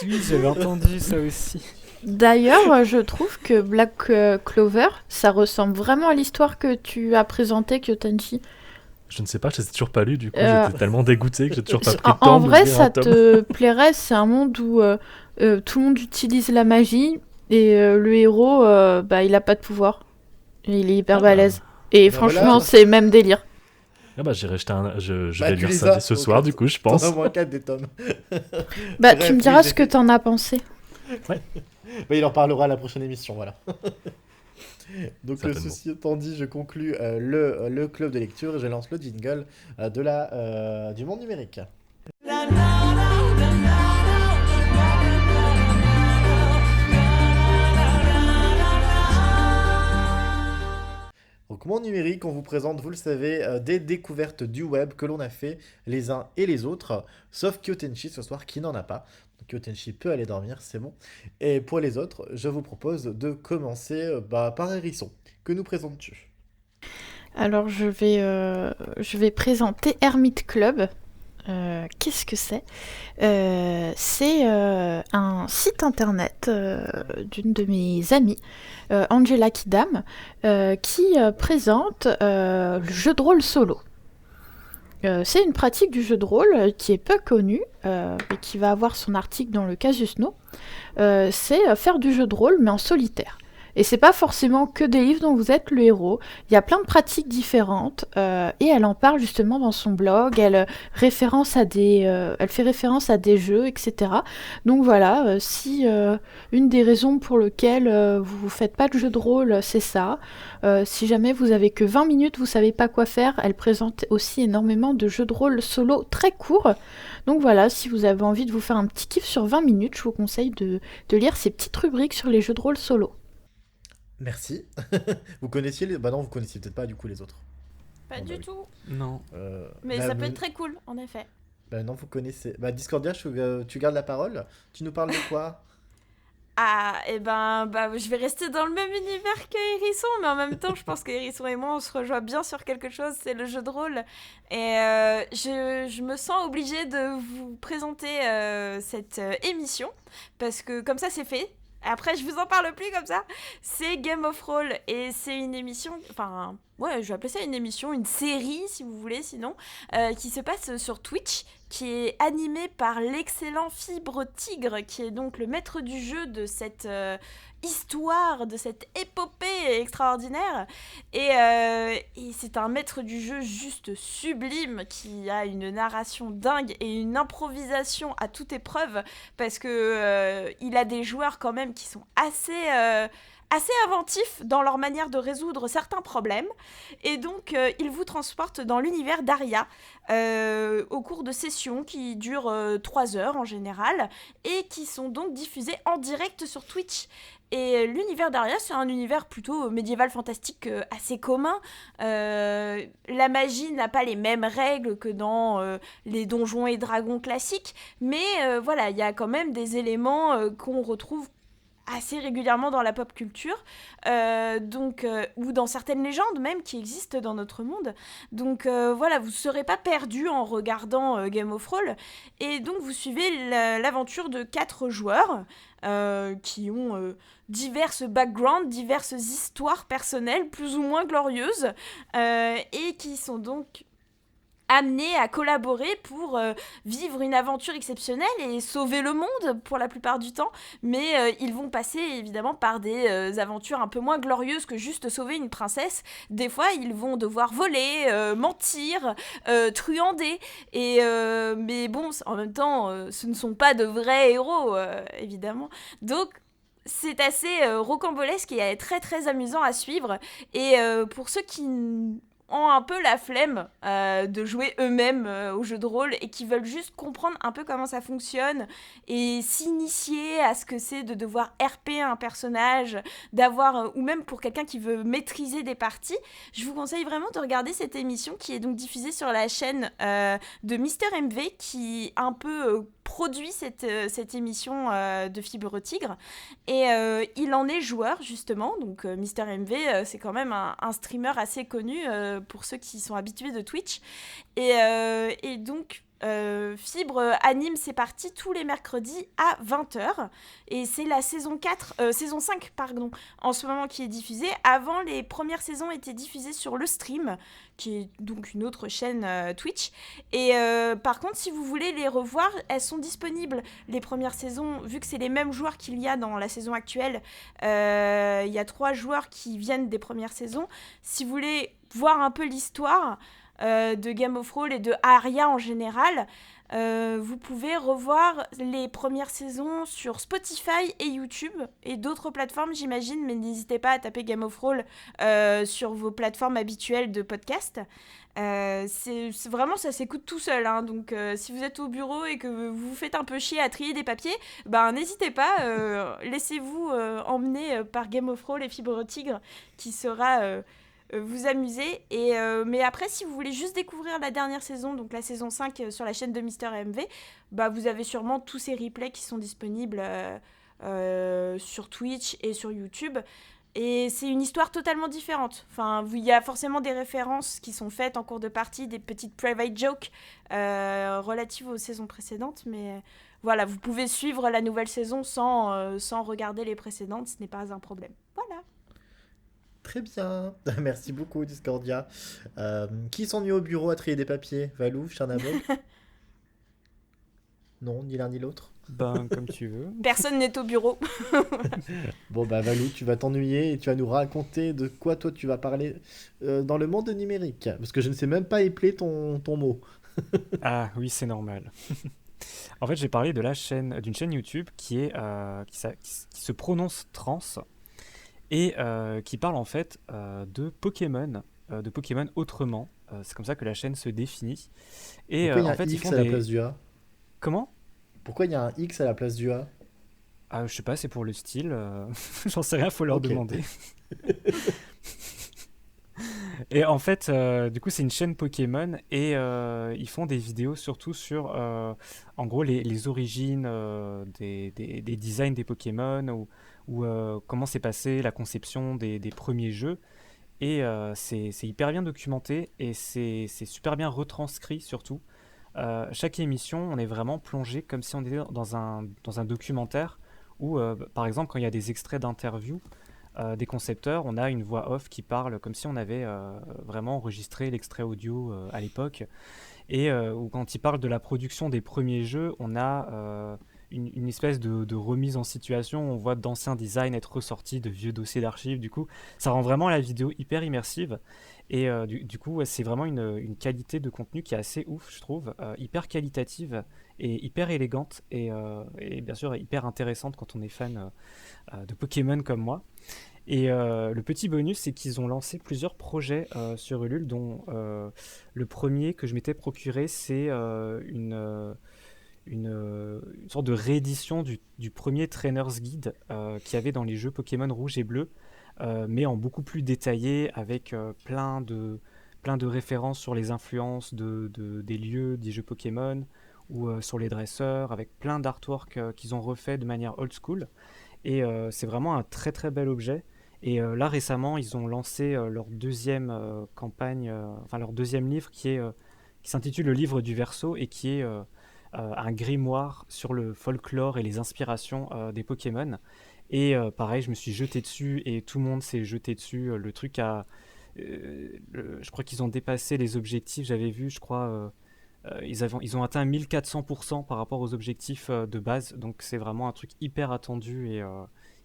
S4: Oui, j'avais entendu ça aussi.
S3: D'ailleurs, je trouve que Black Clover, ça ressemble vraiment à l'histoire que tu as présentée, Kyotanchi.
S6: Je ne sais pas, je ne l'ai toujours pas lu, du coup j'étais tellement dégoûté que j'ai toujours pas pris le temps
S3: En
S6: de
S3: vrai,
S6: lire
S3: ça
S6: un tome.
S3: te plairait, c'est un monde où tout le monde utilise la magie et le héros, il a pas de pouvoir. Il est hyper balèze. Et franchement, c'est même délire.
S6: Ah bah j'irai jeter je vais lire ça ce soir, du coup, je pense.
S1: T'en as au moins 4 des tomes.
S3: Tu me diras ce que t'en as pensé.
S1: Mais il en parlera à la prochaine émission, voilà. Donc,
S6: Certainement.
S1: ceci étant dit, je conclus le club de lecture et je lance le jingle du monde numérique. Donc, Monde Numérique, on vous présente, vous le savez, des découvertes du web que l'on a fait les uns et les autres, sauf Kyotenchi ce soir qui n'en a pas. Donc, Kyotenchi peut aller dormir, c'est bon. Et pour les autres, je vous propose de commencer par Hérisson. Que nous présentes-tu?
S3: Alors, je vais présenter Hermit Club. Qu'est-ce que c'est? C'est un site internet d'une de mes amies, Angela Kidam, qui présente le jeu de rôle solo. C'est une pratique du jeu de rôle qui est peu connue et qui va avoir son article dans le Casus No. C'est faire du jeu de rôle mais en solitaire. Et c'est pas forcément que des livres dont vous êtes le héros. Il y a plein de pratiques différentes et elle en parle justement dans son blog. Elle fait référence à des jeux, etc. Donc voilà, si une des raisons pour lesquelles vous faites pas de jeu de rôle, c'est ça. Si jamais vous avez que 20 minutes, vous savez pas quoi faire, elle présente aussi énormément de jeux de rôle solo très courts. Donc voilà, si vous avez envie de vous faire un petit kiff sur 20 minutes, je vous conseille de lire ces petites rubriques sur les jeux de rôle solo.
S1: Merci. Vous connaissiez les... Bah non, vous connaissiez peut-être pas du coup les autres.
S2: Pas
S1: Bon,
S2: du
S1: bah oui.
S2: tout.
S4: Non.
S2: Mais
S1: Bah,
S2: ça peut être très cool, en effet.
S1: Bah non, vous connaissez. Bah Discordia, tu gardes la parole. Tu nous parles de quoi?
S2: Ah, et ben, je vais rester dans le même univers que Hérisson, mais en même temps, je pense que Hérisson et moi, on se rejoint bien sur quelque chose, c'est le jeu de rôle. Et je me sens obligée de vous présenter cette émission, parce que comme ça, c'est fait. Après, je vous en parle plus comme ça. C'est Game of Roll, et c'est une émission, enfin, ouais, je vais appeler ça une émission, une série, si vous voulez, sinon, qui se passe sur Twitch, qui est animé par l'excellent Fibre Tigre, qui est donc le maître du jeu de cette histoire, de cette épopée extraordinaire. Et c'est un maître du jeu juste sublime, qui a une narration dingue et une improvisation à toute épreuve, parce que il a des joueurs quand même qui sont assez inventifs dans leur manière de résoudre certains problèmes. Et donc, il vous transporte dans l'univers d'Aria au cours de sessions qui durent 3 heures en général et qui sont donc diffusées en direct sur Twitch. Et l'univers d'Aria, c'est un univers plutôt médiéval fantastique assez commun. La magie n'a pas les mêmes règles que dans les donjons et dragons classiques, mais voilà, il y a quand même des éléments qu'on retrouve assez régulièrement dans la pop culture, ou dans certaines légendes même qui existent dans notre monde. Donc voilà, vous ne serez pas perdu en regardant Game of Roll. Et donc vous suivez l'aventure de 4 joueurs qui ont diverses backgrounds, diverses histoires personnelles plus ou moins glorieuses, et qui sont donc amenés à collaborer pour vivre une aventure exceptionnelle et sauver le monde pour la plupart du temps, mais ils vont passer évidemment par des aventures un peu moins glorieuses que juste sauver une princesse. Des fois ils vont devoir voler, mentir, truander, mais bon, en même temps ce ne sont pas de vrais héros évidemment, donc c'est assez rocambolesque et très très amusant à suivre. Et pour ceux qui ont un peu la flemme de jouer eux-mêmes au jeu de rôle et qui veulent juste comprendre un peu comment ça fonctionne et s'initier à ce que c'est de devoir RP un personnage, d'avoir ou même pour quelqu'un qui veut maîtriser des parties, je vous conseille vraiment de regarder cette émission qui est donc diffusée sur la chaîne de Mister MV qui un peu produit cette émission de Fibre Tigre, et il en est joueur justement, donc Mister MV c'est quand même un streamer assez connu pour ceux qui sont habitués de Twitch, et donc Fibre anime ses parties tous les mercredis à 20h, et c'est la saison 5 pardon, en ce moment qui est diffusée. Avant, les premières saisons étaient diffusées sur le stream, qui est donc une autre chaîne Twitch, et par contre si vous voulez les revoir, elles sont disponibles, les premières saisons, vu que c'est les mêmes joueurs qu'il y a dans la saison actuelle. Il y a 3 joueurs qui viennent des premières saisons. Si vous voulez voir un peu l'histoire, de Game of Thrones et de Arya en général, vous pouvez revoir les premières saisons sur Spotify et YouTube et d'autres plateformes, j'imagine, mais n'hésitez pas à taper Game of Thrones sur vos plateformes habituelles de podcast. C'est vraiment, ça s'écoute tout seul, hein. Donc si vous êtes au bureau et que vous vous faites un peu chier à trier des papiers, n'hésitez pas, laissez-vous emmener par Game of Thrones et Fibre Tigre qui sera vous amuser. Mais après, si vous voulez juste découvrir la dernière saison, donc la saison 5 sur la chaîne de Mister MV, vous avez sûrement tous ces replays qui sont disponibles sur Twitch et sur YouTube. Et c'est une histoire totalement différente. Enfin, il y a forcément des références qui sont faites en cours de partie, des petites private jokes relatives aux saisons précédentes. Mais voilà, vous pouvez suivre la nouvelle saison sans regarder les précédentes, ce n'est pas un problème. Voilà.
S1: Très bien. Merci beaucoup, Discordia. Qui s'ennuie au bureau à trier des papiers? Valou, Charnabog? Non, ni l'un ni l'autre.
S4: Comme tu veux.
S2: Personne n'est au bureau.
S1: Bon, Valou, tu vas t'ennuyer et tu vas nous raconter de quoi toi tu vas parler dans le monde numérique. Parce que je ne sais même pas épeler ton mot.
S4: Ah oui, c'est normal. En fait, j'ai parlé d'une chaîne YouTube qui se prononce trans et qui parle en fait de Pokémon autrement. C'est comme ça que la chaîne se définit. Et
S1: Pourquoi il y a
S4: en fait,
S1: un
S4: ils
S1: X
S4: font
S1: à la place du A?
S4: Comment?
S1: Pourquoi il y a un X à la place du A?
S4: Ah, je sais pas, c'est pour le style. J'en sais rien, faut leur
S1: Ok.
S4: demander. Et en fait, du coup, c'est une chaîne Pokémon et ils font des vidéos surtout sur, en gros, les origines des designs des Pokémon ou comment s'est passée la conception des premiers jeux. Et c'est hyper bien documenté et c'est super bien retranscrit surtout. Chaque émission, on est vraiment plongé comme si on était dans un documentaire où, par exemple, quand il y a des extraits d'interviews des concepteurs, on a une voix off qui parle comme si on avait vraiment enregistré l'extrait audio à l'époque. Et ou quand ils parlent de la production des premiers jeux, on a une espèce de remise en situation. On voit d'anciens designs être ressortis, de vieux dossiers d'archives. Du coup, ça rend vraiment la vidéo hyper immersive. Et du coup, ouais, c'est vraiment une qualité de contenu qui est assez ouf, je trouve, hyper qualitative et hyper élégante et bien sûr hyper intéressante quand on est fan de Pokémon comme moi. Et le petit bonus, c'est qu'ils ont lancé plusieurs projets sur Ulule, dont le premier que je m'étais procuré, c'est une sorte de réédition du premier Trainer's Guide qu'il y avait dans les jeux Pokémon rouge et bleu, mais en beaucoup plus détaillé, avec plein de références sur les influences des lieux des jeux Pokémon, ou sur les dresseurs, avec plein d'artworks qu'ils ont refait de manière old school. Et c'est vraiment un très très bel objet. Et là récemment, ils ont lancé leur deuxième campagne, enfin leur deuxième livre qui s'intitule Le Livre du Verseau et qui est un grimoire sur le folklore et les inspirations des Pokémon. Et pareil, je me suis jeté dessus et tout le monde s'est jeté dessus. Le truc je crois qu'ils ont dépassé les objectifs. J'avais vu, je crois, ils ont atteint 1400% par rapport aux objectifs de base. Donc c'est vraiment un truc hyper attendu et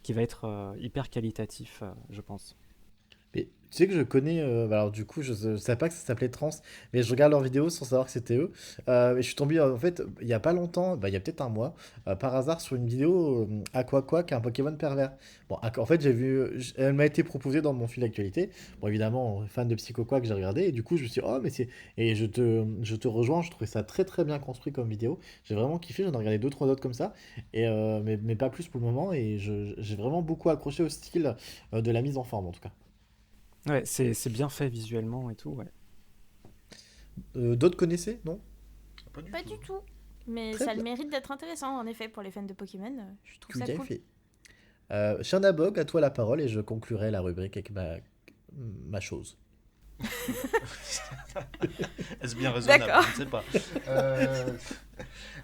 S4: qui va être hyper qualitatif, je pense.
S1: Mais tu sais que je connais. Alors, du coup, je savais pas que ça s'appelait Trans, mais je regarde leurs vidéos sans savoir que c'était eux. Et je suis tombé, en fait, il y a pas longtemps, il y a peut-être un mois, par hasard, sur une vidéo Aquaquack, un Pokémon pervers. Bon, en fait, j'ai vu. Elle m'a été proposée dans mon fil d'actualité. Bon, évidemment, fan de Psychoquack, j'ai regardé. Et du coup, je me suis dit, oh, mais c'est. Et je te rejoins, je trouvais ça très très bien construit comme vidéo. J'ai vraiment kiffé, j'en ai regardé deux, trois autres comme ça. Mais pas plus pour le moment. Et j'ai vraiment beaucoup accroché au style de la mise en forme, en tout cas.
S4: Ouais, c'est bien fait visuellement et tout, ouais.
S1: D'autres connaissaient, non?
S2: Pas du tout. Mais
S1: Très
S2: ça a le
S1: bien.
S2: mérite d'être intéressant, en effet, pour les fans de Pokémon. Je trouve
S1: Tout
S2: ça
S1: à
S2: cool.
S1: fait. Chernabog, à toi la parole et je conclurai la rubrique avec ma chose.
S5: Est-ce bien raisonnable?
S2: D'accord.
S5: Je ne sais pas.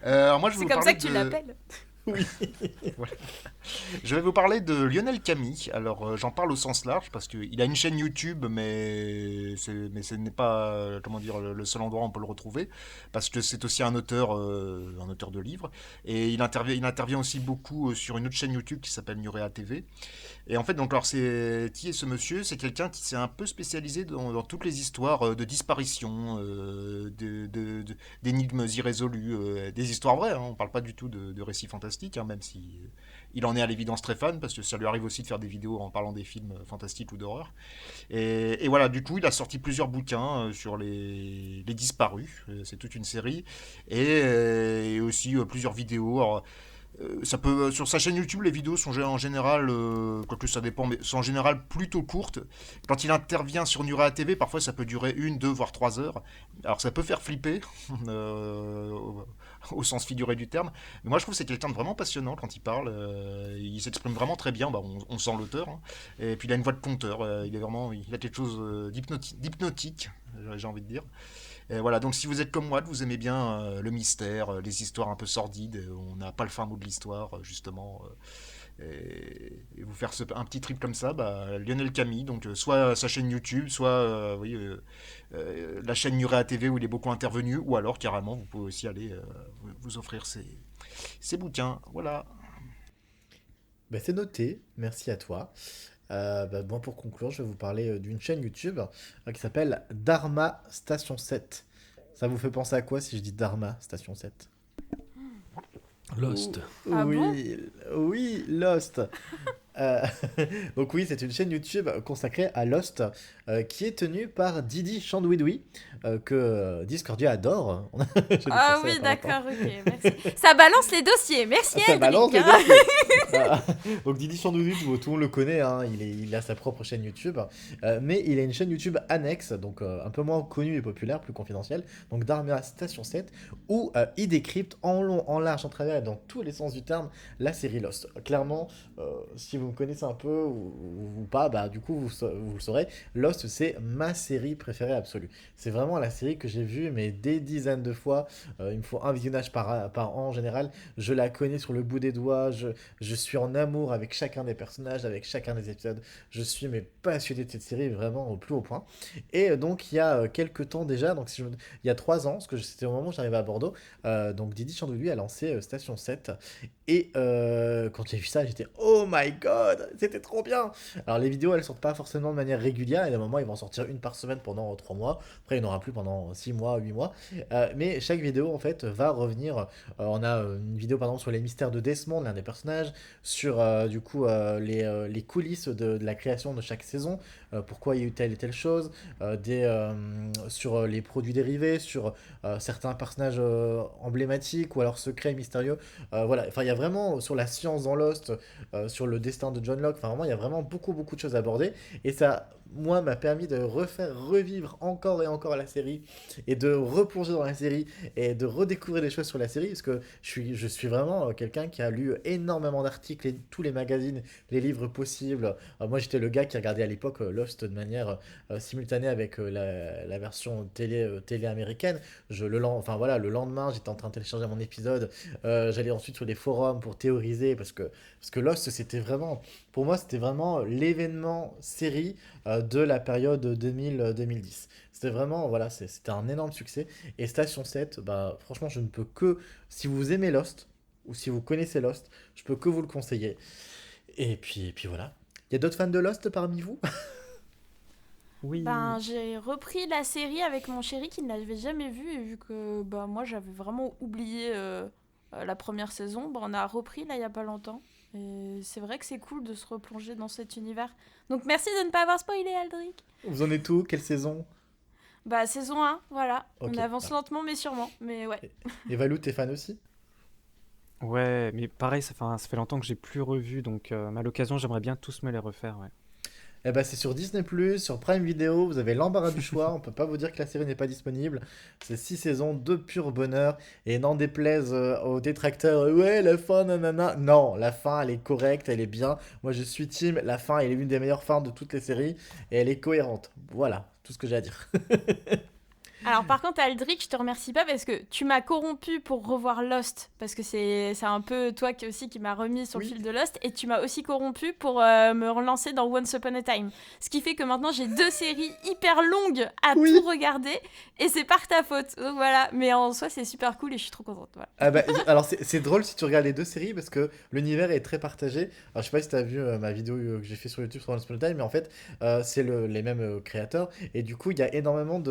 S5: Alors moi, je vais
S2: C'est
S5: vous
S2: comme
S5: parler
S2: ça que tu
S5: de...
S2: l'appelles.
S1: Oui.
S5: Voilà. Je vais vous parler de Lionel Camille. Alors, j'en parle au sens large parce qu'il a une chaîne YouTube, mais ce n'est pas, comment dire, le seul endroit où on peut le retrouver, parce que c'est aussi un auteur de livres, et il intervient aussi beaucoup sur une autre chaîne YouTube qui s'appelle Nurea TV. Et en fait, donc, alors, qui est ce monsieur? C'est quelqu'un qui s'est un peu spécialisé dans toutes les histoires de disparition, d'énigmes irrésolues, des histoires vraies. Hein. On ne parle pas du tout de récits fantastiques, hein, même si il en est à l'évidence très fan, parce que ça lui arrive aussi de faire des vidéos en parlant des films fantastiques ou d'horreur. Et voilà, du coup, il a sorti plusieurs bouquins sur les disparus. C'est toute une série. Et aussi plusieurs vidéos. Alors, sur sa chaîne YouTube, les vidéos sont en général, quoique ça dépend, mais sont en général plutôt courtes. Quand il intervient sur Nurea TV, parfois ça peut durer 1, 2, voire 3 heures. Alors ça peut faire flipper, au sens figuré du terme. Mais moi je trouve que c'est quelqu'un de vraiment passionnant quand il parle. Il s'exprime vraiment très bien, bah, on sent l'auteur. Hein. Et puis il a une voix de conteur. Il a quelque chose d'hypnotique, j'ai envie de dire. Et voilà, donc si vous êtes comme moi, que vous aimez bien le mystère, les histoires un peu sordides, on n'a pas le fin mot de l'histoire, justement, et vous faire un petit trip comme ça, bah, Lionel Camille, donc soit sa chaîne YouTube, soit oui, la chaîne Nurea TV où il est beaucoup intervenu, ou alors carrément, vous pouvez aussi aller vous offrir ces bouquins. Voilà.
S1: Bah, c'est noté, merci à toi. Bah, moi, pour conclure, je vais vous parler d'une chaîne YouTube qui s'appelle Dharma Station 7. Ça vous fait penser à quoi si je dis Dharma Station 7?
S6: Lost.
S2: Ah bon?
S1: Oui, oui, Lost. Euh, donc oui, c'est une chaîne YouTube consacrée à Lost qui est tenue par Didi Chandouidoui que Discordia adore. Je l'ai
S2: Ah
S1: pensé il y a
S2: oui,
S1: pas longtemps.
S2: d'accord, ok, merci. Ça balance les dossiers, merci
S1: Ça balance
S2: Eldrick.
S1: les
S2: Hein.
S1: dossiers. Donc Didi Chandouidoui, tout le monde le connaît, hein, il a sa propre chaîne YouTube, mais il a une chaîne YouTube annexe, donc un peu moins connue et populaire, plus confidentielle, donc Dharma Station 7, où il décrypte en long, en large, en travers et dans tous les sens du terme la série Lost. Clairement, si vous me connaissez un peu ou pas, bah du coup vous le saurez, Lost c'est ma série préférée absolue. C'est vraiment la série que j'ai vue mais des dizaines de fois. Il me faut un visionnage par an en général. Je la connais sur le bout des doigts. Je suis en amour avec chacun des personnages, avec chacun des épisodes. Je suis mais passionné de cette série vraiment au plus haut point. Et donc il y a quelques temps déjà, donc il y a 3 ans, parce que c'était au moment où j'arrivais à Bordeaux, donc Didi Chandouidoui a lancé Station 7. Et quand j'ai vu ça, j'étais oh my god, c'était trop bien! Alors les vidéos elles sortent pas forcément de manière régulière, et à un moment ils vont en sortir une par semaine pendant 3 mois, après il n'y en aura plus pendant 6 mois, 8 mois. Mais chaque vidéo en fait va revenir. On a une vidéo par exemple sur les mystères de Desmond, l'un des personnages, sur du coup les coulisses de la création de chaque saison, pourquoi il y a eu telle et telle chose, sur les produits dérivés, sur certains personnages emblématiques ou alors secrets, mystérieux. Voilà, enfin il y a vraiment sur la science dans Lost, sur le destin de John Locke, enfin vraiment il y a vraiment beaucoup de choses à aborder et ça moi m'a permis de revivre encore et encore la série et de replonger dans la série et de redécouvrir des choses sur la série parce que je suis vraiment quelqu'un qui a lu énormément d'articles et tous les magazines, les livres possibles. Moi j'étais le gars qui regardait à l'époque Lost de manière simultanée avec la version télé américaine. Enfin voilà, le lendemain j'étais en train de télécharger mon épisode. J'allais ensuite sur les forums pour théoriser parce que Lost, pour moi, c'était vraiment l'événement série de la période 2000-2010. C'était vraiment, voilà, c'était un énorme succès. Et Station 7, bah, franchement, je ne peux que, si vous aimez Lost, ou si vous connaissez Lost, je peux que vous le conseiller. Et puis voilà. Il y a d'autres fans de Lost parmi vous?
S4: Oui.
S2: Ben, j'ai repris la série avec mon chéri qui ne l'avait jamais vue et vu que bah, moi j'avais vraiment oublié la première saison, bah, on a repris là il y a pas longtemps. Et c'est vrai que c'est cool de se replonger dans cet univers. Donc merci de ne pas avoir spoilé Aldric.
S1: Vous en êtes où? Quelle saison?
S2: Bah saison 1, voilà.
S1: Ok.
S2: On avance lentement mais sûrement. Mais ouais.
S1: Et Valou, t'es fan aussi?
S4: Ouais, mais pareil, ça fait longtemps que j'ai plus revu, donc à l'occasion, j'aimerais bien tous me les refaire, ouais.
S1: Eh ben, c'est sur Disney+, sur Prime Video, vous avez l'embarras du choix, on peut pas vous dire que la série n'est pas disponible. C'est 6 saisons de pur bonheur, et n'en déplaise aux détracteurs, ouais, la fin, nanana. Non, la fin, elle est correcte, elle est bien. Moi, je suis team, la fin, elle est l'une des meilleures fins de toutes les séries, et elle est cohérente. Voilà, tout ce que j'ai à dire.
S2: Alors par contre Aldric, je te remercie pas parce que tu m'as corrompu pour revoir Lost parce que c'est un peu toi qui m'a remis sur le fil de Lost et tu m'as aussi corrompu pour me relancer dans Once Upon a Time. Ce qui fait que maintenant j'ai 2 séries hyper longues à tout regarder et c'est par ta faute. Donc voilà, mais en soi c'est super cool et je suis trop contente. Voilà.
S1: Ah bah, alors c'est drôle si tu regardes les 2 séries parce que l'univers est très partagé. Alors je sais pas si t'as vu ma vidéo que j'ai fait sur YouTube sur Once Upon a Time, mais en fait c'est les mêmes créateurs et du coup il y a énormément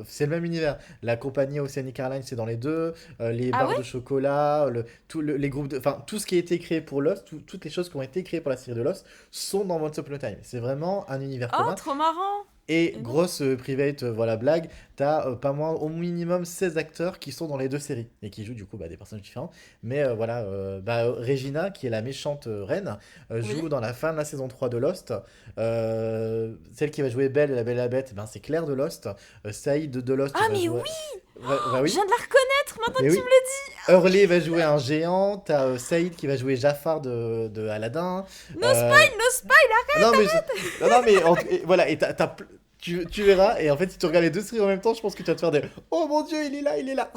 S1: c'est le même univers. La compagnie Oceanic Airlines c'est dans les 2, les barres de chocolat, les groupes enfin tout ce qui a été créé pour Lost, toutes les choses qui ont été créées pour la série de Lost sont dans Once Upon a Time. C'est vraiment un univers commun.
S2: Oh trop marrant.
S1: Et grosse private, voilà, blague, t'as pas moins, au minimum 16 acteurs qui sont dans les 2 séries et qui jouent du coup des personnages différents. Mais voilà, Regina, qui est la méchante reine, joue dans la fin de la saison 3 de Lost. Celle qui va jouer Belle et la Belle et la Bête, c'est Claire de Lost. Saïd de Lost.
S2: Ah, mais
S1: oui
S2: Je viens de la reconnaître maintenant que tu me le dis.
S1: Hurley va jouer un géant. T'as Saïd qui va jouer Jafar de Aladdin.
S2: No spoil, arrête.
S1: Non, mais voilà, et tu verras, et en fait, si tu regardes les 2 séries en même temps, je pense que tu vas te faire des « Oh mon Dieu, il est là !»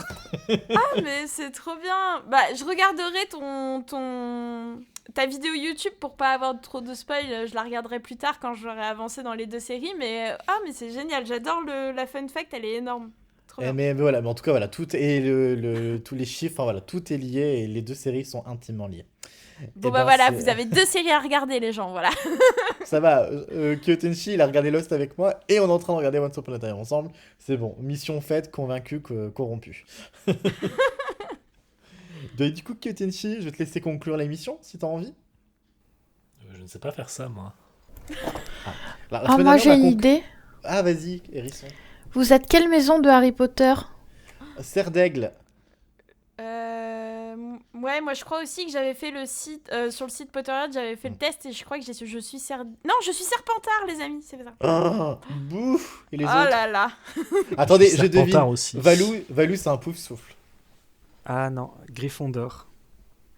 S2: Ah, mais c'est trop bien. Bah, je regarderai ta vidéo YouTube pour pas avoir trop de spoil. Je la regarderai plus tard quand j'aurai avancé dans les 2 séries, mais c'est génial. J'adore la fun fact, elle est énorme.
S1: Mais voilà, mais en tout cas, voilà, tout et tous les chiffres, voilà, tout est lié et les 2 séries sont intimement liées.
S2: Bon voilà, vous avez 2 séries à regarder les gens, voilà.
S1: Ça va, Kyotenshi, il a regardé Lost avec moi et on est en train de regarder Once Upon a Time ensemble. C'est bon, mission faite, convaincu, corrompu. Du coup, Kyotenshi, je vais te laisser conclure l'émission si t'as envie.
S6: Je ne sais pas faire ça, moi.
S3: Moi j'ai une idée.
S1: Ah, vas-y, Hérisson.
S3: Vous êtes quelle maison de Harry Potter ?
S1: Serre d'Aigle.
S2: Ouais, moi je crois aussi que j'avais fait le site sur le site Potterhead, j'avais fait le test et je crois que je suis Serpentard, les amis, c'est ça.
S1: Oh, bouf. Et les autres
S2: là là.
S1: Attendez, je devine.
S6: Aussi.
S1: Valou, c'est un pouf souffle.
S4: Ah non, Gryffondor.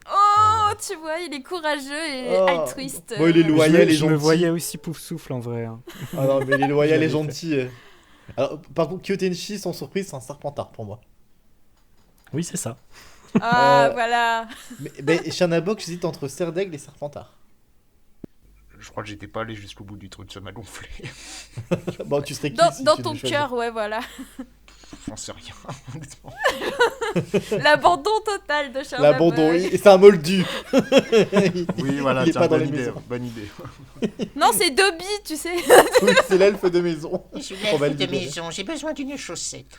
S2: Oh, tu vois, il est courageux et altruiste.
S1: Bon, il est loyal et
S4: Je
S1: gentil.
S4: me voyais aussi pouf souffle en vrai. Hein.
S1: Ah non, mais il est loyal et gentil. Alors, par contre, Kyotenshi, sans surprise, c'est un Serpentard pour moi.
S6: Oui, c'est ça.
S2: Ah, voilà.
S1: Mais Chanabok, j'hésite entre Serre d'Aigle et Serpentard.
S5: Je crois que j'étais pas allé jusqu'au bout du truc, ça m'a gonflé.
S1: Bon, tu serais qui si
S2: dans
S1: tu
S2: ton
S1: devais choisir
S2: cœur, ouais, voilà.
S5: J'en sais rien, honnêtement.
S2: L'abandon total de Charles.
S1: L'abandon, c'est un moldu.
S5: Oui, voilà,
S1: il est
S5: tiens,
S1: pas dans
S5: bonne
S1: les
S5: idée,
S1: maisons.
S5: bonne idée.
S2: Non, c'est Dobby, tu sais.
S1: Oui, c'est l'elfe de maison.
S8: Je suis
S1: On va
S8: l'elfe
S1: le
S8: de
S1: libérer.
S8: maison, j'ai besoin d'une chaussette.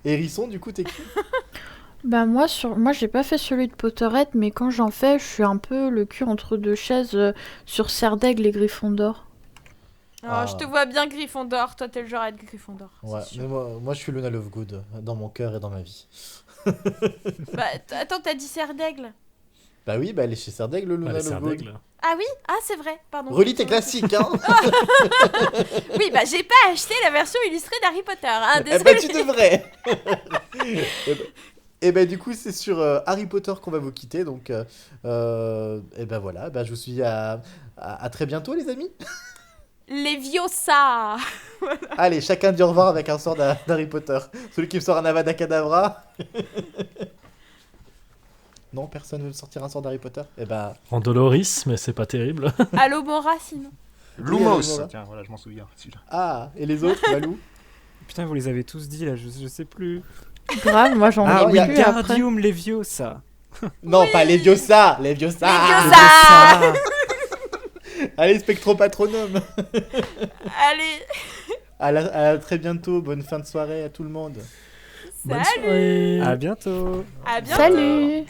S1: Hérisson, du coup, t'es qui?
S3: Bah moi j'ai pas fait celui de Potterhead, mais quand j'en fais, je suis un peu le cul entre 2 chaises sur Serre d'Aigle et Gryffondor.
S2: Oh, je te vois bien Gryffondor, toi t'es le genre à être Gryffondor.
S1: Ouais, mais moi je suis Luna Lovegood dans mon cœur et dans ma vie.
S2: Bah attends, t'as dit Serre d'Aigle.
S1: Bah oui, bah elle est chez Serre d'Aigle, Luna Lovegood.
S2: Ah oui? Ah c'est vrai, pardon.
S1: Relis tes classiques, hein.
S2: Oui, bah j'ai pas acheté la version illustrée d'Harry Potter, hein,
S1: Eh bah tu devrais. Et ben du coup c'est sur Harry Potter qu'on va vous quitter, donc et ben voilà, je vous dis à très bientôt les amis.
S2: Leviosa.
S1: Allez, chacun dit au revoir avec un sort d'Harry Potter. Celui qui me sort un Avada Kedavra. Non, personne veut me sortir un sort d'Harry Potter. Et ben
S6: Randoloris, mais c'est pas terrible.
S2: Alomora sinon.
S5: Lumos. Tiens, voilà, je m'en souviens. Celui-là.
S1: Ah, et les autres, Valou?
S4: Putain, vous les avez tous dit là, je sais plus.
S3: Grave, moi j'en ai
S1: oui,
S3: plus après.
S4: Wingardium Leviosa.
S1: Non, pas Leviosa.
S2: Leviosa.
S1: Allez, Spectropatronum.
S2: Allez.
S1: À très bientôt. Bonne fin de soirée à tout le monde.
S6: Bonne
S2: Salut.
S6: soirée.
S4: À bientôt.
S2: À bientôt.
S3: Salut.